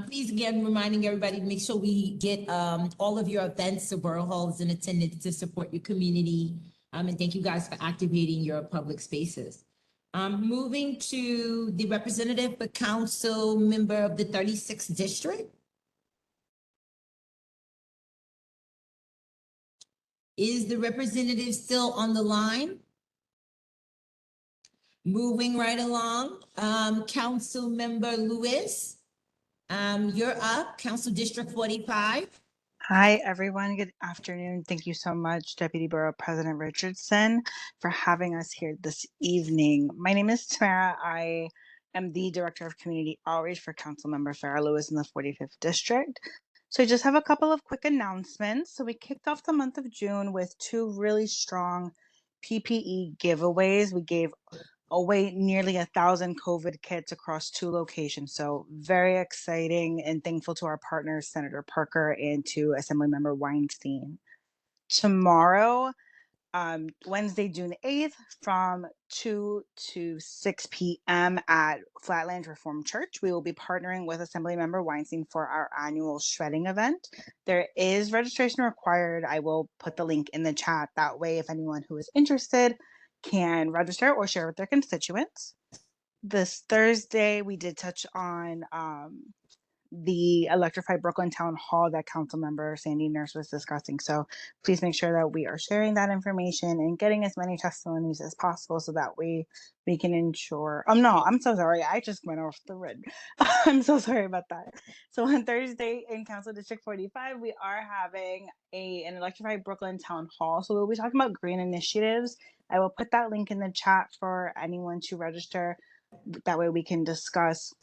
Please again, reminding everybody to make sure we get all of your events, so Borough Hall is in attendance to support your community. And thank you guys for activating your public spaces. Moving to the representative for council member of the 36th district. Is the representative still on the line? Moving right along, Council Member Lewis, you're up, Council District 45. Hi, everyone. Good afternoon. Thank you so much, Deputy Borough President Richardson, for having us here this evening. My name is Tamara. I am the Director of Community Outreach for Councilmember Farah Lewis in the 45th District. So I just have a couple of quick announcements. So we kicked off the month of June with 2 really strong PPE giveaways. We gave away nearly 1,000 COVID kits across 2 locations. So very exciting, and thankful to our partners, Senator Parker and to Assemblymember Weinstein. Tomorrow, Wednesday, June 8th, from 2 to 6 p.m. at Flatlands Reformed Church, we will be partnering with Assemblymember Weinstein for our annual shredding event. There is registration required. I will put the link in the chat. That way, if anyone who is interested can register or share with their constituents. This Thursday, we did touch on the electrified Brooklyn Town Hall that Councilmember Sandy Nurse was discussing. So please make sure that we are sharing that information and getting as many testimonies as possible so that we can ensure. No, I'm so sorry. I just went off the grid. I'm so sorry about that. So on Thursday in Council District 45, we are having an electrified Brooklyn Town Hall. So we'll be talking about green initiatives. I will put that link in the chat for anyone to register. That way we can discuss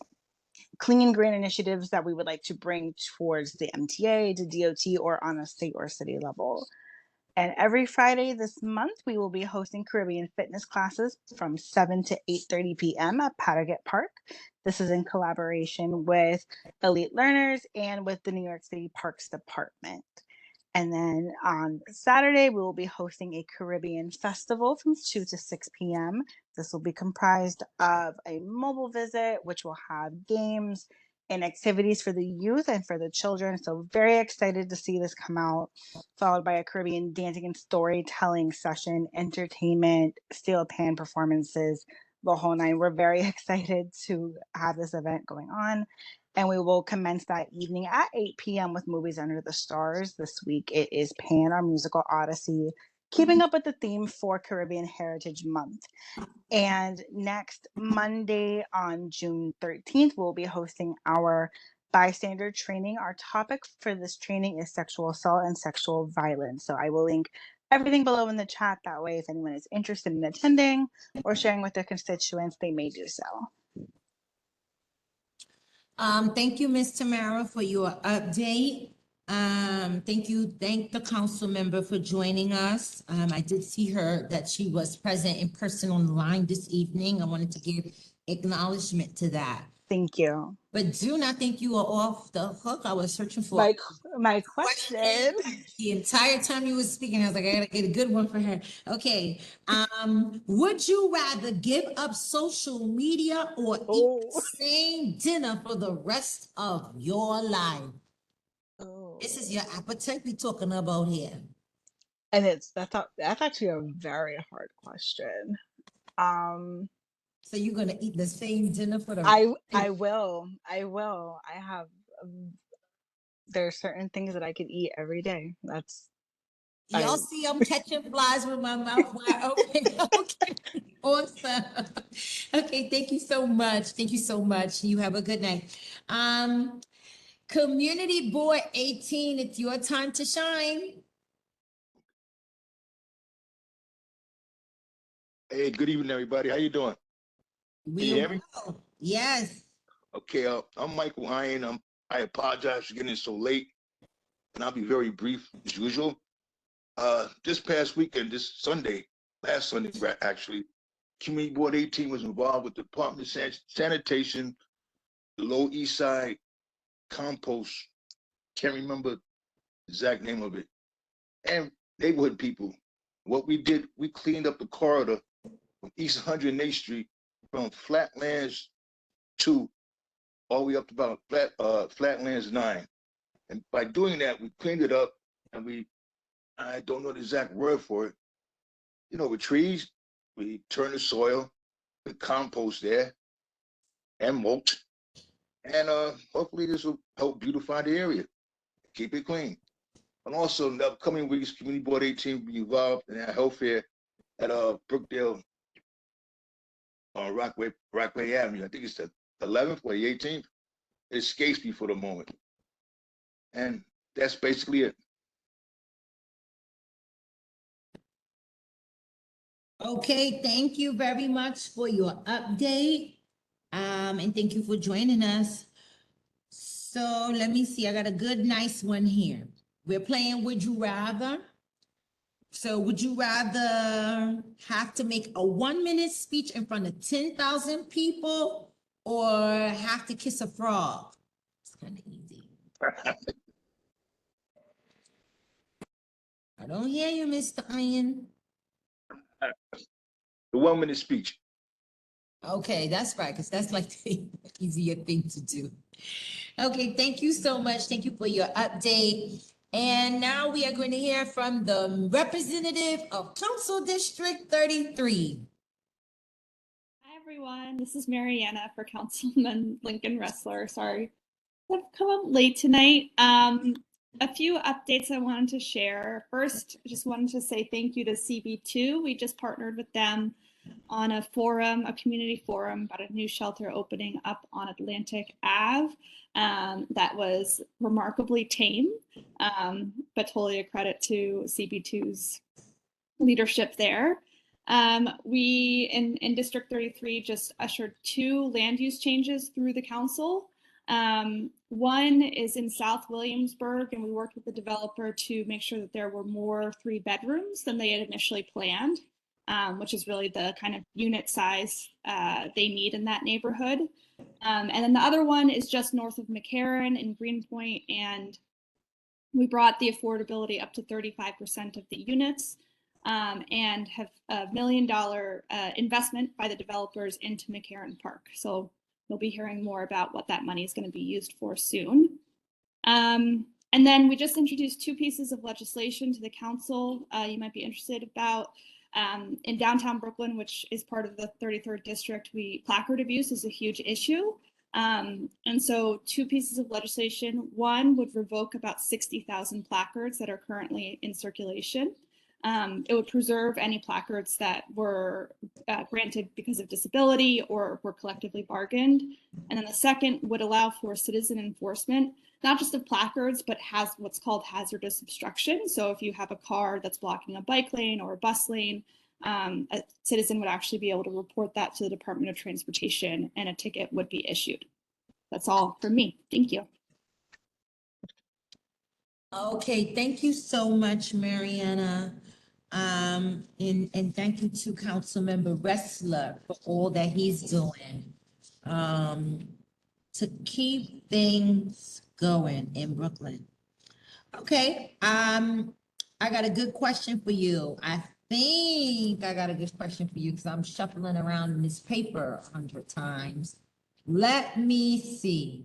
clean green initiatives that we would like to bring towards the MTA, to DOT, or on a state or city level. And every Friday this month, we will be hosting Caribbean fitness classes from 7 to 8:30 p.m. at Paddock Park. This is in collaboration with Elite Learners and with the New York City Parks Department. And then on Saturday, we will be hosting a Caribbean festival from 2 to 6 p.m. This will be comprised of a mobile visit, which will have games and activities for the youth and for the children. So very excited to see this come out, followed by a Caribbean dancing and storytelling session, entertainment, steel pan performances, the whole 9. We're very excited to have this event going on. And we will commence that evening at 8 p.m. with Movies Under the Stars. This week it is Pan, our musical odyssey, keeping up with the theme for Caribbean Heritage Month. And next Monday on June 13th, we'll be hosting our bystander training. Our topic for this training is sexual assault and sexual violence. So I will link everything below in the chat. That way, if anyone is interested in attending or sharing with their constituents, they may do so. Thank you, Ms. Tamara, for your update. Thank the council member for joining us. I did see her that she was present in person on the line this evening. I wanted to give acknowledgement to that. Thank you. But do not think you are off the hook. I was searching for my question. The entire time you were speaking, I was like, I gotta get a good one for her. Okay. Would you rather give up social media or eat the same dinner for the rest of your life? This is your appetite we're talking about here. And that's actually a very hard question. So you're gonna eat the same dinner for the I will. I have there are certain things that I could eat every day. Y'all see I'm catching flies with my mouth wide open. Okay. Awesome. Okay, thank you so much. Thank you so much. You have a good night. Community Board 18, it's your time to shine. Hey, good evening, everybody. How you doing? Can you hear me? Will. Yes. Okay, I'm Michael Iron. I apologize for getting in so late, and I'll be very brief as usual. This past weekend, last Sunday, actually, Community Board 18 was involved with the Department of Sanitation, the Lower East Side compost. Can't remember the exact name of it. And neighborhood people. What we did, we cleaned up the corridor from East 108th Street from Flatlands 2 all the way up to about Flatlands 9. And by doing that, we cleaned it up and I don't know the exact word for it. You know, with trees, we turn the soil, put compost there and mulch. And hopefully this will help beautify the area, keep it clean. And also in the upcoming weeks, Community Board 18 will be involved in our health fair at Brookdale on Rockaway Avenue. I think it's the 11th or the 18th. It escapes me for the moment. And that's basically it. Okay, thank you very much for your update. And thank you for joining us. So let me see, I got a good, nice one here. We're playing Would You Rather. So would you rather have to make a 1-minute speech in front of 10,000 people or have to kiss a frog? It's kind of easy. I don't hear you, Mr. Iron. The 1-minute speech. Okay, that's right, because that's like the easier thing to do. Okay, thank you so much. Thank you for your update. And now we are going to hear from the representative of Council District 33. Hi, everyone. This is Mariana for Councilman Lincoln Ressler. Sorry, I've come up late tonight. A few updates I wanted to share. First, I just wanted to say thank you to CB2. We just partnered with them on a forum, a community forum about a new shelter opening up on Atlantic Ave. That was remarkably tame, but totally a credit to CB2's leadership there. We in District 33 just ushered 2 land use changes through the council. One is in South Williamsburg, and we worked with the developer to make sure that there were more 3 bedrooms than they had initially planned, which is really the kind of unit size they need in that neighborhood. And then the other one is just north of McCarran in Greenpoint, and we brought the affordability up to 35% of the units, and have $1 million investment by the developers into McCarran Park. So you'll be hearing more about what that money is going to be used for soon. And then we just introduced 2 pieces of legislation to the council you might be interested about. In downtown Brooklyn, which is part of the 33rd district, placard abuse is a huge issue. And so 2 pieces of legislation. One would revoke about 60,000 placards that are currently in circulation. It would preserve any placards that were granted because of disability or were collectively bargained. And then the second would allow for citizen enforcement, not just of placards, but has what's called hazardous obstruction. So if you have a car that's blocking a bike lane or a bus lane, a citizen would actually be able to report that to the Department of Transportation and a ticket would be issued. That's all from me. Thank you. Okay, thank you so much, Mariana. And thank you to Councilmember Ressler for all that he's doing to keep things going in Brooklyn. Okay, I got a good question for you. I think I got a good question for you because I'm shuffling around in this paper 100 times. Let me see.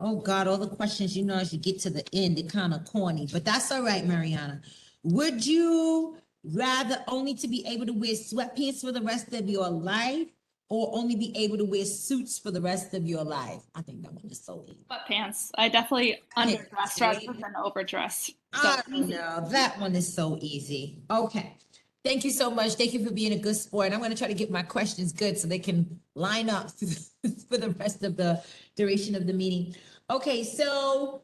Oh God, all the questions, you know, as you get to the end, they're kind of corny, but that's all right, Mariana. Would you rather only to be able to wear sweatpants for the rest of your life or only be able to wear suits for the rest of your life? I think that one is so easy. Sweatpants. I definitely underdress rather than overdress. So I don't know. That one is so easy. Okay. Thank you so much. Thank you for being a good sport. I'm going to try to get my questions good so they can line up for the rest of the duration of the meeting. Okay, so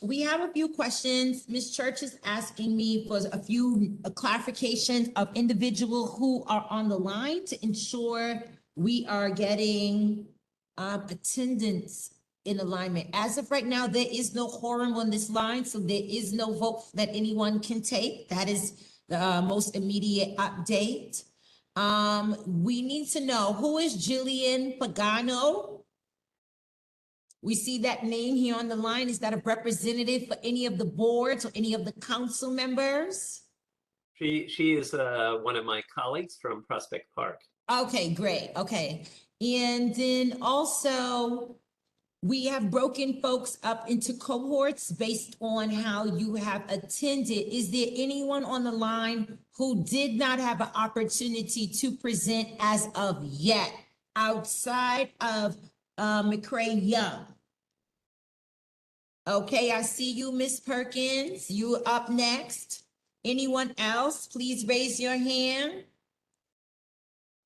we have a few questions. Ms. Church is asking me for a few clarifications of individuals who are on the line to ensure we are getting attendance in alignment. As of right now, there is no quorum on this line, so there is no vote that anyone can take. That is the most immediate update. We need to know, who is Jillian Pagano? We see that name here on the line. Is that a representative for any of the boards or any of the council members? She is one of my colleagues from Prospect Park. Okay, great. Okay. And then also, we have broken folks up into cohorts based on how you have attended. Is there anyone on the line who did not have an opportunity to present as of yet outside of McCray Young? Okay, I see you, Ms. Perkins. You up next. Anyone else? Please raise your hand.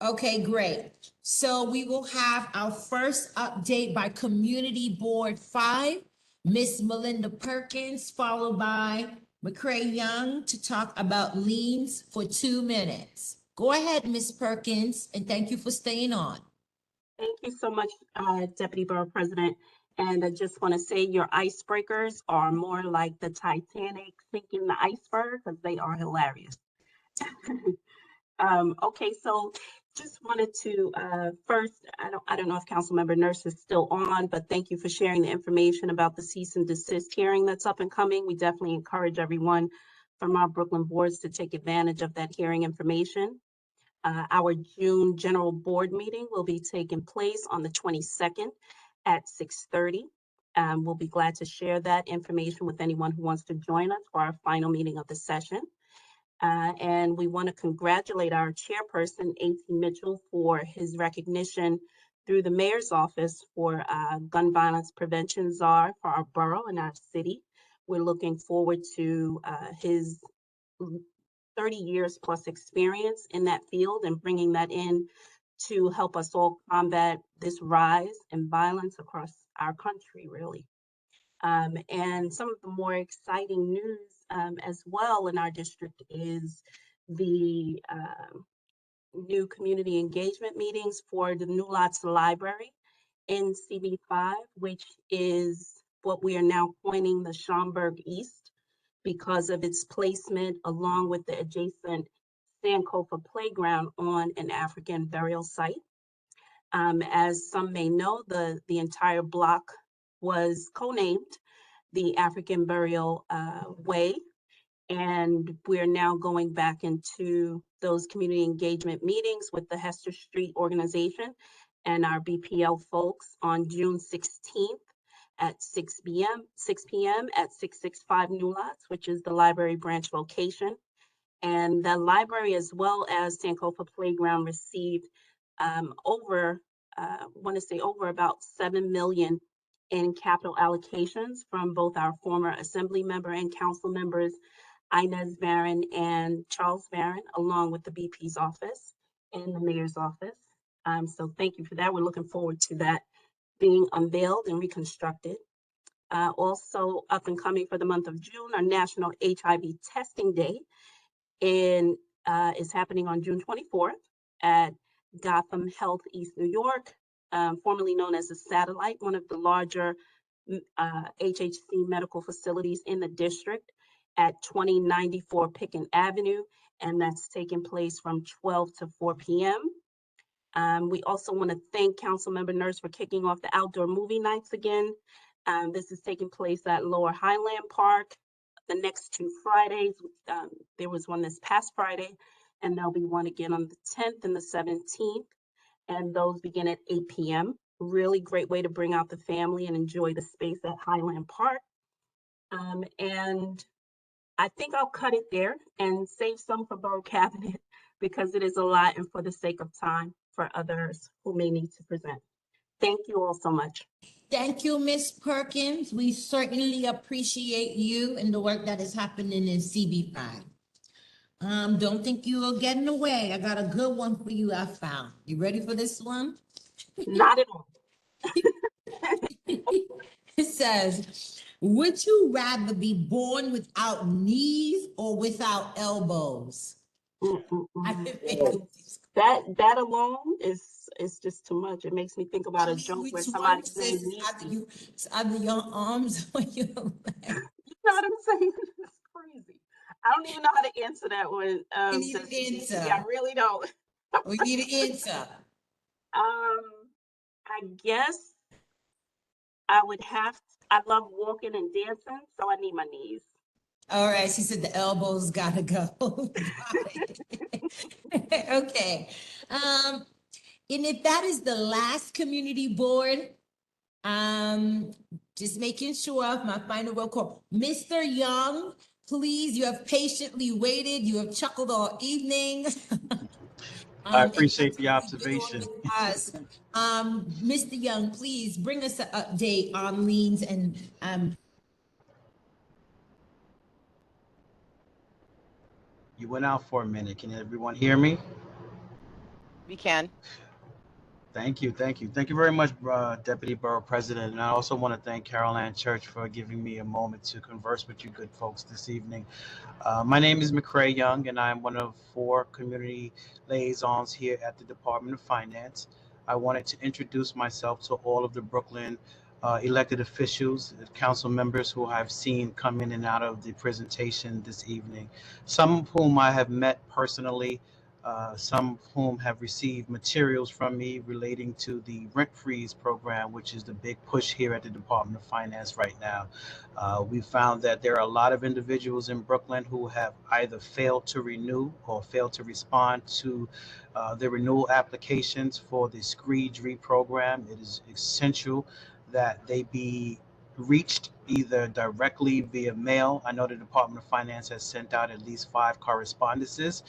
Okay, great. So we will have our first update by Community Board 5, Miss Melinda Perkins, followed by McCray Young to talk about liens for 2 minutes. Go ahead, Miss Perkins, and thank you for staying on. Thank you so much, Deputy Borough President. And I just want to say your icebreakers are more like the Titanic sinking the iceberg, because they are hilarious. Okay, so just wanted to first, I don't know if Councilmember Nurse is still on, but thank you for sharing the information about the cease and desist hearing that's up and coming. We definitely encourage everyone from our Brooklyn boards to take advantage of that hearing information. Our June General Board meeting will be taking place on the 22nd at 6:30. We'll be glad to share that information with anyone who wants to join us for our final meeting of the session. And we want to congratulate our chairperson, A.T. Mitchell, for his recognition through the mayor's office for gun violence prevention czar for our borough and our city. We're looking forward to his 30 years plus experience in that field and bringing that in to help us all combat this rise in violence across our country, really. And some of the more exciting news as well in our district is the new community engagement meetings for the New Lots Library in CB5, which is what we are now coining the Schaumburg East because of its placement along with the adjacent Sankofa Playground on an African burial site. As some may know, the entire block was co-named the African Burial Way, and we're now going back into those community engagement meetings with the Hester Street organization and our BPL folks on June 16th at 6 p.m. at 665 New Lots, which is the library branch location. And the library, as well as Sankofa Playground, received over about 7 million in capital allocations from both our former assembly member and council members, Inez Barron and Charles Barron, along with the BP's office and the mayor's office. So thank you for that. We're looking forward to that being unveiled and reconstructed. Also up and coming for the month of June, our National HIV Testing Day is happening on June 24th at Gotham Health East New York, formerly known as the Satellite, one of the larger HHC medical facilities in the district at 2094 Pickens Avenue, and that's taking place from 12 to 4 p.m. We also want to thank Councilmember Nurse for kicking off the outdoor movie nights again. This is taking place at Lower Highland Park the next 2 Fridays. There was one this past Friday, and there'll be one again on the 10th and the 17th, and those begin at 8 p.m. Really great way to bring out the family and enjoy the space at Highland Park. And I think I'll cut it there and save some for Borough Cabinet because it is a lot and for the sake of time for others who may need to present. Thank you all so much. Thank you, Ms. Perkins. We certainly appreciate you and the work that is happening in CB5. Don't think you are getting away. I got a good one for you I found. You ready for this one? Not at all. It says, would you rather be born without knees or without elbows? That alone is just too much. It makes me think about a joke where somebody's saying It's either your arms or your legs. You know what I'm saying? It's crazy. I don't even know how to answer that one. We need an answer. Yeah, I really don't. We need an answer. I guess I would I love walking and dancing, so I need my knees. All right, she said the elbows gotta go. Got it. Okay. And if that is the last community board, just making sure of my final roll call. Mr. Young, please, you have patiently waited. You have chuckled all evening. I appreciate the observation. Mr. Young, please bring us an update on liens and You went out for a minute. Can everyone hear me? We can. Thank you. Thank you very much, Deputy Borough President. And I also want to thank Carol Ann Church for giving me a moment to converse with you good folks this evening. My name is McCray Young, and I'm one of 4 community liaisons here at the Department of Finance. I wanted to introduce myself to all of the Brooklyn elected officials, council members who I've seen come in and out of the presentation this evening, some of whom I have met personally, some of whom have received materials from me relating to the rent freeze program, which is the big push here at the Department of Finance right now. We found that there are a lot of individuals in Brooklyn who have either failed to renew or failed to respond to the renewal applications for the Screech program. It is essential that they be reached either directly via mail. I know the Department of Finance has sent out at least 5 correspondences.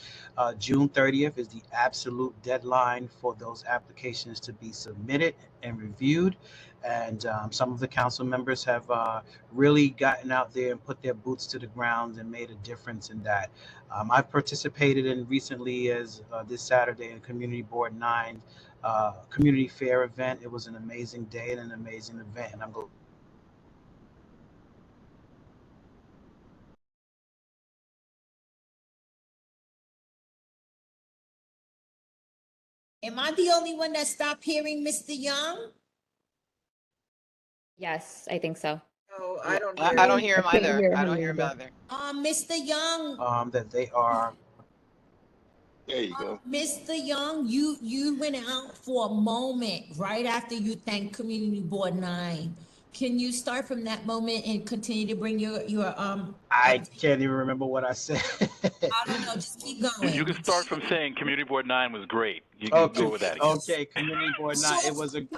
June 30th is the absolute deadline for those applications to be submitted and reviewed. And some of the council members have really gotten out there and put their boots to the ground and made a difference in that. I've participated in recently as this Saturday in Community Board 9 community fair event. It was an amazing day and an amazing event, and I'm glad. am I the only one that stopped hearing Mr. Young? Yes, I think so. Oh, I don't hear I don't hear him I can't either. hear I him don't hear him either. either. Mr. Young. That they are. There you go. Mr. Young, you went out for a moment right after you thanked Community Board 9. Can you start from that moment and continue to bring your I can't even remember what I said. I don't know, just keep going. You can start from saying Community Board 9 was great. You can Okay, go with that again. okay, Community Board 9. It wasn't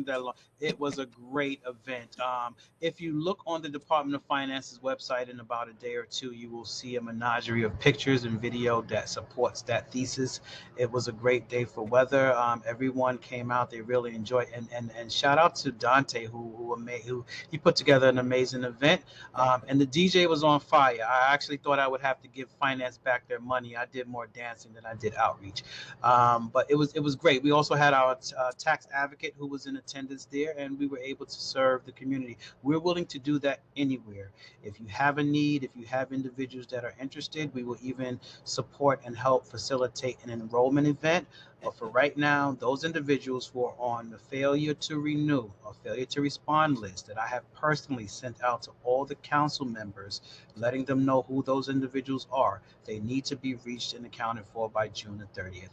that long. It was a great event. If you look on the Department of Finance's website in about a day or two, you will see a menagerie of pictures and video that supports that thesis. It was a great day for weather. Everyone came out, they really enjoyed, and shout out to Dante who he put together an amazing event. And the DJ was on fire. I actually thought I would have to give finance back their money. I did more dancing than I did outreach. But it was great. We also had our tax advocate who was in attendance there, and we were able to serve the community. We're willing to do that anywhere. If you have a need, if you have individuals that are interested, we will even support and help facilitate an enrollment event. But for right now, those individuals who are on the failure to renew or failure to respond list that I have personally sent out to all the council members, letting them know who those individuals are, they need to be reached and accounted for by June the 30th.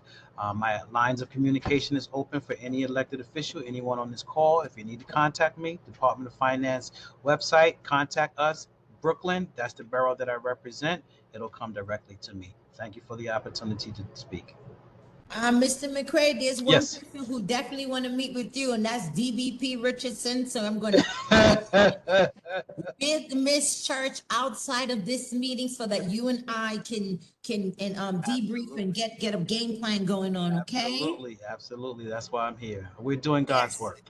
My lines of communication is open for any elected official, anyone on this call. If you need to contact me, Department of Finance website, contact us. Brooklyn, that's the borough that I represent. It'll come directly to me. Thank you for the opportunity to speak. Mr. McCray, there's one Yes. person who definitely want to meet with you, and that's DBP Richardson. So I'm going to with Miss Church outside of this meeting so that you and I can debrief and get a game plan going on, okay? Absolutely, absolutely. That's why I'm here. We're doing God's work.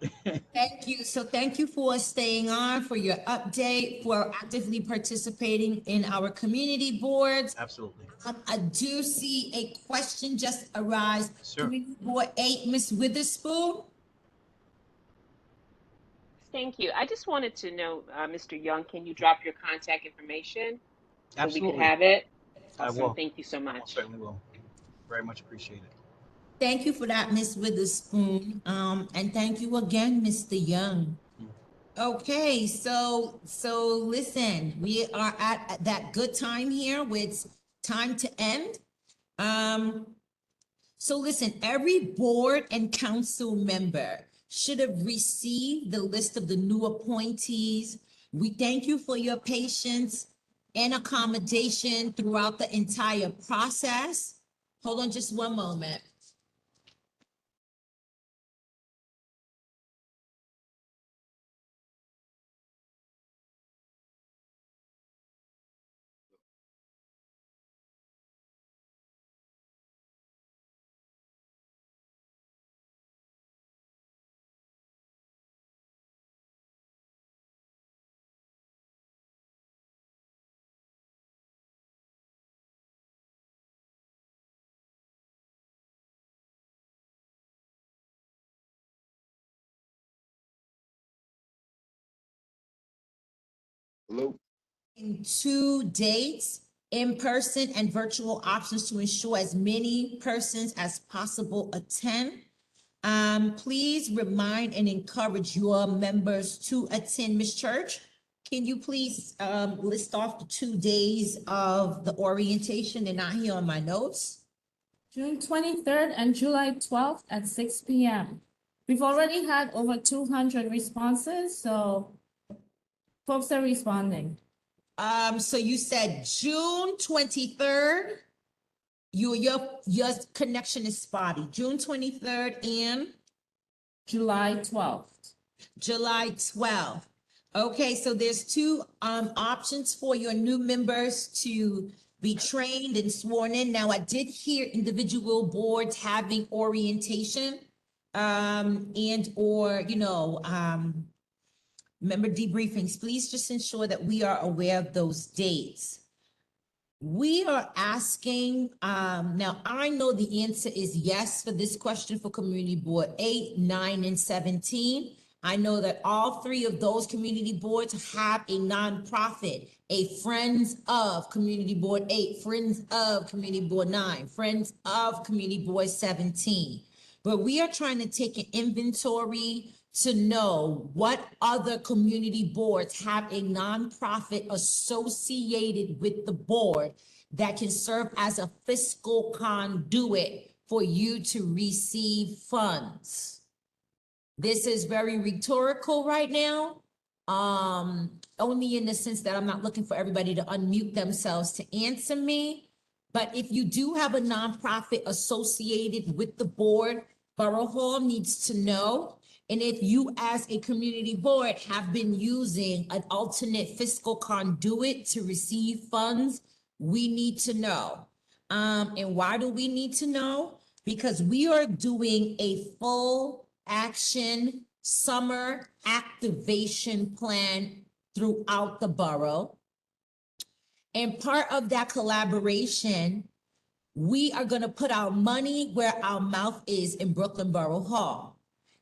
Thank you. So thank you for staying on, for your update, for actively participating in our community boards. Absolutely. I do see a question just arise. Sure. Community Board 8, Ms. Witherspoon. Thank you. I just wanted to know, Mr. Young, can you drop your contact information so we could Absolutely. have it? I Awesome. will. Thank you so I much. certainly will. Very much appreciate it. Thank you for that, Ms. Witherspoon. And thank you again, Mr. Young. Okay, so listen, we are at that good time here where it's time to end. So listen, every board and council member should have received the list of the new appointees. We thank you for your patience and accommodation throughout the entire process. Hold on just one moment. Hello? In 2 dates, in-person and virtual options to ensure as many persons as possible attend. Please remind and encourage your members to attend. Ms. Church, can you please list off the 2 days of the orientation? They're not here on my notes. June 23rd and July 12th at 6 p.m. We've already had over 200 responses, so folks are responding. So you said June 23rd. Your connection is spotty. June 23rd and July 12th. July 12th. Okay, so there's 2 options for your new members to be trained and sworn in. Now, I did hear individual boards having orientation and or, member debriefings. Please just ensure that we are aware of those dates. We are asking, now I know the answer is yes for this question for Community Board 8, 9, and 17. I know that all 3 of those community boards have a nonprofit, a Friends of Community Board 8, Friends of Community Board 9, Friends of Community Board 17. But we are trying to take an inventory to know what other community boards have a nonprofit associated with the board that can serve as a fiscal conduit for you to receive funds. This is very rhetorical right now, only in the sense that I'm not looking for everybody to unmute themselves to answer me. But if you do have a nonprofit associated with the board, Borough Hall needs to know. And if you as a community board have been using an alternate fiscal conduit to receive funds, we need to know. And why do we need to know? Because we are doing a full action summer activation plan throughout the borough. And part of that collaboration, we are going to put our money where our mouth is in Brooklyn Borough Hall.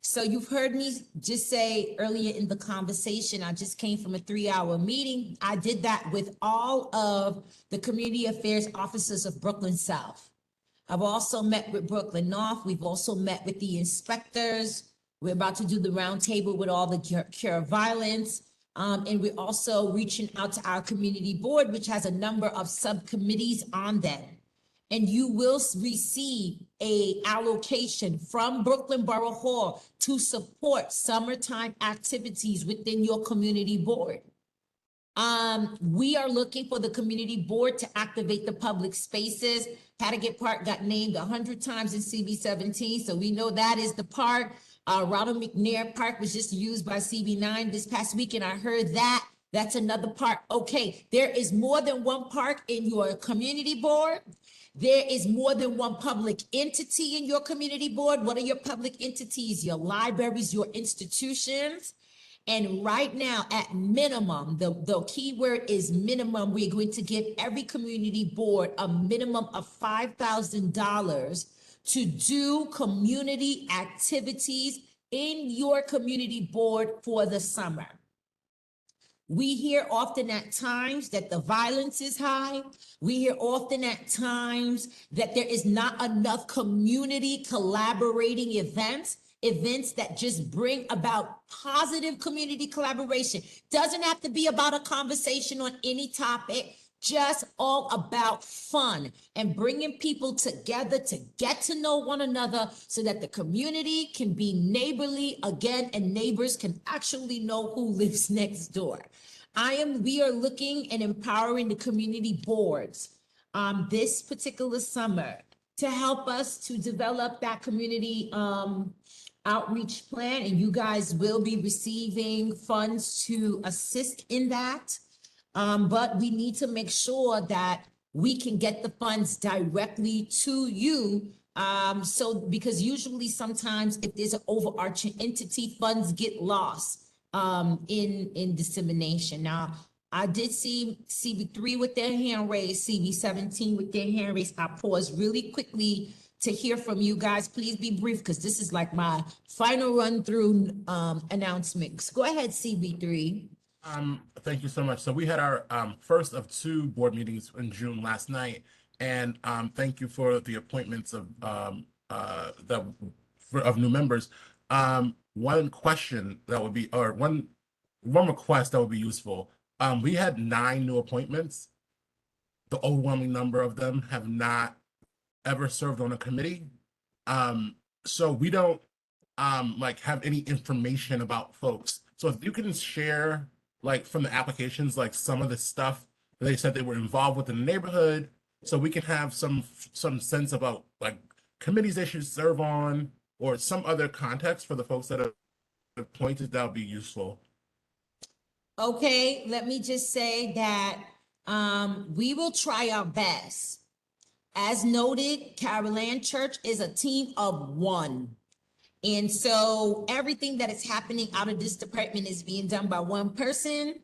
So you've heard me just say earlier in the conversation, I just came from a 3-hour meeting. I did that with all of the community affairs officers of Brooklyn South. I've also met with Brooklyn North. We've also met with the inspectors. We're about to do the roundtable with all the cure of violence. And we're also reaching out to our community board, which has a number of subcommittees on them. And you will receive a allocation from Brooklyn Borough Hall to support summertime activities within your community board. We are looking for the community board to activate the public spaces. Padgett Park got named 100 times in CB17, so we know that is the park. Ronald McNair Park was just used by CB9 this past week, and I heard that That's another part. Okay, there is more than one park in your community board. There is more than one public entity in your community board. What are your public entities? Your libraries, your institutions. And right now, at minimum, the key word is minimum. We're going to give every community board a minimum of $5,000 to do community activities in your community board for the summer. We hear often at times that the violence is high. We hear often at times that there is not enough community collaborating events that just bring about positive community collaboration. Doesn't have to be about a conversation on any topic, just all about fun and bringing people together to get to know one another so that the community can be neighborly again and neighbors can actually know who lives next door. We are looking and empowering the community boards this particular summer to help us to develop that community outreach plan, and you guys will be receiving funds to assist in that. But we need to make sure that we can get the funds directly to you. Because usually sometimes if there's an overarching entity, funds get lost in dissemination. Now, I did see CB3 with their hand raised, CB17 with their hand raised. I paused really quickly to hear from you guys. Please be brief because this is like my final run through announcements. Go ahead, CB3. Thank you so much. So we had our first of 2 board meetings in June last night, and thank you for the appointments of new members. One question that would be, or one request that would be useful. We had 9 new appointments. The overwhelming number of them have not ever served on a committee. So we don't have any information about folks. So if you can share from the applications, some of the stuff that they said they were involved with in the neighborhood, so we can have some sense about committees they should serve on, or some other context for the folks that are appointed, that would be useful. Okay, let me just say that we will try our best. As noted, Carol Ann Church is a team of 1. And so everything that is happening out of this department is being done by one person.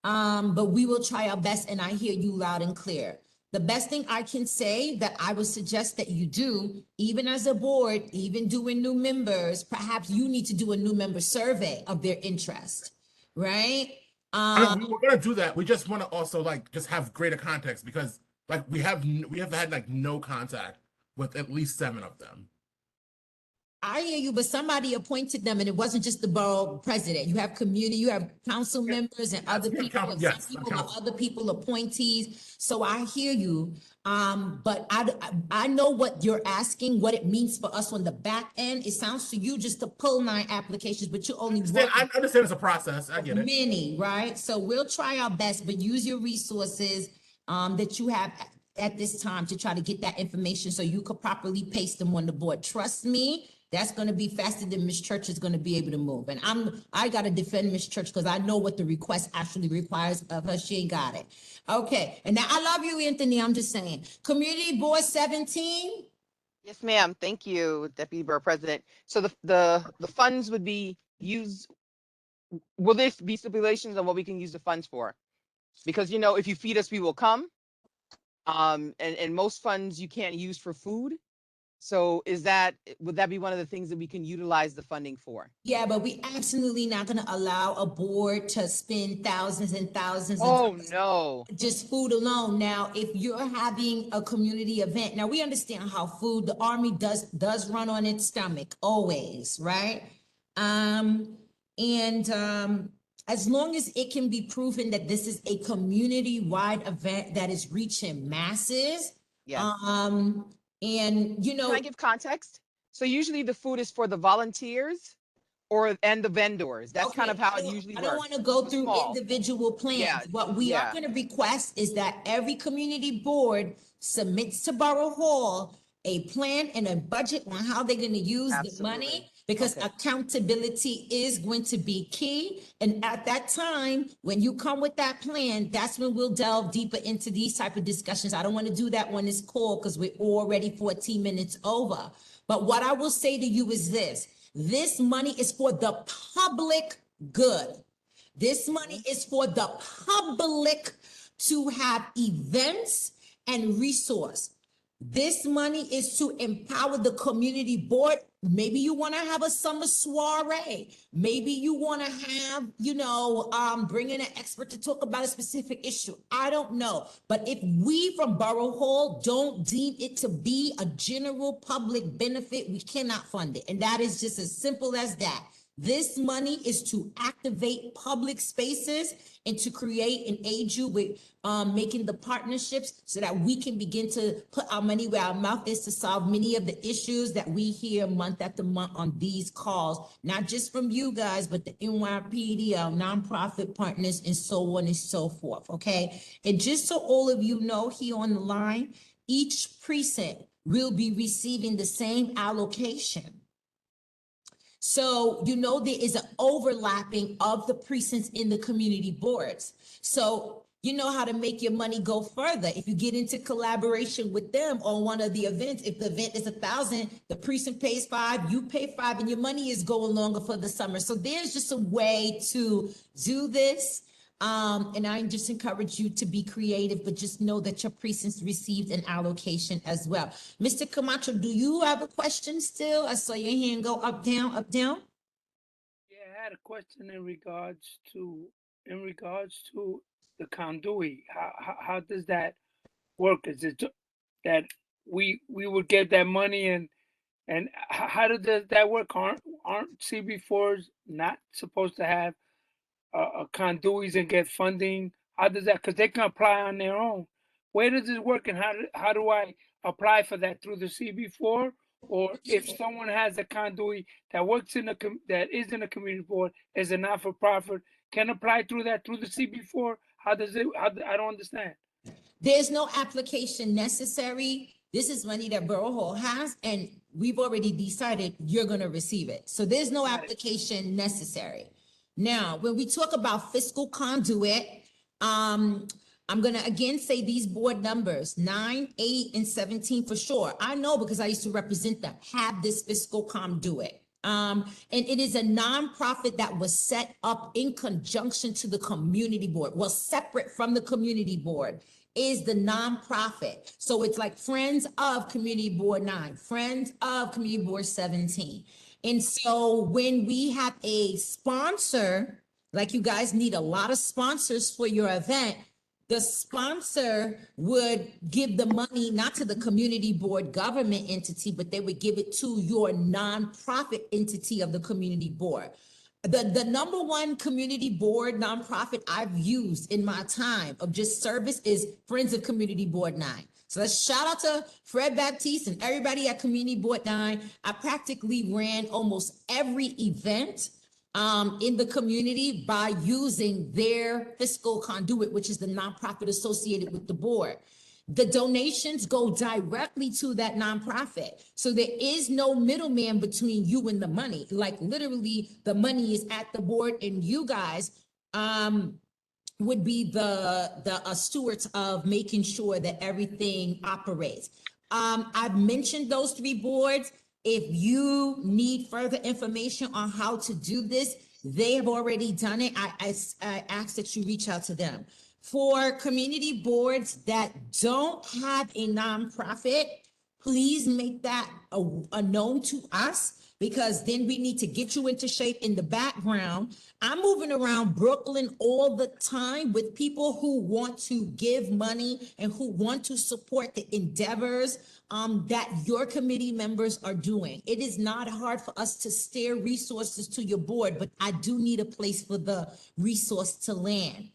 But we will try our best, and I hear you loud and clear. The best thing I can say that I would suggest that you do, even as a board, even doing new members, perhaps you need to do a new member survey of their interest, right? We're gonna do that. We just want to also just have greater context, because we have had no contact with at least 7 of them. I hear you, but somebody appointed them, and it wasn't just the borough president. You have community, you have council members and other people, and some people are other people appointees. So I hear you. But I know what you're asking, what it means for us on the back end. It sounds to you just to pull 9 applications, but you only I understand it's a process. I get it. Many, right? So we'll try our best, but use your resources that you have at this time to try to get that information so you could properly paste them on the board. Trust me, that's going to be faster than Ms. Church is going to be able to move. And I got to defend Ms. Church because I know what the request actually requires of her. She ain't got it. Okay. And now I love you, Anthony. I'm just saying. Community Board 17. Yes, ma'am. Thank you, Deputy Borough President. So the funds would be used. Will there be stipulations on what we can use the funds for? Because, if you feed us, we will come. And most funds you can't use for food. So would that be one of the things that we can utilize the funding for? Yeah, but we absolutely not going to allow a board to spend thousands and thousands. Oh, no. Just food alone. Now, if you're having a community event, now we understand how the Army does run on its stomach always, right? As long as it can be proven that this is a community-wide event that is reaching masses. Yeah. And can I give context? So usually the food is for the volunteers and the vendors. That's kind of how it usually works. I don't want to go through individual plans. Yeah. What we are going to request is that every community board submits to Borough Hall a plan and a budget on how they're going to use the money. because accountability is going to be key. And at that time, when you come with that plan, that's when we'll delve deeper into these type of discussions. I don't want to do that when it's called because we're already 14 minutes over. But what I will say to you is this money is for the public good. This money is for the public to have events and resource. This money is to empower the community board. Maybe you want to have a summer soiree. Maybe you want to have, bring in an expert to talk about a specific issue. I don't know. But if we from Borough Hall don't deem it to be a general public benefit, we cannot fund it. And that is just as simple as that. This money is to activate public spaces and to create and aid you with making the partnerships so that we can begin to put our money where our mouth is to solve many of the issues that we hear month after month on these calls, not just from you guys, but the NYPD, our nonprofit partners, and so on and so forth, okay? And just so all of you know here on the line, each precinct will be receiving the same allocation. So, there is an overlapping of the precincts in the community boards. So, you know how to make your money go further. If you get into collaboration with them on one of the events, if the event is 1,000, the precinct pays 5, you pay 5, and your money is going longer for the summer. So there's just a way to do this. And I just encourage you to be creative, but just know that your precincts received an allocation as well. Mr. Camacho, do you have a question still? I saw your hand go up, down, up, down. Yeah, I had a question in regards to the conduit. How does that work? Is it that we would get that money and how does that work? Aren't CB4s not supposed to have conduits and get funding? How does that? Because they can apply on their own. Where does this work, and how do I apply for that through the CB4? Or if someone has a conduit that works that is in a community board, is a not-for-profit, can apply through the CB4? How does it? I don't understand. There's no application necessary. This is money that Borough Hall has, and we've already decided you're going to receive it. So there's no application necessary. Now, when we talk about fiscal conduit, I'm going to again say these board numbers, 9, 8, and 17 for sure. I know because I used to represent them, have this fiscal conduit. And it is a nonprofit that was set up in conjunction to the community board, well, separate from the community board is the nonprofit. So it's like Friends of Community Board 9, Friends of Community Board 17. And so when we have a sponsor, like you guys need a lot of sponsors for your event, the sponsor would give the money not to the community board government entity, but they would give it to your nonprofit entity of the community board. The number one community board nonprofit I've used in my time of just service is Friends of Community Board 9. So let's shout out to Fred Baptiste and everybody at Community Board 9. I practically ran almost every event in the community by using their fiscal conduit, which is the nonprofit associated with the board. The donations go directly to that nonprofit. So there is no middleman between you and the money. Like literally the money is at the board and you guys would be the stewards of making sure that everything operates. I've mentioned those 3 boards. If you need further information on how to do this, they have already done it. I ask that you reach out to them. For community boards that don't have a nonprofit, please make that a known to us, because then we need to get you into shape in the background. I'm moving around Brooklyn all the time with people who want to give money and who want to support the endeavors that your committee members are doing. It is not hard for us to steer resources to your board, but I do need a place for the resource to land.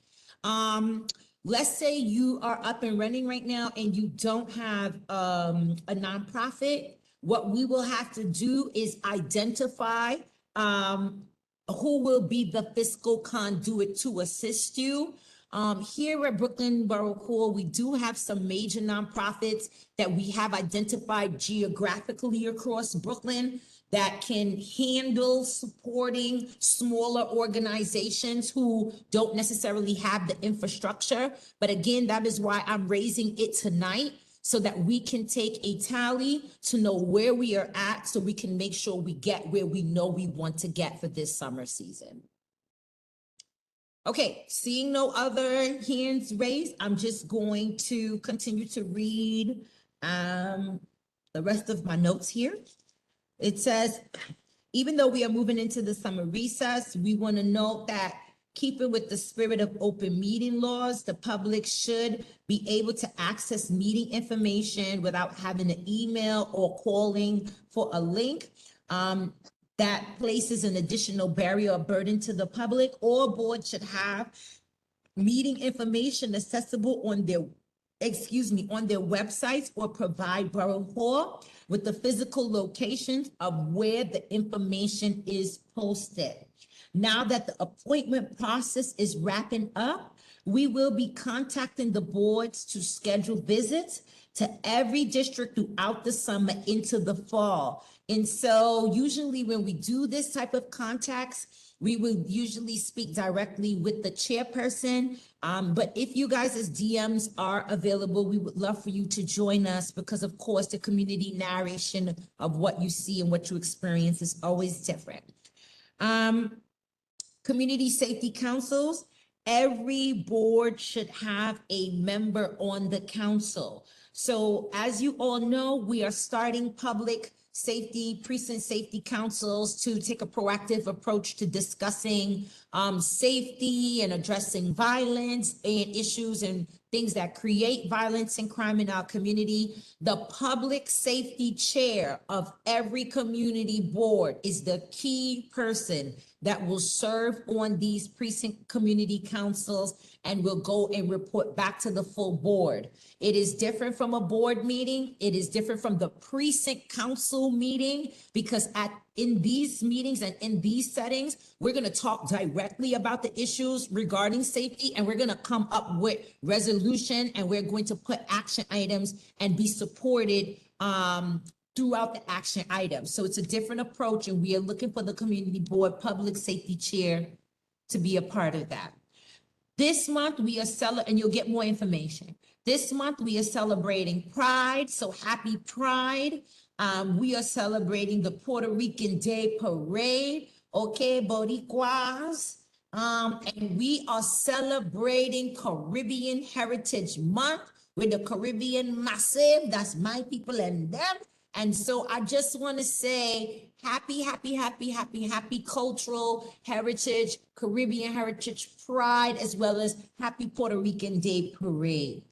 Let's say you are up and running right now and you don't have a nonprofit. What we will have to do is identify who will be the fiscal conduit to assist you. Here at Brooklyn Borough Hall, we do have some major nonprofits that we have identified geographically across Brooklyn. that can handle supporting smaller organizations who don't necessarily have the infrastructure. But again, that is why I'm raising it tonight, so that we can take a tally to know where we are at, so we can make sure we get where we know we want to get for this summer season. Okay, seeing no other hands raised, I'm just going to continue to read the rest of my notes here. It says, even though we are moving into the summer recess, we want to note that keeping with the spirit of open meeting laws, the public should be able to access meeting information without having to email or calling for a link. That places an additional barrier or burden to the public. All boards should have meeting information accessible on their websites, or provide Borough Hall with the physical locations of where the information is posted. Now that the appointment process is wrapping up, we will be contacting the boards to schedule visits to every district throughout the summer into the fall. And so usually when we do this type of contacts, we will usually speak directly with the chairperson. But if you guys as DMs are available, we would love for you to join us, because of course the community narration of what you see and what you experience is always different. Community safety councils, every board should have a member on the council. So as you all know, we are starting public safety, precinct safety councils to take a proactive approach to discussing safety and addressing violence and issues and things that create violence and crime in our community. The public safety chair of every community board is the key person that will serve on these precinct community councils and will go and report back to the full board. It is different from a board meeting. It is different from the precinct council meeting, because in these meetings and in these settings, we're going to talk directly about the issues regarding safety, and we're going to come up with resolution, and we're going to put action items and be supported throughout the action items. So it's a different approach, and we are looking for the community board public safety chair to be a part of that. This month we are and you'll get more information. This month we are celebrating Pride, so happy Pride. We are celebrating the Puerto Rican Day Parade, okay, Boricuas. And we are celebrating Caribbean Heritage Month with the Caribbean Massive. That's my people and them. And so I just want to say happy cultural heritage, Caribbean Heritage Pride, as well as happy Puerto Rican Day Parade.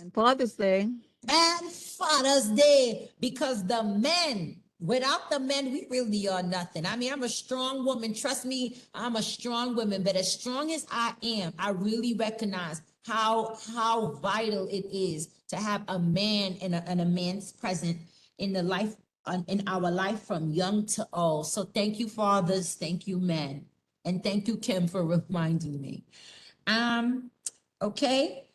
And Father's Day. And Father's Day, because the men, without the men, we really are nothing. I mean, I'm a strong woman. Trust me, I'm a strong woman, but as strong as I am, I really recognize how vital it is to have a man and a man's presence in our life from young to old. So thank you, fathers. Thank you, men. And thank you, Kim, for reminding me. Okay.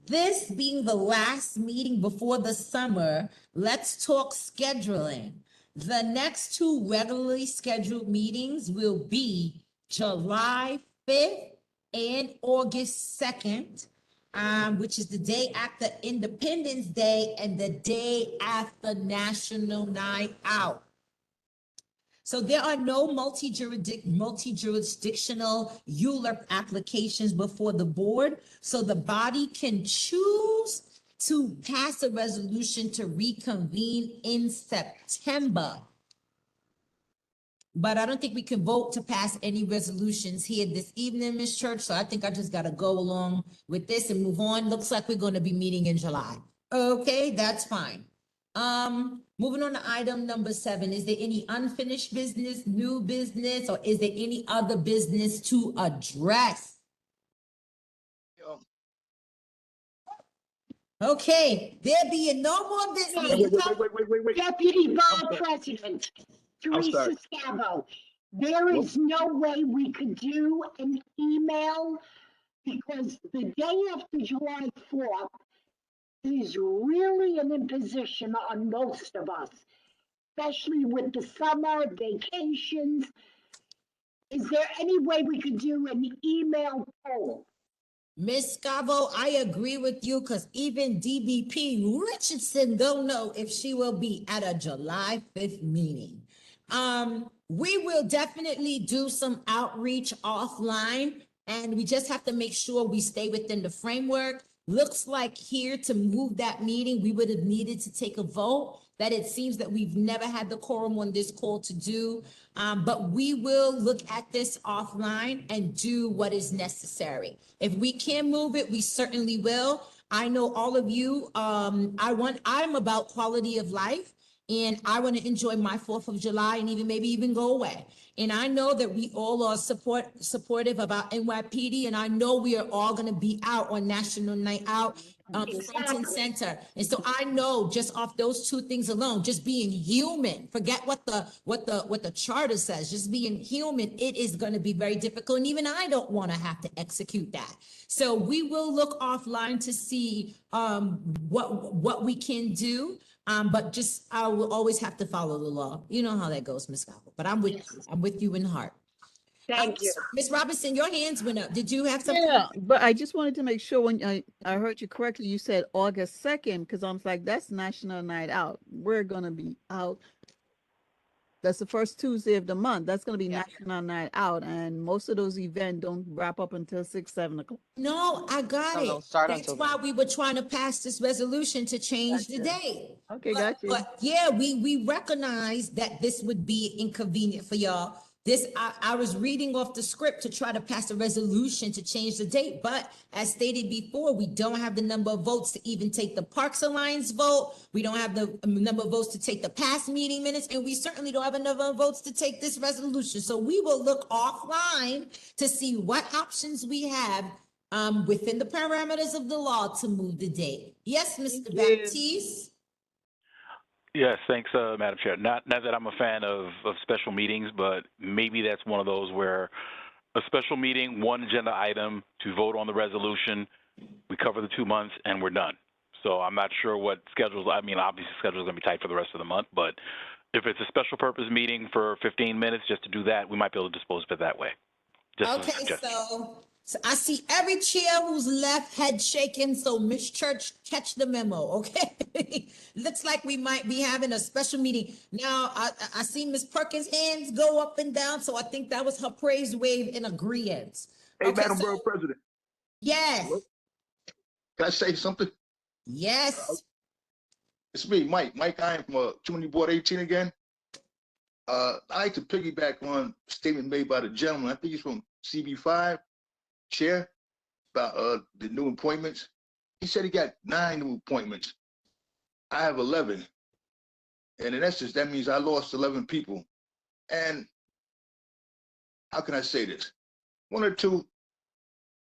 This being the last meeting before the summer, let's talk scheduling. The next two regularly scheduled meetings will be July 5th and August 2nd, which is the day after Independence Day and the day after National Night Out. So there are no multi-jurisdictional ULURP applications before the board. So the body can choose to pass a resolution to reconvene in September. But I don't think we can vote to pass any resolutions here this evening, Ms. Church. So I think I just got to go along with this and move on. Looks like we're going to be meeting in July. Okay, that's fine. Moving on to item number 7. Is there any unfinished business, new business, or is there any other business to address? Okay, there being no more business. Wait. Deputy Borough President, Teresa Scavo, there is no way we could do an email, because the day after July 4th is really an imposition on most of us. especially with the summer vacations. Is there any way we could do an email poll? Ms. Scavo, I agree with you because even DBP Richardson don't know if she will be at a July 5th meeting. We will definitely do some outreach offline, and we just have to make sure we stay within the framework. Looks like here to move that meeting, we would have needed to take a vote that it seems that we've never had the quorum on this call to do. But we will look at this offline and do what is necessary. If we can move it, we certainly will. I know all of you, I'm about quality of life. And I want to enjoy my 4th of July and maybe even go away. And I know that we all are supportive about NYPD, and I know we are all going to be out on National Night Out, front and center. And so I know just off those two things alone, just being human, forget what the charter says, just being human, it is going to be very difficult. And even I don't want to have to execute that. So we will look offline to see what we can do. But just, I will always have to follow the law. You know how that goes, Ms. Scavo, but I'm with you. I'm with you in heart. Thank you. Ms. Robinson, your hands went up. Did you have something? Yeah, but I just wanted to make sure when I heard you correctly, you said August 2nd, because I'm like, that's National Night Out. We're going to be out. That's the first Tuesday of the month. That's going to be National Night Out. And most of those events don't wrap up until 6, 7 o'clock. No, I got it. That's why we were trying to pass this resolution to change the date. Okay, gotcha. But yeah, we recognize that this would be inconvenient for y'all. I was reading off the script to try to pass a resolution to change the date, but as stated before, we don't have the number of votes to even take the Parks Alliance vote. We don't have the number of votes to take the past meeting minutes, and we certainly don't have enough votes to take this resolution. So we will look offline to see what options we have within the parameters of the law to move the date. Yes, Mr. Baptiste? Yes, thanks, Madam Chair. Not that I'm a fan of special meetings, but maybe that's one of those where a special meeting, one agenda item to vote on the resolution, we cover the 2 months and we're done. So I'm not sure what schedules, I mean, obviously schedule's gonna be tight for the rest of the month, but if it's a special purpose meeting for 15 minutes just to do that, we might be able to dispose of it that way. Just as a Okay, suggestion. so I see every chair who's left head shaking, so Miss Church, catch the memo, okay? Looks like we might be having a special meeting. Now, I see Miss Perkins' hands go up and down, so I think that was her praise wave in agreement. Hey, Okay, Madam so- Borough President. Yes, Can I say something? yes. It's me, Mike. Mike, I am from Community Board 18 again. I like to piggyback on a statement made by the gentleman. I think he's from CB5, Chair, about the new appointments. He said he got 9 new appointments. I have 11. And in essence, that means I lost 11 people. And how can I say this? 1 or 2,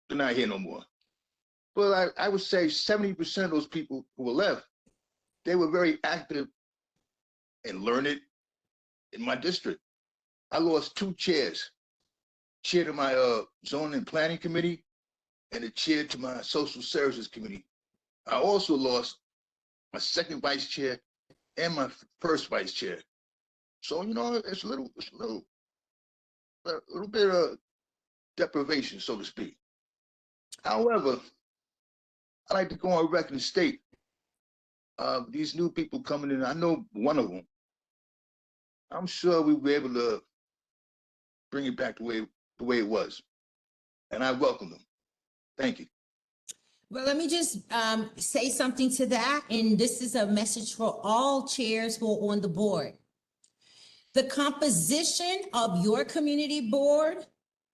they're not here no more. But I would say 70% of those people who were left, they were very active and learned in my district. I lost 2 chairs, chair to my zoning and planning committee and the chair to my social services committee. I also lost my second vice chair and my first vice chair. So, you know, it's a little bit of deprivation, so to speak. However, I like to go on record and state these new people coming in. I know one of them. I'm sure we'll be able to bring it back the way it was, and I welcome them. Thank you. Well, let me just say something to that, and this is a message for all chairs who are on the board. The composition of your community board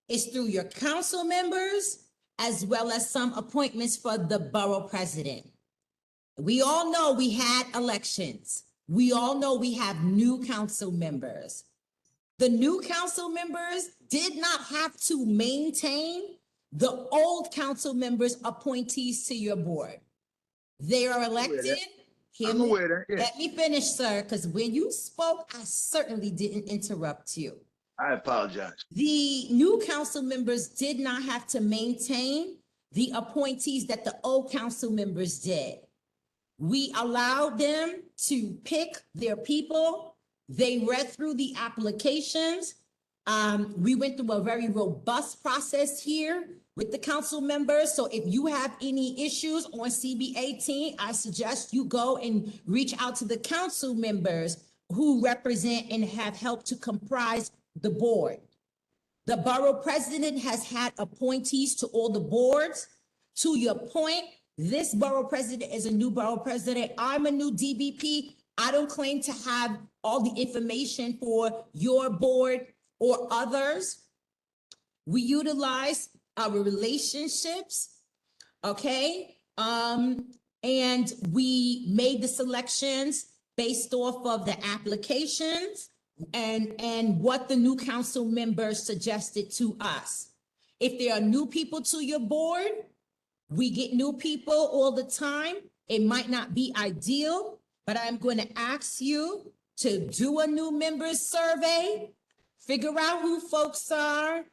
is through your council members, as well as some appointments for the borough president. We all know we had elections. We all know we have new council members. The new council members did not have to maintain the old council members' appointees to your board. They are elected. I'm aware of that, yes. Let me finish, sir, because when you spoke, I certainly didn't interrupt you. I apologize. The new council members did not have to maintain the appointees that the old council members did. We allowed them to pick their people. They read through the applications. We went through a very robust process here with the council members. So if you have any issues on CB 18, I suggest you go and reach out to the council members who represent and have helped to comprise the board. The borough president has had appointees to all the boards. To your point, this borough president is a new borough president. I'm a new DBP. I don't claim to have all the information for your board or others. We utilize our relationships, okay? And we made the selections based off of the applications and what the new council members suggested to us. If there are new people to your board, we get new people all the time. It might not be ideal, but I'm going to ask you to do a new members survey, figure out who folks are.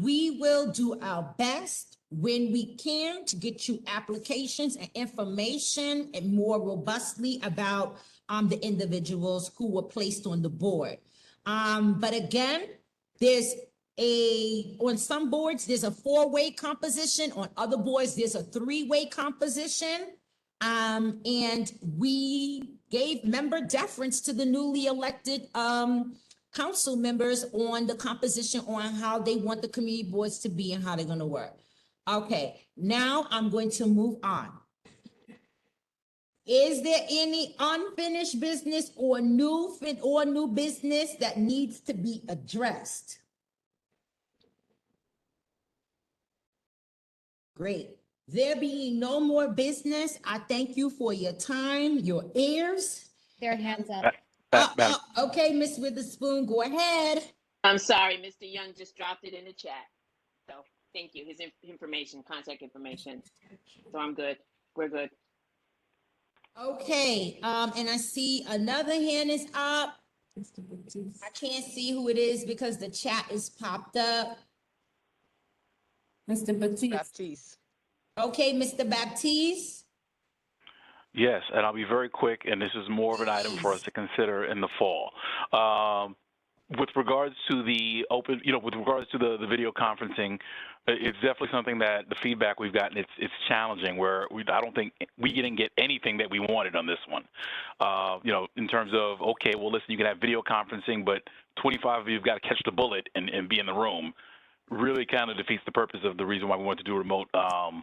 We will do our best when we can to get you applications and information and more robustly about the individuals who were placed on the board. But again, on some boards, there's a 4-way composition. On other boards, there's a 3-way composition. And we gave member deference to the newly elected council members on the composition on how they want the community boards to be and how they're gonna work. Okay, now I'm going to move on. Is there any unfinished business or new business that needs to be addressed? Great. There being no more business, I thank you for your time, your ears. Their hands up. Okay, Ms. Witherspoon, go ahead. I'm sorry, Mr. Young just dropped it in the chat. So thank you. His information, contact information. So I'm good. We're good. Okay, and I see another hand is up. I can't see who it is because the chat is popped up. Mr. Baptiste. Okay, Mr. Baptiste. Yes, and I'll be very quick, and this is more of an item for us to consider in the fall. With regards to the the video conferencing, it's definitely something that the feedback we've gotten, it's challenging where I don't think we didn't get anything that we wanted on this one. In terms of, okay, well, listen, you can have video conferencing, but 25 of you have got to catch the bullet and be in the room. Really kind of defeats the purpose of the reason why we want to do remote, have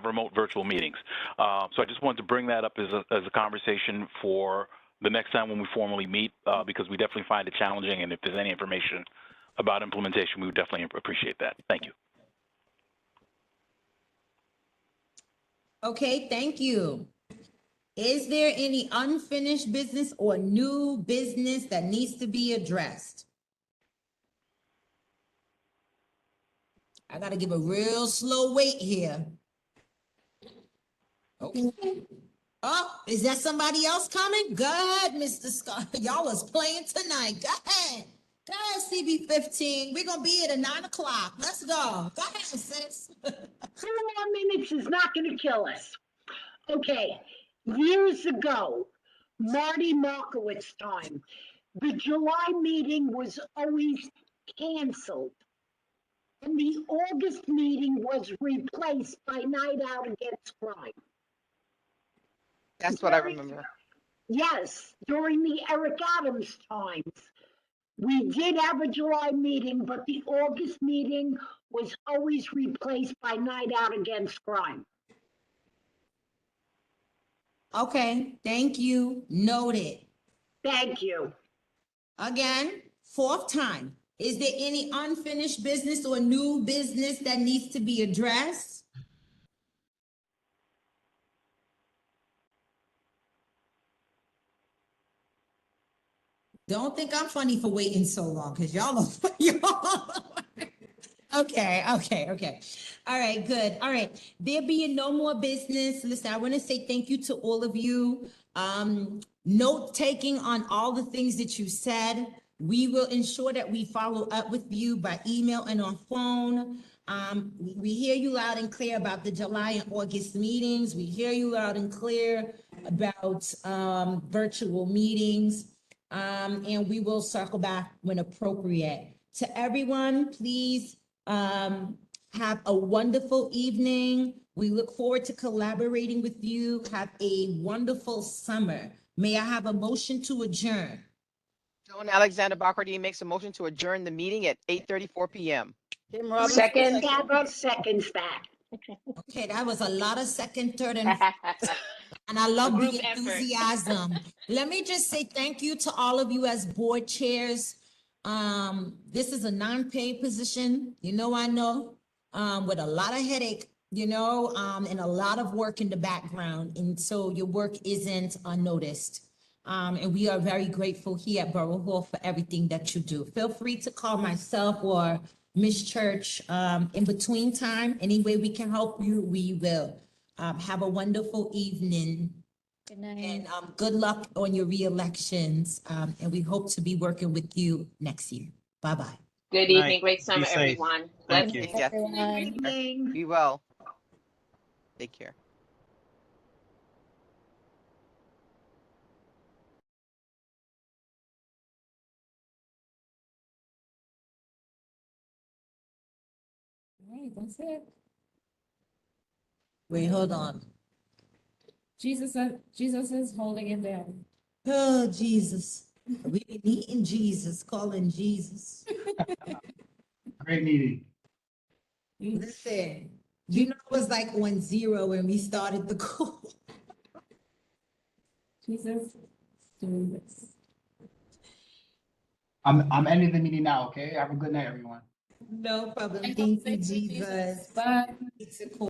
remote virtual meetings. So I just wanted to bring that up as a conversation for the next time when we formally meet, because we definitely find it challenging. And if there's any information about implementation, we would definitely appreciate that. Thank you. Okay, thank you. Is there any unfinished business or new business that needs to be addressed? I gotta give a real slow wait here. Okay. Oh, is that somebody else coming? Go ahead, Mr. Scott. Y'all is playing tonight. Go ahead. Go ahead, CB15. We're gonna be here at 9 o'clock. Let's go. Go ahead, sis. 4 more minutes is not gonna kill us. Okay, years ago, Marty Markowitz time, the July meeting was always canceled. And the August meeting was replaced by Night Out Against Crime. That's what I remember. Yes, during the Eric Adams times. We did have a July meeting, but the August meeting was always replaced by Night Out Against Crime. Okay, thank you. Noted. Thank you. Again, 4th time. Is there any unfinished business or new business that needs to be addressed? Don't think I'm funny for waiting so long, because y'all Okay. All right, good. All right. There being no more business, listen, I want to say thank you to all of you. Note taking on all the things that you said. We will ensure that we follow up with you by email and on phone. We hear you loud and clear about the July and August meetings. We hear you loud and clear about virtual meetings. And we will circle back when appropriate. To everyone, please have a wonderful evening. We look forward to collaborating with you. Have a wonderful summer. May I have a motion to adjourn? Joan Alexander Bacardi makes a motion to adjourn the meeting at 8:34 p.m. Second. Gabba seconds that. Okay, that was a lot of second, third, and I love group the effort. enthusiasm. Let me just say thank you to all of you as board chairs. This is a non-paid position, I know, with a lot of headache, and a lot of work in the background. And so your work isn't unnoticed. And we are very grateful here at Borough Hall for everything that you do. Feel free to call myself or Miss Church in between time. Any way we can help you, we will. Have a wonderful evening. Good night. And good luck on your re-elections. And we hope to be working with you next year. Bye-bye. Good Good night. evening. Great Be summer, safe. everyone. Thank Blessings. you. Everyone. Be well. Take care. Hey, that's it. Wait, hold on. Jesus is holding it down. Oh, Jesus. We've been eating Jesus, calling Jesus. Great meeting. Listen, it was like on zero when we started the call. Jesus is doing this. I'm ending the meeting now, okay? Have a good night, everyone. No problem. Thank you, Jesus. Bye. It's a call.